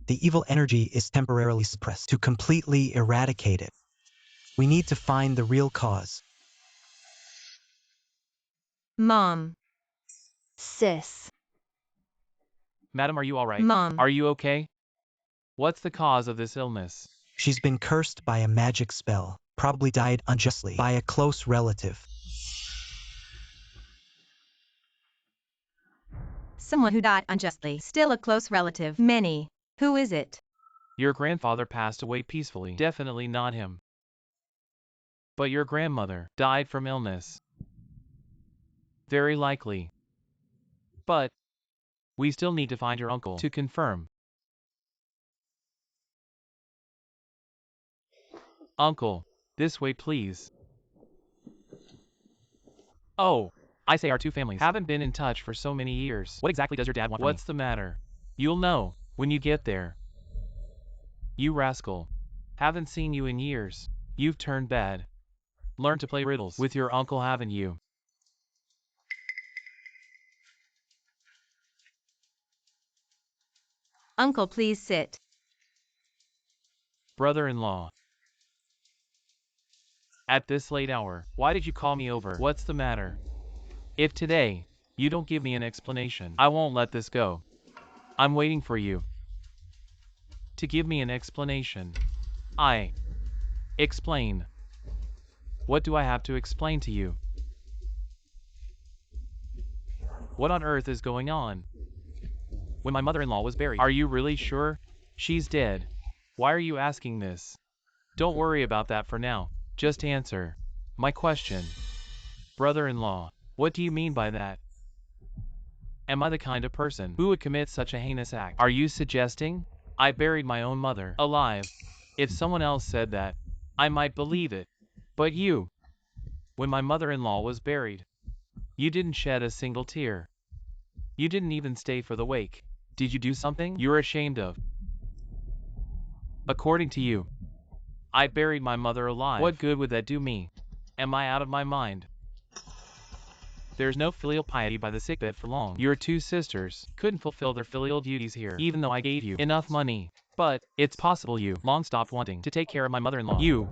The evil energy is temporarily suppressed. To completely eradicate it, we need to find the real cause. Mom. Sis. Madam, are you all right? Mom. Are you okay? What's the cause of this illness? She's been cursed by a magic spell, probably died unjustly by a close relative. Someone who died unjustly. Still a close relative. Many. Who is it? Your grandfather passed away peacefully. Definitely not him. But your grandmother died from illness. Very likely. But we still need to find your uncle to confirm. Uncle, this way please. Oh, I say our two families haven't been in touch for so many years. What exactly does your dad want from me? What's the matter? You'll know when you get there. You rascal. Haven't seen you in years. You've turned bad. Learn to play riddles with your uncle, haven't you? Uncle, please sit. Brother-in-law. At this late hour, why did you call me over? What's the matter? If today, you don't give me an explanation, I won't let this go. I'm waiting for you to give me an explanation. Explain. What do I have to explain to you? What on earth is going on? When my mother-in-law was buried, are you really sure she's dead? Why are you asking this? Don't worry about that for now. Just answer my question. Brother-in-law, what do you mean by that? Am I the kind of person who would commit such a heinous act? Are you suggesting I buried my own mother alive? If someone else said that, I might believe it. But you, when my mother-in-law was buried, you didn't shed a single tear. You didn't even stay for the wake. Did you do something you're ashamed of? According to you, I buried my mother alive. What good would that do me? Am I out of my mind? There's no filial piety by the sickbed for long. Your two sisters couldn't fulfill their filial duties here, even though I gave you enough money. But it's possible you long stopped wanting to take care of my mother-in-law. You.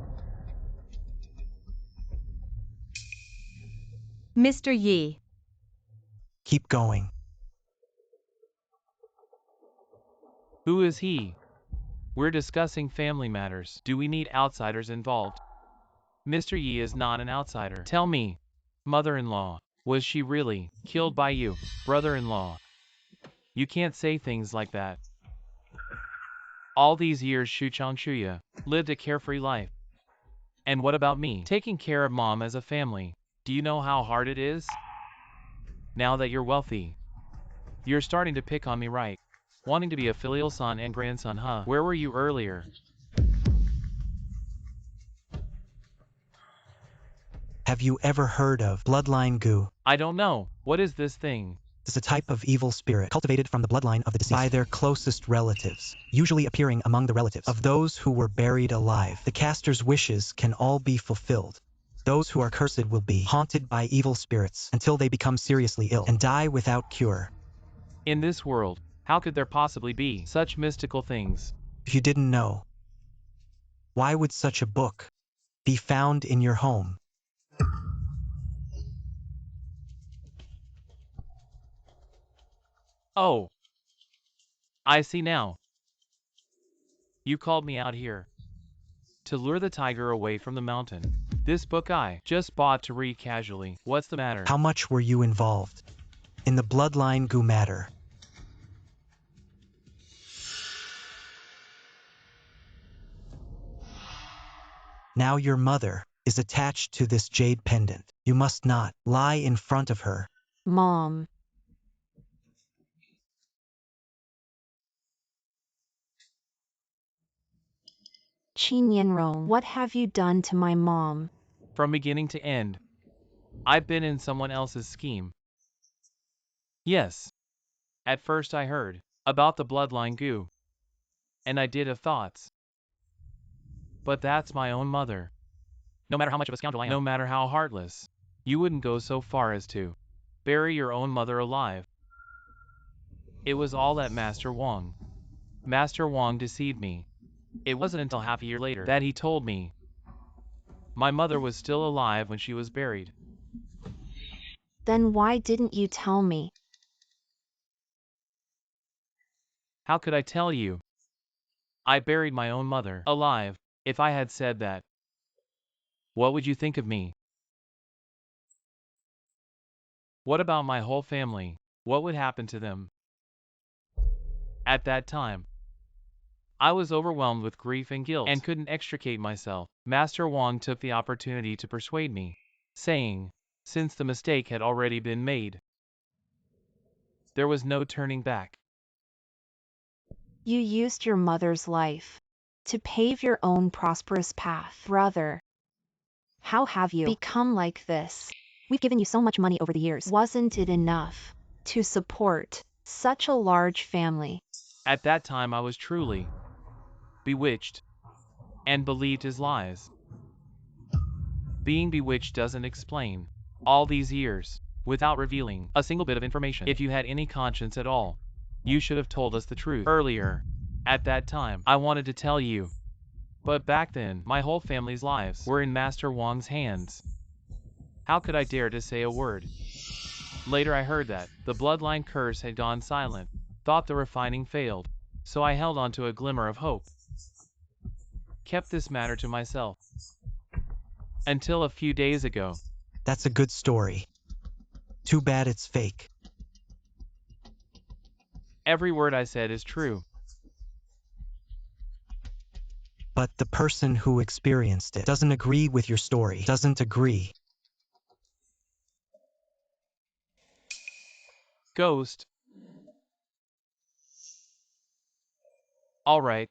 Mr. Yi. Keep going. Who is he? We're discussing family matters. Do we need outsiders involved? Mr. Yi is not an outsider. Tell me, mother-in-law, was she really killed by you, brother-in-law? You can't say things like that. All these years Shuya lived a carefree life. And what about me? Taking care of mom as a family. Do you know how hard it is? Now that you're wealthy, you're starting to pick on me, right? Wanting to be a filial son and grandson, huh? Where were you earlier? Have you ever heard of bloodline goo? I don't know. What is this thing? It's a type of evil spirit cultivated from the bloodline of the deceased by their closest relatives, usually appearing among the relatives of those who were buried alive. The caster's wishes can all be fulfilled. Those who are cursed will be haunted by evil spirits until they become seriously ill and die without cure. In this world, how could there possibly be such mystical things? If you didn't know, why would such a book be found in your home? Oh, I see now. You called me out here to lure the tiger away from the mountain. This book I just bought to read casually. What's the matter? How much were you involved in the bloodline goo matter? Now your mother is attached to this jade pendant. You must not lie in front of her. Mom. Qin Yanrong, what have you done to my mom? From beginning to end, I've been in someone else's scheme. Yes. At first I heard about the bloodline goo, and I did have thoughts. But that's my own mother. No matter how much of a scoundrel I am, no matter how heartless, you wouldn't go so far as to bury your own mother alive. It was all that Master Wong. Master Wong deceived me. It wasn't until half a year later that he told me my mother was still alive when she was buried. Then why didn't you tell me? How could I tell you? I buried my own mother alive. If I had said that, what would you think of me? What about my whole family? What would happen to them? At that time, I was overwhelmed with grief and guilt and couldn't extricate myself. Master Wong took the opportunity to persuade me, saying, since the mistake had already been made, there was no turning back. You used your mother's life to pave your own prosperous path. Brother, how have you become like this? We've given you so much money over the years. Wasn't it enough to support such a large family? At that time I was truly bewitched and believed his lies. Being bewitched doesn't explain all these years without revealing a single bit of information. If you had any conscience at all, you should have told us the truth earlier. At that time, I wanted to tell you. But back then, my whole family's lives were in Master Wong's hands. How could I dare to say a word? Later I heard that the bloodline curse had gone silent, thought the refining failed, so I held on to a glimmer of hope. Kept this matter to myself. Until a few days ago. That's a good story. Too bad it's fake. Every word I said is true. But the person who experienced it doesn't agree with your story. Doesn't agree. Ghost. All right.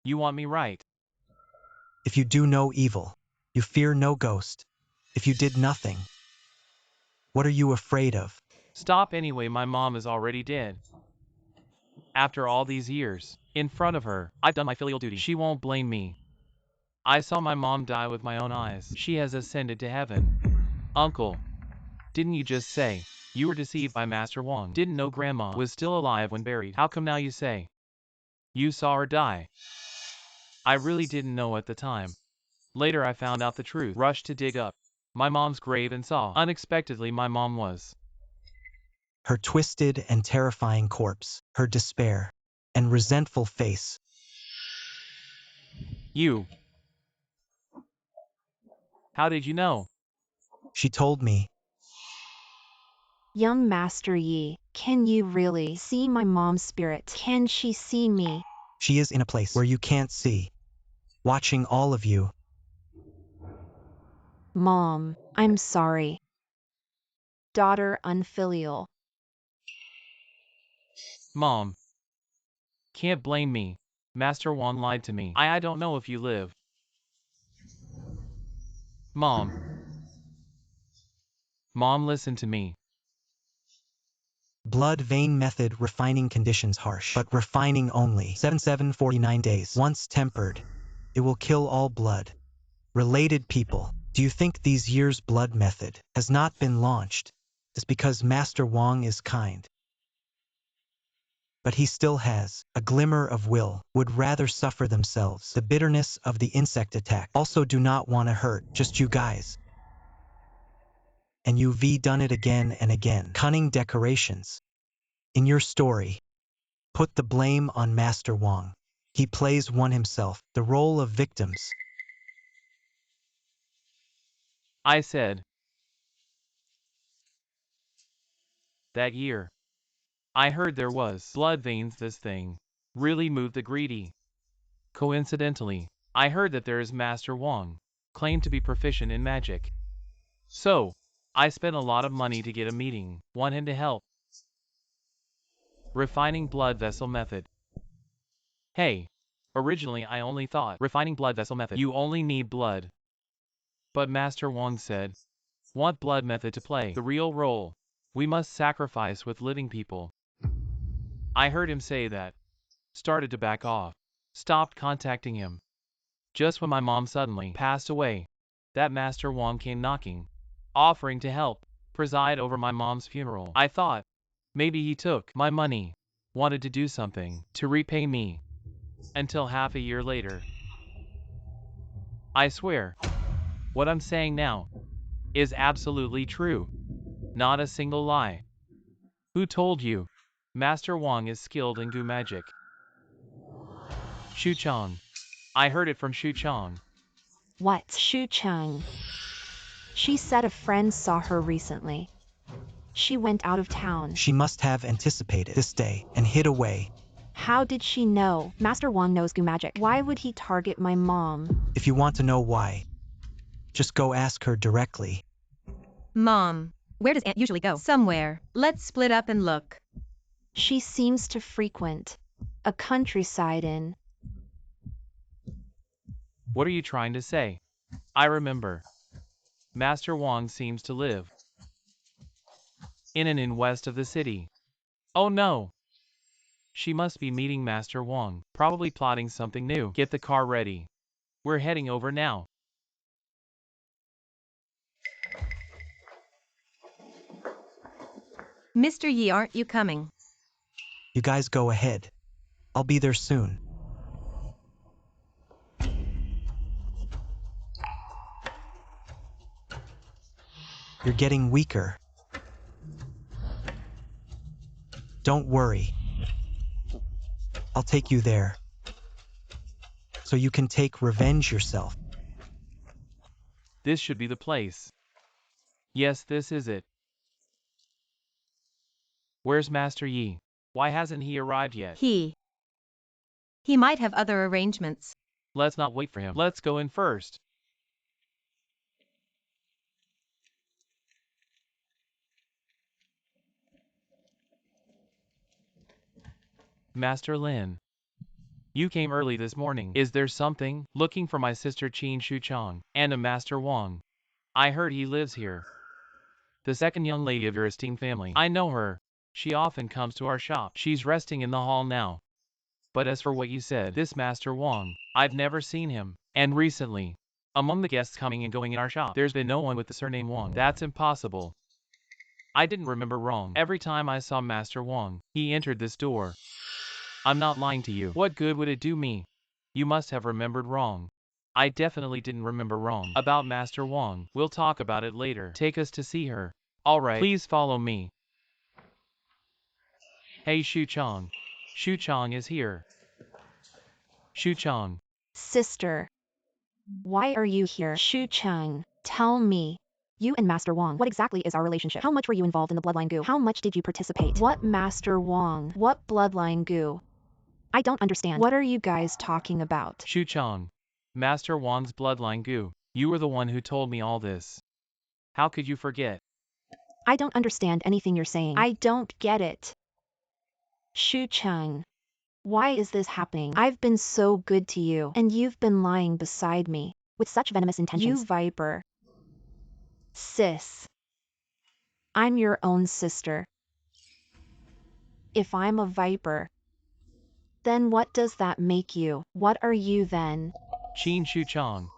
You want me right? If you do no evil, you fear no ghost. If you did nothing, what are you afraid of? Stop anyway, my mom is already dead. After all these years, in front of her, I've done my filial duty. She won't blame me. I saw my mom die with my own eyes. She has ascended to heaven. Uncle, didn't you just say you were deceived by Master Wong? Didn't know Grandma was still alive when buried? How come now you say you saw her die? I really didn't know at the time. Later I found out the truth. Rushed to dig up my mom's grave and saw, unexpectedly, my mom was. Her twisted and terrifying corpse, her despair and resentful face. You. How did you know? She told me. Young Master Yi, can you really see my mom's spirit? Can she see me? She is in a place where you can't see, watching all of you. Mom, I'm sorry. Daughter unfilial. Mom. Can't blame me. Master Wong lied to me. I don't know if you live. Mom. Mom, listen to me. Blood vein method refining conditions harsh, but refining only 749 days. Once tempered, it will kill all blood. Related people, do you think these years blood method has not been launched? It's because Master Wong is kind. But he still has a glimmer of will, would rather suffer themselves. The bitterness of the insect attack. Also do not want to hurt, just you guys. And you've done it again and again. Cunning decorations. In your story, put the blame on Master Wong. He plays one himself, the role of victims. I said. That year. I heard there was blood veins. This thing really moved the greedy. Coincidentally, I heard that there is Master Wong, claimed to be proficient in magic. So, I spent a lot of money to get a meeting, want him to help. Refining blood vessel method. Hey, originally I only thought refining blood vessel method, you only need blood. But Master Wong said Want blood method to play the real role. We must sacrifice with living people. I heard him say that. Started to back off. Stopped contacting him. Just when my mom suddenly passed away, that Master Wong came knocking, offering to help preside over my mom's funeral. I thought, maybe he took my money, wanted to do something to repay me. Until half a year later. I swear, what I'm saying now is absolutely true. Not a single lie. Who told you? Master Wong is skilled in goo magic. Shu Chang. I heard it from Shu Chang. What? Shu Chang. She said a friend saw her recently. She went out of town. She must have anticipated this day and hid away. How did she know? Master Wong knows goo magic. Why would he target my mom? If you want to know why, just go ask her directly. Mom, where does Aunt usually go? Somewhere. Let's split up and look. She seems to frequent a countryside inn. What are you trying to say? I remember. Master Wong seems to live in an inn west of the city. Oh no! She must be meeting Master Wong, probably plotting something new. Get the car ready. We're heading over now. Mr. Yi, aren't you coming? You guys go ahead. I'll be there soon. You're getting weaker. Don't worry. I'll take you there. So you can take revenge yourself. This should be the place. Yes, this is it. Where's Master Yi? Why hasn't he arrived yet? He might have other arrangements. Let's not wait for him. Let's go in first. Master Lin. You came early this morning. Is there something? Looking for my sister Qin Shu Chang and a Master Wong. I heard he lives here. The second young lady of your esteemed family. I know her. She often comes to our shop. She's resting in the hall now. But as for what you said, this Master Wong, I've never seen him. And recently, among the guests coming and going in our shop, there's been no one with the surname Wong. That's impossible. I didn't remember wrong. Every time I saw Master Wong, he entered this door. I'm not lying to you. What good would it do me? You must have remembered wrong. I definitely didn't remember wrong. About Master Wong, we'll talk about it later. Take us to see her. Alright, please follow me. Hey Shu Chang. Shu Chang is here. Shu Chang. Sister. Why are you here? Shu Chang, tell me. You and Master Wong, what exactly is our relationship? How much were you involved in the bloodline goo? How much did you participate? What Master Wong? What bloodline goo? I don't understand. What are you guys talking about? Shu Chang. Master Wong's bloodline goo. You were the one who told me all this. How could you forget? I don't understand anything you're saying. I don't get it. Shu Chang. Why is this happening? I've been so good to you, and you've been lying beside me, with such venomous intentions. You viper. Sis. I'm your own sister. If I'm a viper, then what does that make you? What are you then? Qin Shu Chang.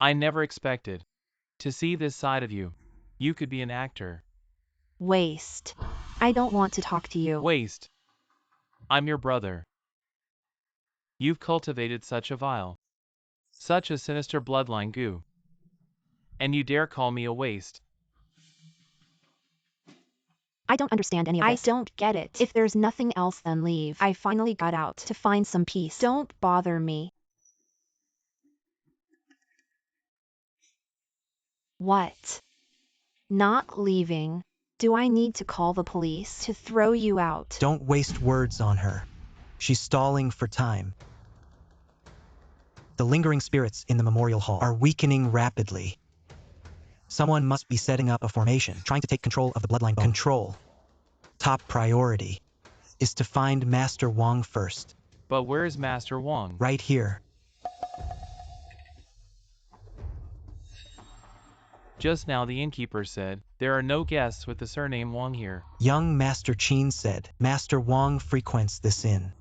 I never expected to see this side of you. You could be an actor. Waste. I don't want to talk to you. Waste. I'm your brother. You've cultivated such a vile, such a sinister bloodline goo. And you dare call me a waste. I don't understand any of this. I don't get it. If there's nothing else, then leave. I finally got out to find some peace. Don't bother me. What? Not leaving? Do I need to call the police to throw you out? Don't waste words on her. She's stalling for time. The lingering spirits in the memorial hall are weakening rapidly. Someone must be setting up a formation, trying to take control of the bloodline bone. Control. Top priority is to find Master Wong first. But where is Master Wong? Right here. Just now the innkeeper said, there are no guests with the surname Wang here. Young Master Qin said, Master Wang frequents this inn.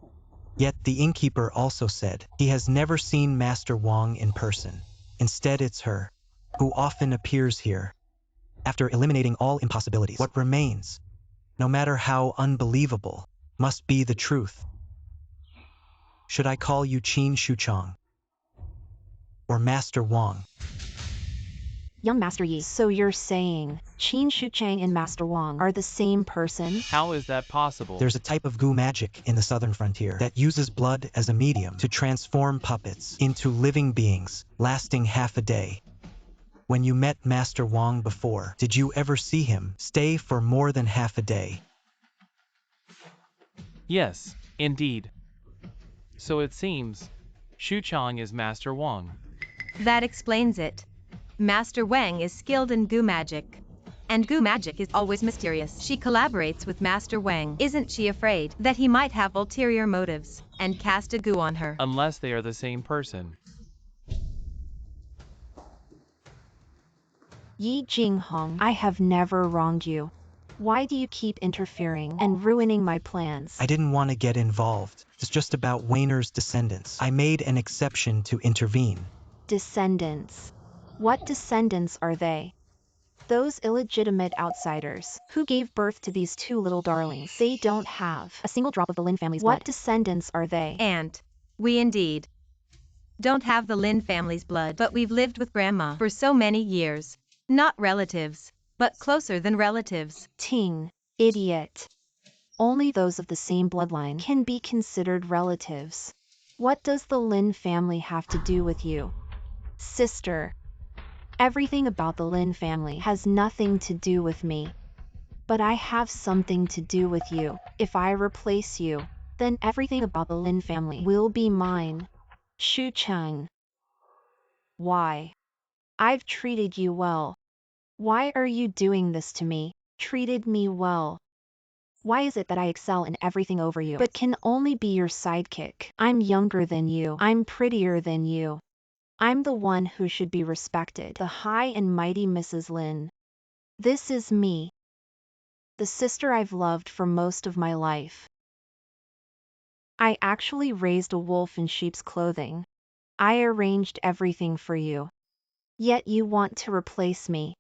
Yet the innkeeper also said, he has never seen Master Wang in person. Instead it's her, who often appears here. After eliminating all impossibilities, what remains, no matter how unbelievable, must be the truth. Should I call you Qin Shuchang? Or Master Wang? Young Master Yi, so you're saying Qin Shuchang and Master Wang are the same person? How is that possible? There's a type of goo magic in the southern frontier that uses blood as a medium to transform puppets into living beings, lasting half a day. When you met Master Wang before, did you ever see him stay for more than half a day? Yes, indeed. So it seems, Shuchang is Master Wang. That explains it. Master Wang is skilled in goo magic. And goo magic is always mysterious. She collaborates with Master Wang. Isn't she afraid that he might have ulterior motives and cast a goo on her? Unless they are the same person. Yi Jinghong, I have never wronged you. Why do you keep interfering and ruining my plans? I didn't want to get involved. It's just about Wayner's descendants. I made an exception to intervene. Descendants. What descendants are they? Those illegitimate outsiders who gave birth to these two little darlings. They don't have a single drop of the Lin family's blood. What descendants are they? And we indeed don't have the Lin family's blood, but we've lived with Grandma for so many years. Not relatives, but closer than relatives. Ting, idiot. Only those of the same bloodline can be considered relatives. What does the Lin family have to do with you? Sister. Everything about the Lin family has nothing to do with me. But I have something to do with you. If I replace you, then everything about the Lin family will be mine. Shu Chang. Why? I've treated you well. Why are you doing this to me? Treated me well. Why is it that I excel in everything over you, but can only be your sidekick? I'm younger than you. I'm prettier than you. I'm the one who should be respected. The high and mighty Mrs. Lin. This is me. The sister I've loved for most of my life. I actually raised a wolf in sheep's clothing. I arranged everything for you. Yet you want to replace me.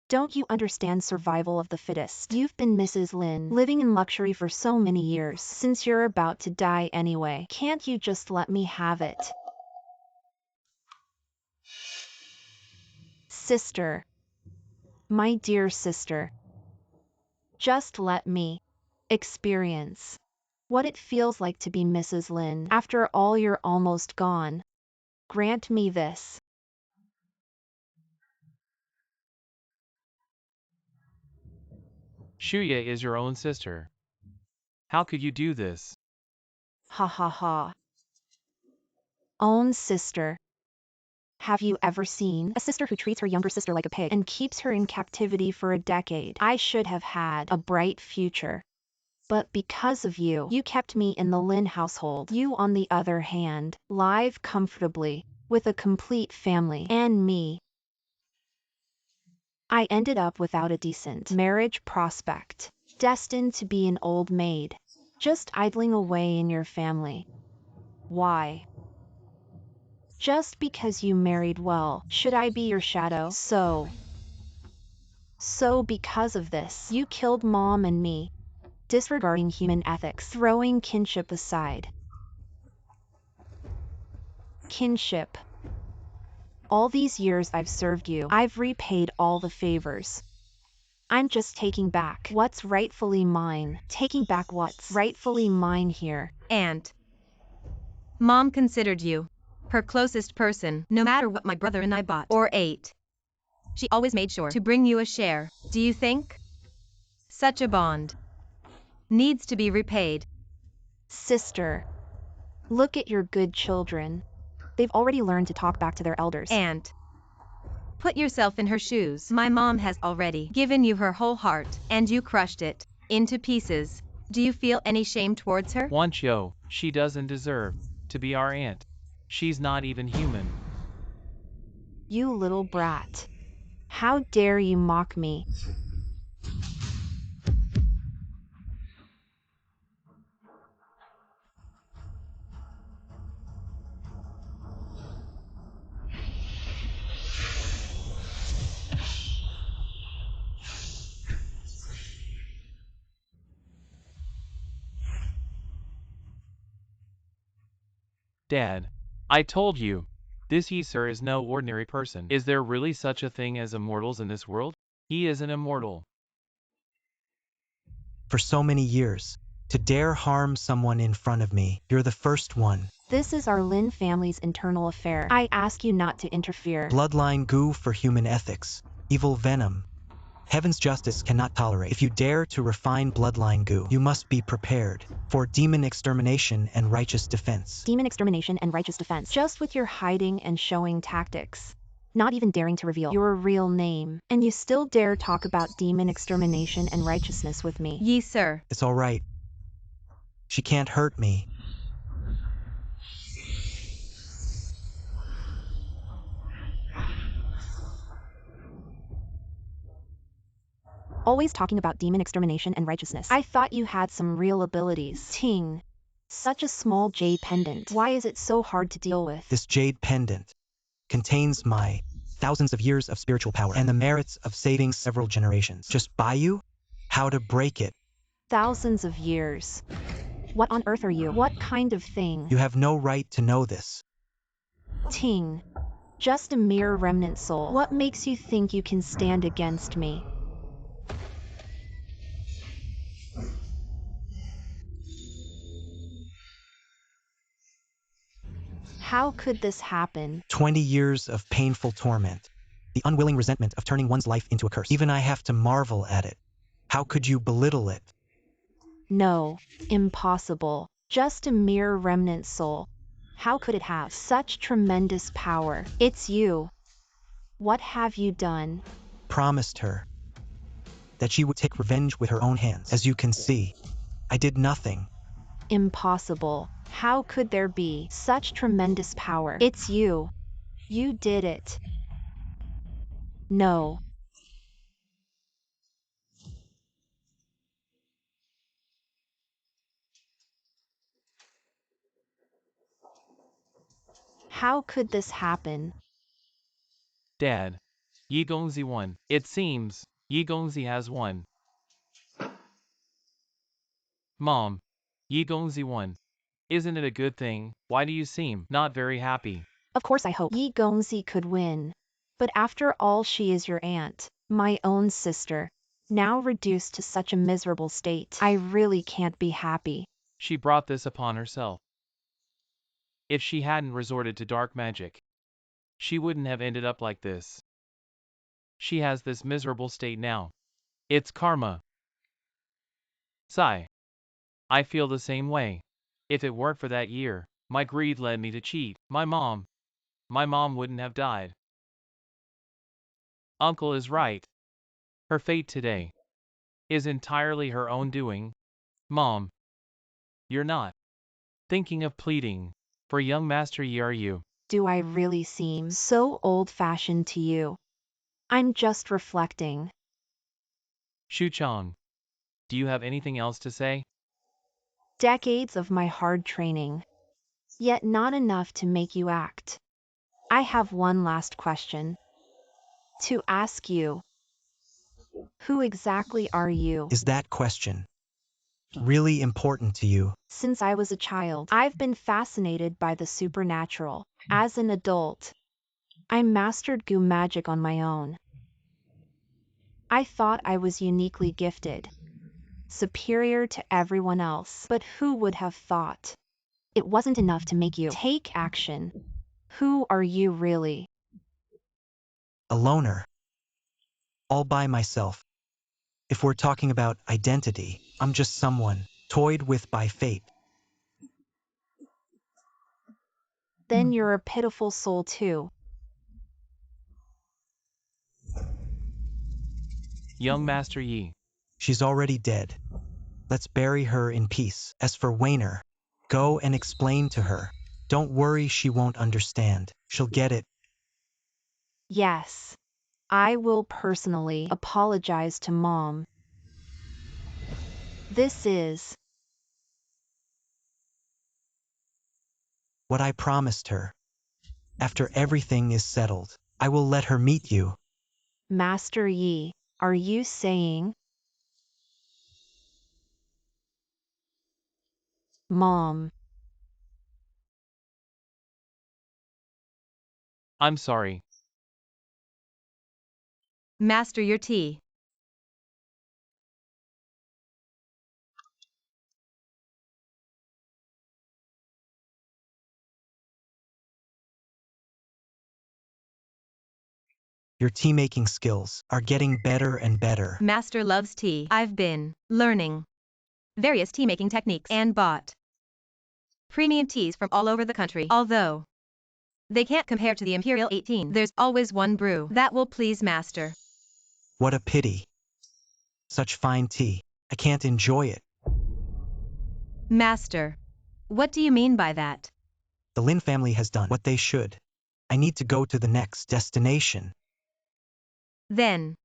Don't you understand survival of the fittest? You've been Mrs. Lin, living in luxury for so many years. Since you're about to die anyway, can't you just let me have it? Sister. My dear sister. Just let me experience what it feels like to be Mrs. Lin. After all, you're almost gone. Grant me this. Shuya is your own sister. How could you do this? Ha ha ha. Own sister. Have you ever seen a sister who treats her younger sister like a pig and keeps her in captivity for a decade? I should have had a bright future. But because of you, you kept me in the Lin household. You, on the other hand, live comfortably, with a complete family, and me. I ended up without a decent marriage prospect, destined to be an old maid, just idling away in your family. Why? Just because you married well, should I be your shadow? So because of this, you killed Mom and me, disregarding human ethics, throwing kinship aside. Kinship. All these years I've served you, I've repaid all the favors. I'm just taking back what's rightfully mine, taking back what's rightfully mine here. And Mom considered you her closest person, no matter what my brother and I bought or ate. She always made sure to bring you a share. Do you think such a bond needs to be repaid? Sister, look at your good children. They've already learned to talk back to their elders. And put yourself in her shoes. My mom has already given you her whole heart, and you crushed it into pieces. Do you feel any shame towards her? Wancho, she doesn't deserve to be our aunt. She's not even human. You little brat. How dare you mock me? Dad, I told you. This he, sir, is no ordinary person. Is there really such a thing as immortals in this world? He is an immortal. For so many years. To dare harm someone in front of me, you're the first one. This is our Lin family's internal affair. I ask you not to interfere. Bloodline goo for human ethics. Evil venom. Heaven's justice cannot tolerate. If you dare to refine bloodline goo, you must be prepared for demon extermination and righteous defense. Demon extermination and righteous defense. Just with your hiding and showing tactics. Not even daring to reveal your real name. And you still dare talk about demon extermination and righteousness with me. Ye, sir. It's all right. She can't hurt me. Always talking about demon extermination and righteousness. I thought you had some real abilities. Ting. Such a small jade pendant. Why is it so hard to deal with? This jade pendant contains my thousands of years of spiritual power and the merits of saving several generations. Just buy you how to break it. Thousands of years. What on earth are you? What kind of thing? You have no right to know this. Ting. Just a mere remnant soul. What makes you think you can stand against me? How could this happen? 20 years of painful torment. The unwilling resentment of turning one's life into a curse. Even I have to marvel at it. How could you belittle it? No, impossible. Just a mere remnant soul. How could it have such tremendous power? It's you. What have you done? Promised her that she would take revenge with her own hands. As you can see, I did nothing. Impossible. How could there be such tremendous power? It's you. You did it. No. How could this happen? Dad, Yi Gongzi won. It seems Yi Gongzi has won. Mom, Yi Gongzi won. Isn't it a good thing? Why do you seem not very happy? Of course I hope Yi Gongzi could win. But after all, she is your aunt, my own sister. Now reduced to such a miserable state, I really can't be happy. She brought this upon herself. If she hadn't resorted to dark magic, she wouldn't have ended up like this. She has this miserable state now. It's karma. Sigh. I feel the same way. If it weren't for that year, my greed led me to cheat. My mom wouldn't have died. Uncle is right. Her fate today is entirely her own doing. Mom, you're not thinking of pleading for young Master Yi, are you? Do I really seem so old-fashioned to you? I'm just reflecting. Shu Chang, do you have anything else to say? Decades of my hard training. Yet not enough to make you act. I have one last question to ask you. Who exactly are you? Is that question really important to you? Since I was a child, I've been fascinated by the supernatural. As an adult, I mastered goo magic on my own. I thought I was uniquely gifted, superior to everyone else. But who would have thought? It wasn't enough to make you take action. Who are you really? A loner. All by myself. If we're talking about identity, I'm just someone toyed with by fate. Then you're a pitiful soul too. Young Master Yi. She's already dead. Let's bury her in peace. As for Wayner, go and explain to her. Don't worry, she won't understand. She'll get it. Yes. I will personally apologize to Mom. This is what I promised her. After everything is settled, I will let her meet you. Master Yi. Are you saying? Mom. I'm sorry. Master, your tea. Your tea-making skills are getting better and better. Master loves tea. I've been learning various tea-making techniques and bought premium teas from all over the country. Although they can't compare to the Imperial 18, there's always one brew that will please Master. What a pity. Such fine tea. I can't enjoy it. Master, what do you mean by that? The Lin family has done what they should. I need to go to the next destination. Then,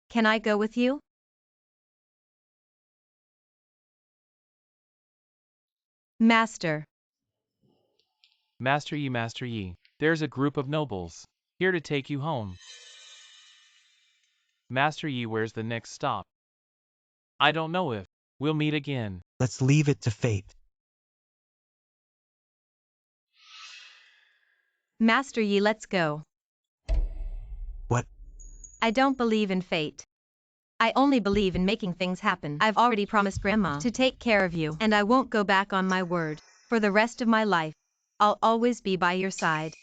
can I go with you? Master. Master Yi, there's a group of nobles here to take you home. Master Yi, where's the next stop? I don't know if we'll meet again. Let's leave it to fate. Master Yi, let's go. What? I don't believe in fate. I only believe in making things happen. I've already promised Grandma to take care of you, and I won't go back on my word. For the rest of my life, I'll always be by your side.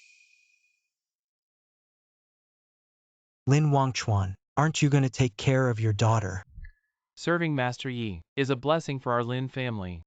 Lin Wangchuan, aren't you going to take care of your daughter? Serving Master Yi is a blessing for our Lin family.